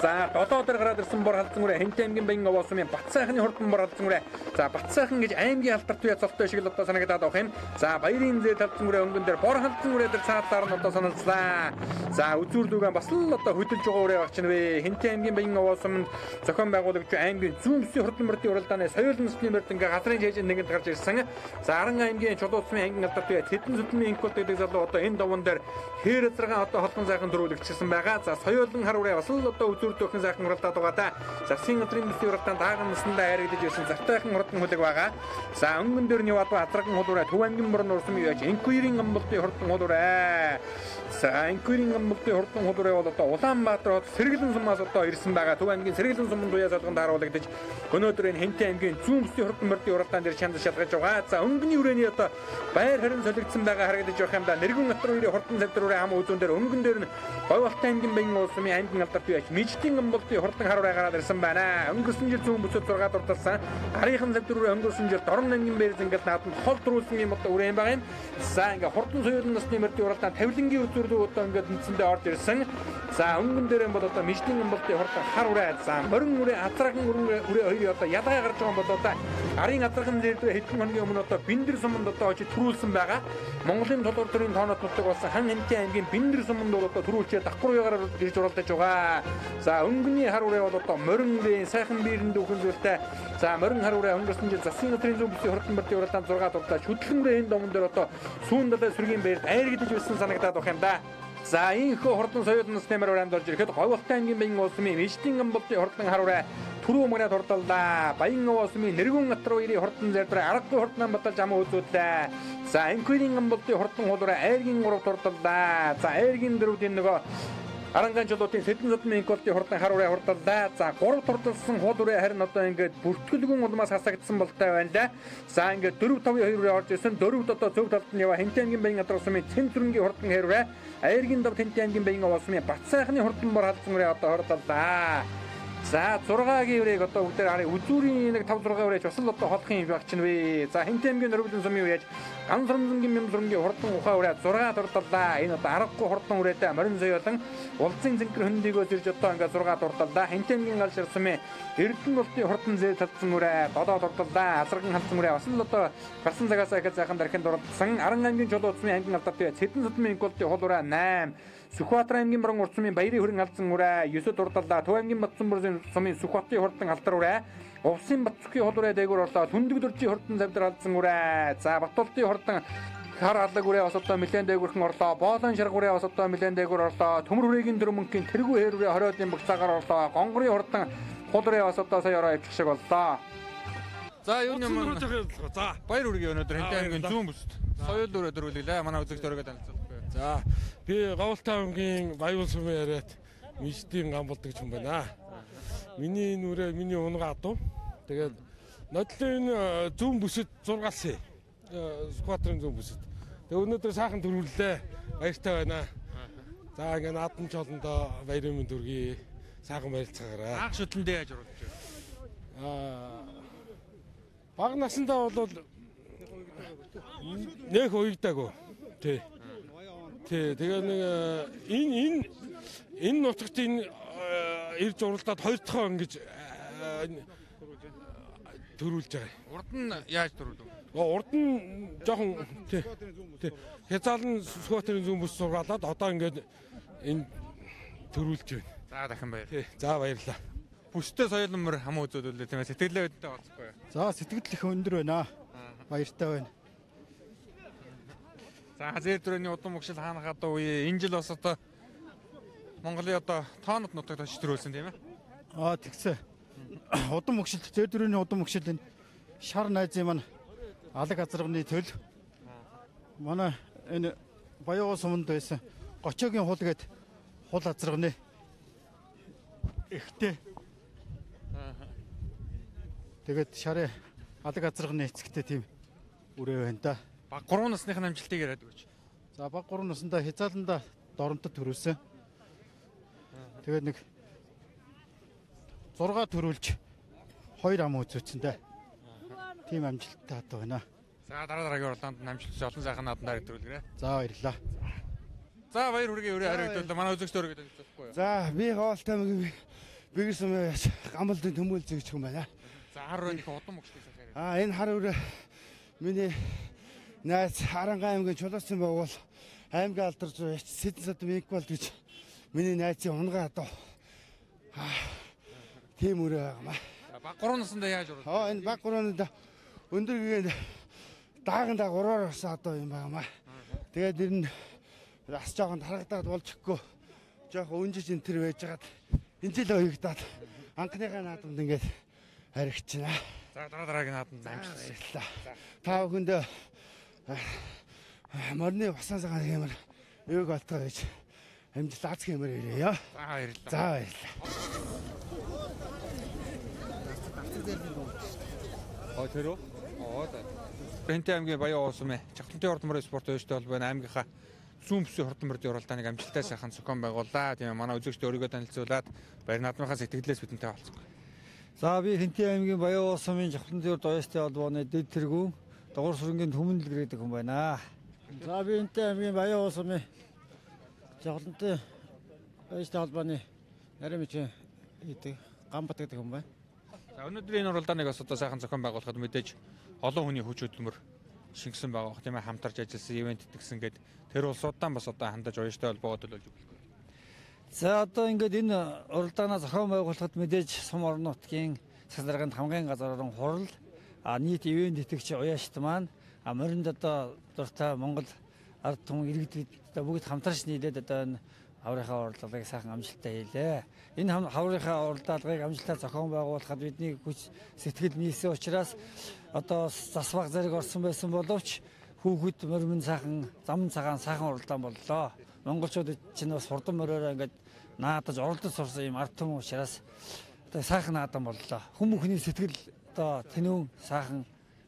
За дотоодор гараад ирсэн бор халдсан үрээ Хинтээ аймгийн Баян овоо сумын Бат сайхны хурдан бор халдсан үрээ. За Бат сайхан гэж аймгийн алдарт бие цолтой шиг л одоо санагдаад авах юм. За баярын зээл халдсан үрээ өнгөн дээр бор халдсан үрээ дээр цаадлаар нь одоо саналцлаа. За үзүүр дүүгэн бас л одоо хөдөлж байгаа үрээ багч нь вэ. Хинтээ аймгийн Баян овоо суманд зохион байгуулагч аймгийн зүүн бүсийн хурдан бөртийн уралдааны соёлын насны мөрд ингээ газрын жижиг нэгэнд гарч ирсэн. За Аран аймгийн Чулууд сумын аймгийн алдарт бие Цэдэн судмын Энквэрт гэдэг залуу одоо энэ даван дээр хээр эзрагаан одоо холбон сайхан төрүүлэгдсэн байгаа. За соёлын хар үрээ бас л одоо үзүүр төхөн сайхан уралдаад байгаа та. Засгийн газрын бүсийн уралдаанд дааган насандаа харагдаж ирсэн завтайхан хурдан хүлэг байгаа. За өнгөн дөрний бадуу азраган хулуурай Төв аймгийн морон урсан юу яаж Инкуирийн амбалтын хурдан хулуурай. За Инкуирийн амбалтын хурдан хулуурай бол одоо Улаанбаатар хот Сэргэлэн сумаас одоо ирсэн байгаа. Төв аймгийн Сэргэлэн сумын дуяа залганд харуулагдаж өнөөдөр энэ Хэнтэй аймгийн зүүн бүсийн хурдан мордын уралдаанд ир чанд шалгаж байгаа. За өнгөний хүрээний одоо байр харин солигдсон байгаа харагдаж байгаа юм да. Нэргэн Атар хоёрын хурдан цавдрын хам үзүүн дээр өнгөн дээр нь Говьалтай аймгийн баян улсмын аймгийн алдарт бияч Миждийн амбалтын хурдан харуулай гараад ирсэн байна. Өнгөрсөн жил зүүн бүсэд 6 дурталсан. Арийнхын цавдрын өнгөрсөн жил Дорн аймгийн байр зангал нааданд хол дөрүүлсэн юм одоо үрээн байгаа юм. За ингээ хурдан соёлын насны мөрдийн уралдаанд тавилангийн үзүүрлүүд одоо ингээ үндсэндээ орж ирсэн. За өнгөн дээр бол одоо Миждийн амбалтын хурдан харуулай. За морин үрээ азраган үрээ хоёрын одоо ялгаа гарч байгаа юм бол одоо арын азраган дээр хэдэн хоногийн өмнө одоо Бэндэр суманд одоо очиж төрүүлсэн байгаа. Монголын толгор төрийн тоонот нутаг болсон Хан Хэнтэй аймгийн Бэндэр суманд бол одоо төрүүлчээ давхруугаар ирж уралдаж байгаа. За өнгөний хар үрээ бол одоо морин үрээ сайхан биерэнд өхөн зүйлтэй. За морин хар үрээ өнгөрсөн жил засгийн газрын зүүн бүсийн хурдан мөрдийн уралдаанд 6 дуртаа шүтлэн үрээ энэ домон дээр одоо сүүн далай сүргийн байрт айргдаж байсан санагдаад байх юм да. За ийхүү хурдан соёлын насны мөр уранд орж ирэхэд Говьалтай аймгийн баян улсмын Миждийн амбалтын хурдан харуулай түрүү мөрөд хурдалдаа баян улсмын Нэргэн Атар хоёрын хурдан зэрдрээ аргагүй хурдан баталж ам үзүүллээ. За Инкуирийн амбалтын хурдан хулуурай айргийн 3 хурдалдаа. За айргийн дөрөвдийн нөгөө Арангаан жолоодын Сэдэн содмын инколтын хурдан харуулай хурдалдаа. За 3 турдалсан хулуурай харин одоо ингээд бүртгэлгүн улмаас хасагдсан болтой байна да. За ингээд 4-5-2-оор орж исэн. Дөрөвд одоо зөв талд нь ява Хэнтэй аймгийн баян газар сумын Цэнтрэнгийн хурдан харуулай. Айргийн давд Хэнтэй аймгийн баян улсмын Батсайхны хурдан бор халдсан үрээ одоо хурдалдаа. За 6-гийн үрээг одоо бүгдээр харъя. Үзүүрийн нэг 5-6 үрээч бас л одоо холхын юм байх чинь вэ. За Хэнтэй аймгийн Нөрвөлөн сумын үрээж Ганцрамзангийн Мямсрынгийн хурдан ухаа үрээ 6 дурталлаа. Энэ одоо аргагүй хурдан үрээтэй морин соёлон улсын зэнкэр хөндийгөөс ирж одоо ингээ 6 дурталлаа. Хэнтэй аймгийн Галшир сумын Эрдэнэ болтын хурдан зээ талцсан үрээ 7 дурталлаа. Асраган халдсан үрээ бас л одоо гарсан цагаас ахад сайхан дарахын дурталсан. Аран аймгийн Жолоодсмын аймгийн алдарт бай Сэдэн содмын инколтын хол үрээ 8. Сүхбаатар аймгийн Морон уртсмын Баярын хөрөн алдсан үрээ 9 дурталлаа. Төв аймгийн Батцанбөрийн сумын Сүхбаатарын хурдан алдар үрээ Увсын Батцгийн хол үрээ дээгүүр орлоо. Түндэг дөржийн хурдан завдар алдсан үрээ. За Батболтын хурдан хар алдаг үрээ бас одоо нэлээд дээгүүрхэн орлоо. Боолон шарга үрээ бас одоо нэлээд дээгүүр орлоо. Төмөр үрээгийн дөрмөнгийн тэргүй хээр үрээ 20-ын багцаагаар орлоо. Гонгорын хурдан хол үрээ бас одоо сая ороо авчих шиг боллоо. За юу юм за баяр үргээ өнөөдөр Хэнтэй аймгийн зүүн бүсд соёл өрөө дөрвөлглээ. Манай үзэгч өргөд танилцуулах. За би Говьалтай аймгийн Баян сумын яриад Миждийн амбалт гэж юм байна. Миний нүрээ миний унгаа адуу. Тэгээд нодлын зүүн бүсэд 6 сквадрын зүүн бүсэд. Тэгээд өнөөдөр сайхан төрүүллээ. Баяртай байна. За ингээ наадам чолондоо баярын мэнд төргий. Сайхан баярлцгаарай. Анх шүтлэндээ яаж оруулж байна? Бага насандаа бол нэг уягдаагүй. Тий. Тэгээ нэг энэ нутагт энэ ирж уралдаад 2 дахь ингэж төрүүлж байгаа. Урд нь яаж төрүүлв? Урд нь жоохон тий. Хязаалн Сүхбаатарын зүүн бүс сургаалаад одоо ингээд энэ төрүүлж байна. За дахин баяр. Тий. За баярлалаа. Бүстэй соёлын мөр хамаа үзүүлэлээ тийм ээ. Сэтгэлээ өдөртэй олцохгүй. За сэтгэл их өндөр байна. Баяртай байна. За зэр төрөний удам мөгшил хаана гадаа үе энэ жил бас одоо Монголын одоо тоонот нутагт очиж төрүүлсэн тийм ээ. Тэгсэн. Удам мөгшил зэр төрөний удам мөгшил энэ шар найзын маань алаг азрагны төл. Манай энэ Баян суманд байсан Гочоогийн хул гээд хул азрагны ихтэй. Тэгээд шарын алаг азрагны эцэгтэй тийм үрээ байна да. Баг 3 насныхын амжилтыг яриад өгөөч. За баг 3 наснда хязааланда доромтод төрүүлсэн. Тэгээд нэг 6 төрүүлж 2 ам үзүүлсэн дээ. Тийм амжилттай хатаа байна. За дараагийн уралдаанд амжилт олон сайхан наадмаар төрүүлгэрэй. За баярлалаа. За баяр хүргээ өрөө хариултаа манай үзэгчд өргөд хэлцэхгүй юу? За би Говьалтай аймгийн Бэгэр сумын амбалтын төмөөл зэгч юм байна. За хар өрөөний удам мөгчлөөс яриа. Энэ хар өрөө миний найз Арангаан аймгийн Чулуусын байгуул аймгийн алдарч Сэдэн содмын инколт гэж миний найзын унгаа адуу. Тийм үрээ байгаамаа. Баг 3 наснда яаж урал? Энэ баг 3-нд өндөр гэгээд даагандаа 3-аар орсон адуу юм байгаамаа. Тэгээд ер нь бас жоохон харагдаад болж өгөхгүй. Жоохон өнжиж энэ төр байж хагаад энэ жил оёгдоод анхныхаа наадамд ингээд харигчна. За дараагийн наадамд амжилт. Та бүхэнд морны басан цагаан хэмээр юуг олтгоо гэж амжилт аз хэмээр ирээ. За баярлалаа. Тэр үү? Бэнтэ аймгийн Баян уусмын Чавталтын хурдмарын спорт өвчтэй холбооны аймгийнхаа зүүн бүсийн хурдмарын уралдааныг амжилттай сайхан зохион байгууллаа. Тийм манай үзэгчдээ өөрийгөө танилцуулаад баяр наадмынхаа сэтгэлдээс бидэнтэй болцгоо. За би Бэнтэ аймгийн Баян уусмын Чавталтын хурд өвчтэй холбооны дэд тэргүүн Дугуйр сүрэнгийн Түмэндэл гэрээдэг хүн байна. За би Бэнтэ аймгийн Баян уусмын Чавталтын өвчтэй холбооны нарийн мичийн хийдэг Гамбат гэдэг хүн байна. За өнөөдөр энэ уралдааныг бас одоо сайхан зохион байгуулахад мэдээж олон хүний хүч хөдөлмөр шингэсэн байгаа. Тийм ээ хамтарч ажилласан ивент итгэсэн гээд тэр улсуудаа бас одоо хандаж уяжтай холбоогод төлөвлөж өгөх. За одоо ингээд энэ уралдаанаа зохион байгуулахад мэдээж сум орон нутгийн засаг дарганд хамгийн газрын хурал нийт ивент итгэгч уяжт маань моринд одоо дуртай Монгол ард түмэн иргэдэд бүгд хамтарч нийлээд одоо энэ хаврынхаа уралдааныг сайхан амжилттай хийлээ. Энэ хаврынхаа уралдааныг амжилттай зохион байгуулахад бидний хүч сэтгэл нийлсэн учраас одоо засваг зэрэг орсон байсан боловч хүүхэд морин сайхан зам цагаан сайхан уралдаан боллоо. Монголчууд чинь бас хурдан мориороо ингээд наадаж оролдож сурсан юм ард түмэн учраас одоо сайхан наадам боллоо. Хүмүүхний сэтгэл одоо тэнүүн сайхан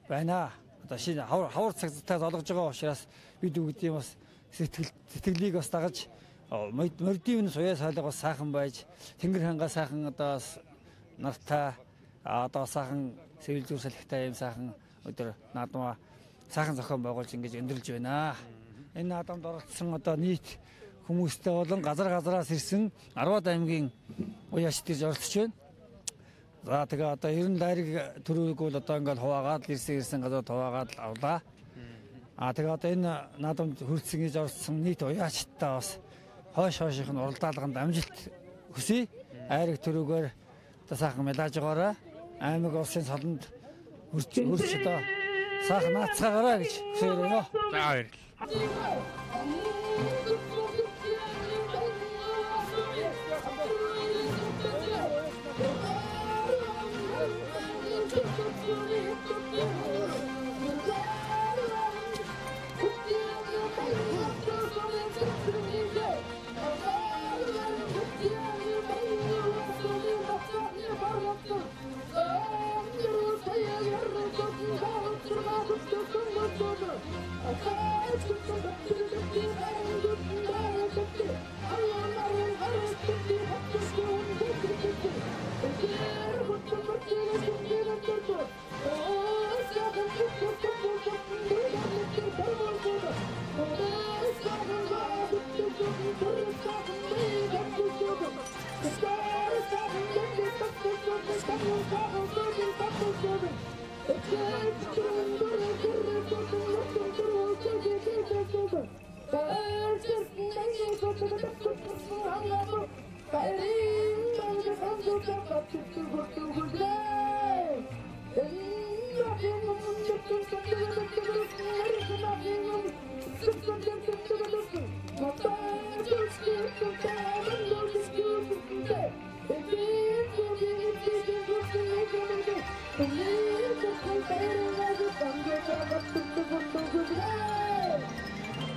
байна. Одоо шинэ хавар цагтаа золгож байгаа учраас бид бүгдийн бас сэтгэлийг бас дагаж мордийн суяа сайлга бас сайхан байж тэнгэр хангаа сайхан одоо нартай одоо сайхан сэвэл зүүр салхитай юм сайхан өдөр наадмаа сайхан зохион байгуулж ингэж өндөрлж байна. Энэ наадамд оролцсон одоо нийт хүмүүстэй болон газраас ирсэн 10 аймгийн уяачд ирж оролцож байна. За тэгээ одоо 90 дайраг төрөөг бол одоо ингээд хуваагаад ирсэн газар хуваагаад авлаа. Тэгээ одоо энэ наадамд хүрсэн гэж оролцсон нийт уяачдтай бас хойшийнх нь уралдаалганд амжилт хүсье. Айраг төрөөгөр одоо сайхан мэлааж байгаарай. Аймаг улсын солонд хүрч одоо сайхан наацгаагаарай гэж хүсэж байна. За баярлалаа.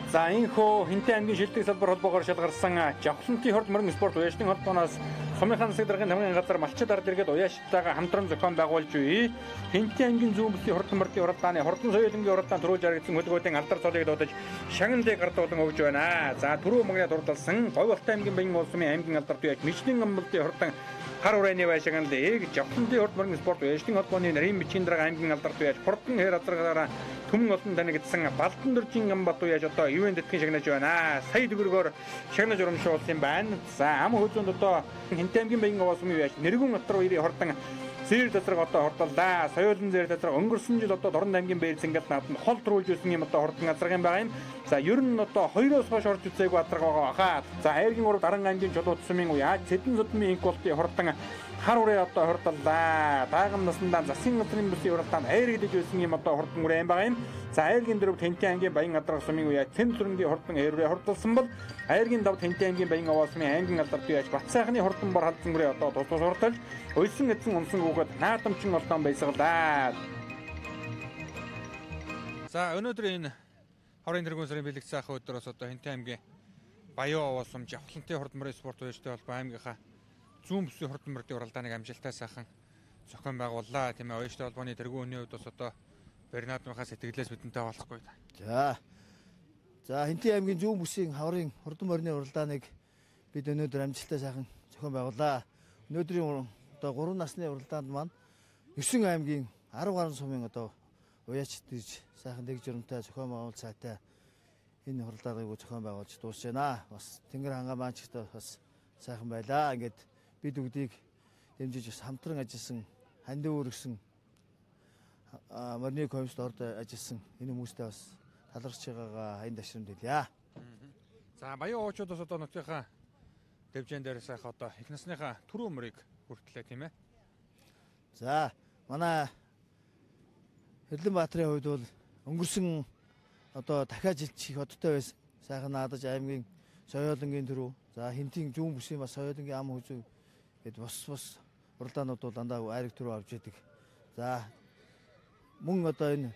За энэхүү Хинтээ аймгийн шилдэг салбар холбоогоор шалгарсан Жавхлантын хурд морин спорт уяачдын холбооноос сумынхаа засаг даргын хамгийн газар малчид ард иргэд уяачтайгаа хамтран зохион байгуулж буй Хинтээ аймгийн зүүн бүсийн хурд мордын уралдааны хурдан соёлынгийн уралдаан төрүүлж харагдсан хөдөлгөөтийн алдар цолыг дуудаж шагнан дэг гардуулан өгж байна. За түрүү магнад уралдалсан Говьолтой аймгийн Баян улсын аймгийн алдарт уяач Мичлийн амбалтын хурдан хар урайны байшаганлыг Жавхлантын хурд морин спорт уяачдын холбооны нарийн бичгийн дарга аймгийн алдарт уяач хурдан хэр азаргаараа түмэн олон танигдсан Балдан дөржин амбат уяач одоо ивент этгэн шагнаж байна. Сая төгрөгөөр шагнаж урамшуулсан байна. За ам хөлзөнд одоо Хинтээ аймгийн Баян улсын уяач Нэргүн отор хоёрын хурдан зэр тасраг одоо хордоллаа. Соёлын зэр тасраг өнгөрсөн жил одоо Дорн аймгийн Бээл цэнгэл наадмад хол төрүүлж ирсэн юм одоо хурдан азаргын байгаа юм. За ер нь одоо 2-оос хойш орж үзээгүй азарга байгаа хаа. За Хайргийн урд Аран аймгийн Чулуут сумын уяач Сэдэн судмын инх болтын хурдан хар урын одоо хурдаллаа. Таагам наснда засгийн газрын бүсийн уралдаанд хайргдэж байсан юм одоо хурдан үрэн байгаа юм. За Айлгийн дөрөв Тэнтэн аймгийн Баян Адрах сумын үе Цэн зүрэнгийн хурдан хайрвээ хурдалсан бол Айлгийн дав Тэнтэн аймгийн Баян Аваа сумын аймгийн алдарт үеж Бат сайхны хурдан бор халдсан үрээ одоо тус хурдалж өйсөн эцэн унсан гүгэд наадамчин олдон байсгалаа. За өнөөдөр энэ хорын тэргуун сарын бэлэг цаах өдрөөс одоо Тэнтэн аймгийн Баян Аваа сум Жавхлантын хурдан борын спорт үеэжтэй холбоо аймгийнхаа зүүн бүсийн хурдан борын уралдааныг амжилттай сайхан зохион байгууллаа. Тийм ээ үеэжтэй холбооны тэргүүний хувьд бас одоо Бернадмынхаа сэтгэлээс бидэнтэй болохгүй. За Тэнтэн аймгийн зүүн бүсийн хаврын хурдан борны уралдааныг бид өнөөдөр амжилттай сайхан зохион байгууллаа. Өнөөдрийн одоо 3 насны уралдаанд маань 9 аймгийн 10 гаруй сумын одоо уяачд гэж сайхан дэг журамтай зохион байгуул цаатай энэ уралдааныг зохион байгуулж дуусж байна. Бас Тэнгэр хангаа маань ч бас сайхан байлаа. Ингээд бид бүгдийг дэмжиж бас хамтран ажилласан, хандив өргөсөн морины комиссд орд ажилласан энэ хүмүүстэй бас талархж байгаагаа хайн дашрамд хэлье. За Баян Аваачуудаас одоо нутгийнхаа дэвжэн дээр сайхан одоо их насныхаа түрүү өмрийг хүртлээ тийм ээ. За манай Хэрлэнбаатарын хувьд бол өнгөрсөн одоо дахиад жилч их одтой байсан. Сайхан наадаж аймгийн Соёолонгийн төрөө, за Хинтийн зүүн бүсийн бас Соёолонгийн ам хүзүү гэд бос уралдаанууд бол дандаа айраг төрөө авч яадаг. За мөн одоо энэ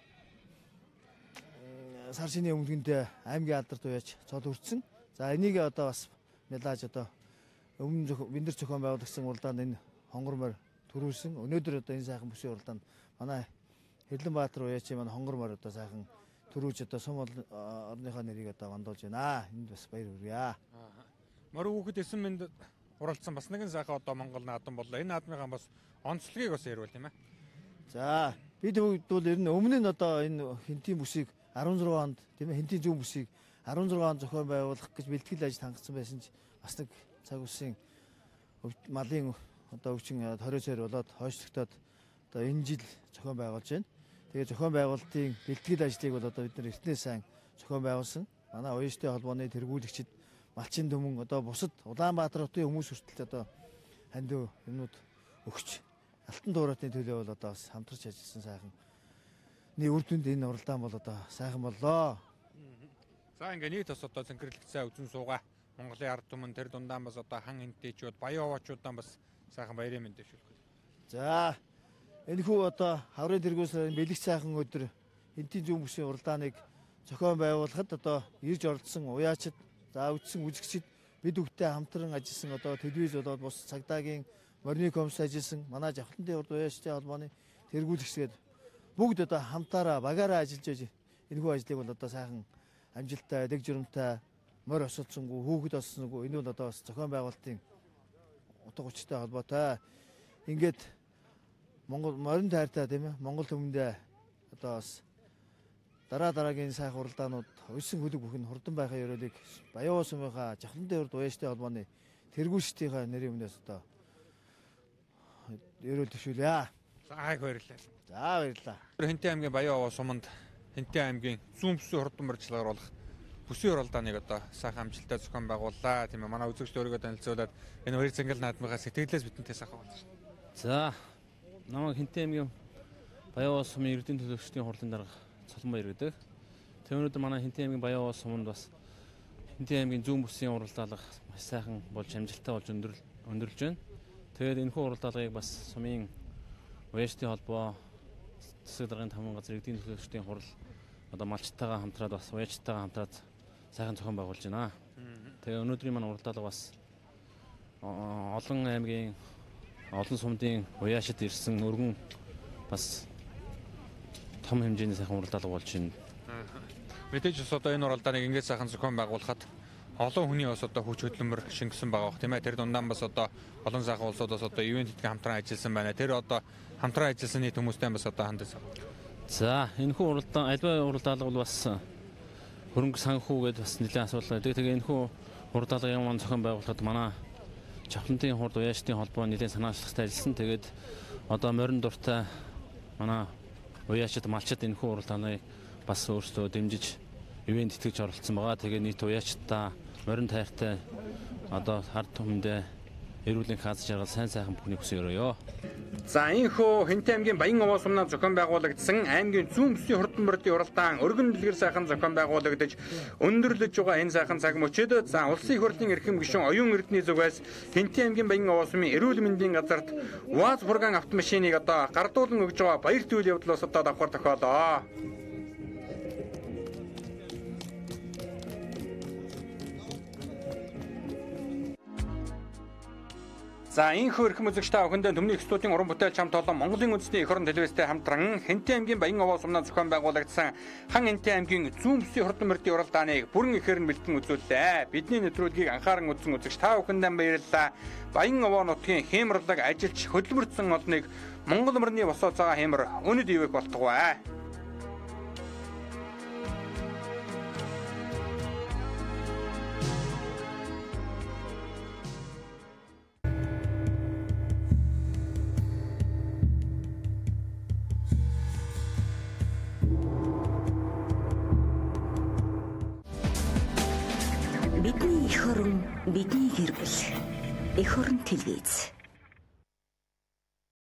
сар шинийн өмнөдгөндөө аймгийн алдарт уяач цол хүртсэн. За энийг одоо бас мэлааж одоо өмнө бинтэр зохион байгуулагдсан уралдаанд энэ хонгор морь төрүүлсэн. Өнөөдөр одоо энэ сайхан бүсийн уралдаанд манай Хэрлэнбаатар уяачийн маань хонгор морь одоо сайхан төрүүлж одоо сум орныхоо нэрийг одоо вандуулж байна. Энд бас баяр хүргье. Морь хүүхэд эсэн мэнд уралдсан бас нэгэн сайхан одоо Монгол наадам боллоо. Энэ наадмынхаа бас онцлогийг бас ярил тийм ээ. За бид бол ер нь өмнө нь одоо энэ Хинтийн бүсийг 16 онд тийм ээ Хинтийн зүүн бүсийг 16 онд зохион байгуулах гэж бэлтгэл ажил хангасан байсан ч бас нэг цаг үеийн малын одоо өвчин 20 сар болоод хойшлогдоод одоо энэ жил зохион байгуулж байна. Тэгээ зохион байгуулалтын бэлтгэл ажлыг бол одоо бид нар эртнээ сайн зохион байгуулсан. Манай уяачтай холбооны тэргүүлэгчид Малчин Төмөн одоо бусад Улаанбаатар хотын хүмүүс хүртэл одоо хандив юмнууд өгч алтан дуурайтны төлөө бол одоо бас хамтарч ажилласан сайхан. Үр дүнд энэ уралдаан бол одоо сайхан боллоо. За ингээ нийт бас одоо зэнгэрлэгцээ үзэн суугаа Монголын ард түмэн тэр дундаа бас одоо хан энтэйчүүд Баян Аваачуудаа бас сайхан баярын мэндэ шүүлэх. За энэхүү одоо хаврын тэргүүн сарын бэлэг сайхан өдөр Хинтийн зүүн бүсийн уралдааныг зохион байгуулахад одоо ирж оролцсон уяачид, за үдсэн үзэгчид бид бүгдээ хамтран ажилласан одоо телевиз болоод бус цагдаагийн морины комисс ажилласан манай Жавхлантын урд уяачтай холбооны тэргүүлэгчгээд бүгд одоо хамтаараа багаараа ажиллаж байж энэхүү ажлыг бол одоо сайхан амжилттай, дэг журамтай, морь осолцсонгүй, хүүхэд олсонгүй энэ бол одоо бас зохион байгуулалтын утга учиртай холбоотой. Ингээд Монгол морин тайртай тийм ээ Монгол хүмүүндээ одоо бас дараагийн сайхан уралдаанууд өссөн хөлөг бүхэн хурдан байхаа ёроолыг Баян Аваа сумынхаа Жавхлантын урд уяачтай холбооны тэргүүлэгчдийнхээ нэрийн өмнөөс одоо ёроол төшүүлье. За баярлалаа. За баярлалаа. Хинтэн аймгийн Баян Аваа суманд Хинтэн аймгийн зүүн бүсийн хурдан барьцлагаар болох бүсийн уралдааныг одоо сайхан амжилттай зохион байгууллаа. Тийм ээ манай үзэгчд өөрийгөө танилцуулаад энэ хоёр зангал наадмынхаа сэтгэлээс бидэнтэй сайхан болж байна. За намайг Хинтэн аймгийн Баян Аваа сумын эрдэнэ төлөөлөгчдийн хурлын дарга Цолонбаяр гэдэг. Тэр өнөөдөр манай Хинтэн аймгийн Баян Аваа суманд бас Хинтэн аймгийн зүүн бүсийн уралдаалга маш сайхан болж амжилттай болж өндөрлөж байна. Тэгээд энэхүү уралдаалгыг бас сумын уяачдын холбоо засаг даргын таман газар эрдэнэ төлөөлөгчдийн хурал одоо малчтайгаа хамтраад бас уяачтайгаа хамтраад сайхан зохион байгуулж байна. Тэгээ өнөөдрийн манай уралдаалга бас олон аймгийн олон сумдын уяачид ирсэн өргөн бас том хэмжээний сайхан уралдаалга болж байна. Мэдээж бас одоо энэ уралдааныг ингээд сайхан зохион байгуулахад олон хүний бас одоо хүч хөдөлмөр шингэсэн байгаа бох тийм ээ. Тэр дундаа бас одоо олон сайхан улсуудаас одоо ивент хийх хамтран ажилласан байна. Тэр одоо хамтран ажилласан нийт хүмүүстэй бас одоо хандсан. За энэхүү уралдаан альва уралдаалга бол бас хөрөнгө санхүү гэдээ бас нэлээд асуудал байдаг. Тэгээ энэхүү уралдаалгын маань зохион байгуулахад манай Жавхлантын хурд уяачдын холбоо нэлээд санаачлагтай ажилласан. Тэгээд одоо морин дуртай манай уяачид малчид энэхүү уралдааныг бас өөрсдөө дэмжиж ивент итгэж оролцсон байгаа. Тэгээ нийт уяачдаа морин тайртай одоо хард түмэндээ эрүүлийн хааз жаргал сайн сайхан бүхний хүсье өрөөё. За энэхүү Хинтээ аймгийн Баян овоо сумнаас зохион байгуулагдсан аймгийн зүүн бүсийн хурдан мөрдийн уралдаан өргөн дэлгэр сайхан зохион байгуулагдаж өндөрлөж байгаа энэ сайхан цаг мөчид за улсын их хурлын эрхэм гишүүн оюун эрдэнэ зүгээс Хинтээ аймгийн Баян овоо сумын эрүүл мэндийн газарт УАЗ фурган автомашиныг одоо гардуулан өгж байгаа баяр төөл явдлаас одоо давхар тохиолоо. За энэхүү эрхэм үзэгч та бүхэндээ Төмний их студийн уран бүтээлч хамт олон Монголын үндэсний эх орон телевизтэй хамтран Хинтээ аймгийн Баян овоо сумнаас зохион байгуулагдсан хан Хинтээ аймгийн зүүн бүсийн хурдан мөрдийн уралдааныг бүрэн ихээр нь бэлтгэн үзүүллээ. Бидний нэвтрүүлгийг анхааран үзсэн үзэгч та бүхэндээ баярлалаа. Баян овоо нутгийн хямрлаг ажилч хөдөлмөрсөн олныг Монгол мөрний босоо цагаан хямр өнөд ивэх болтугай. Бидний эх орон бидний гэр бүл. Эх орон телевиз.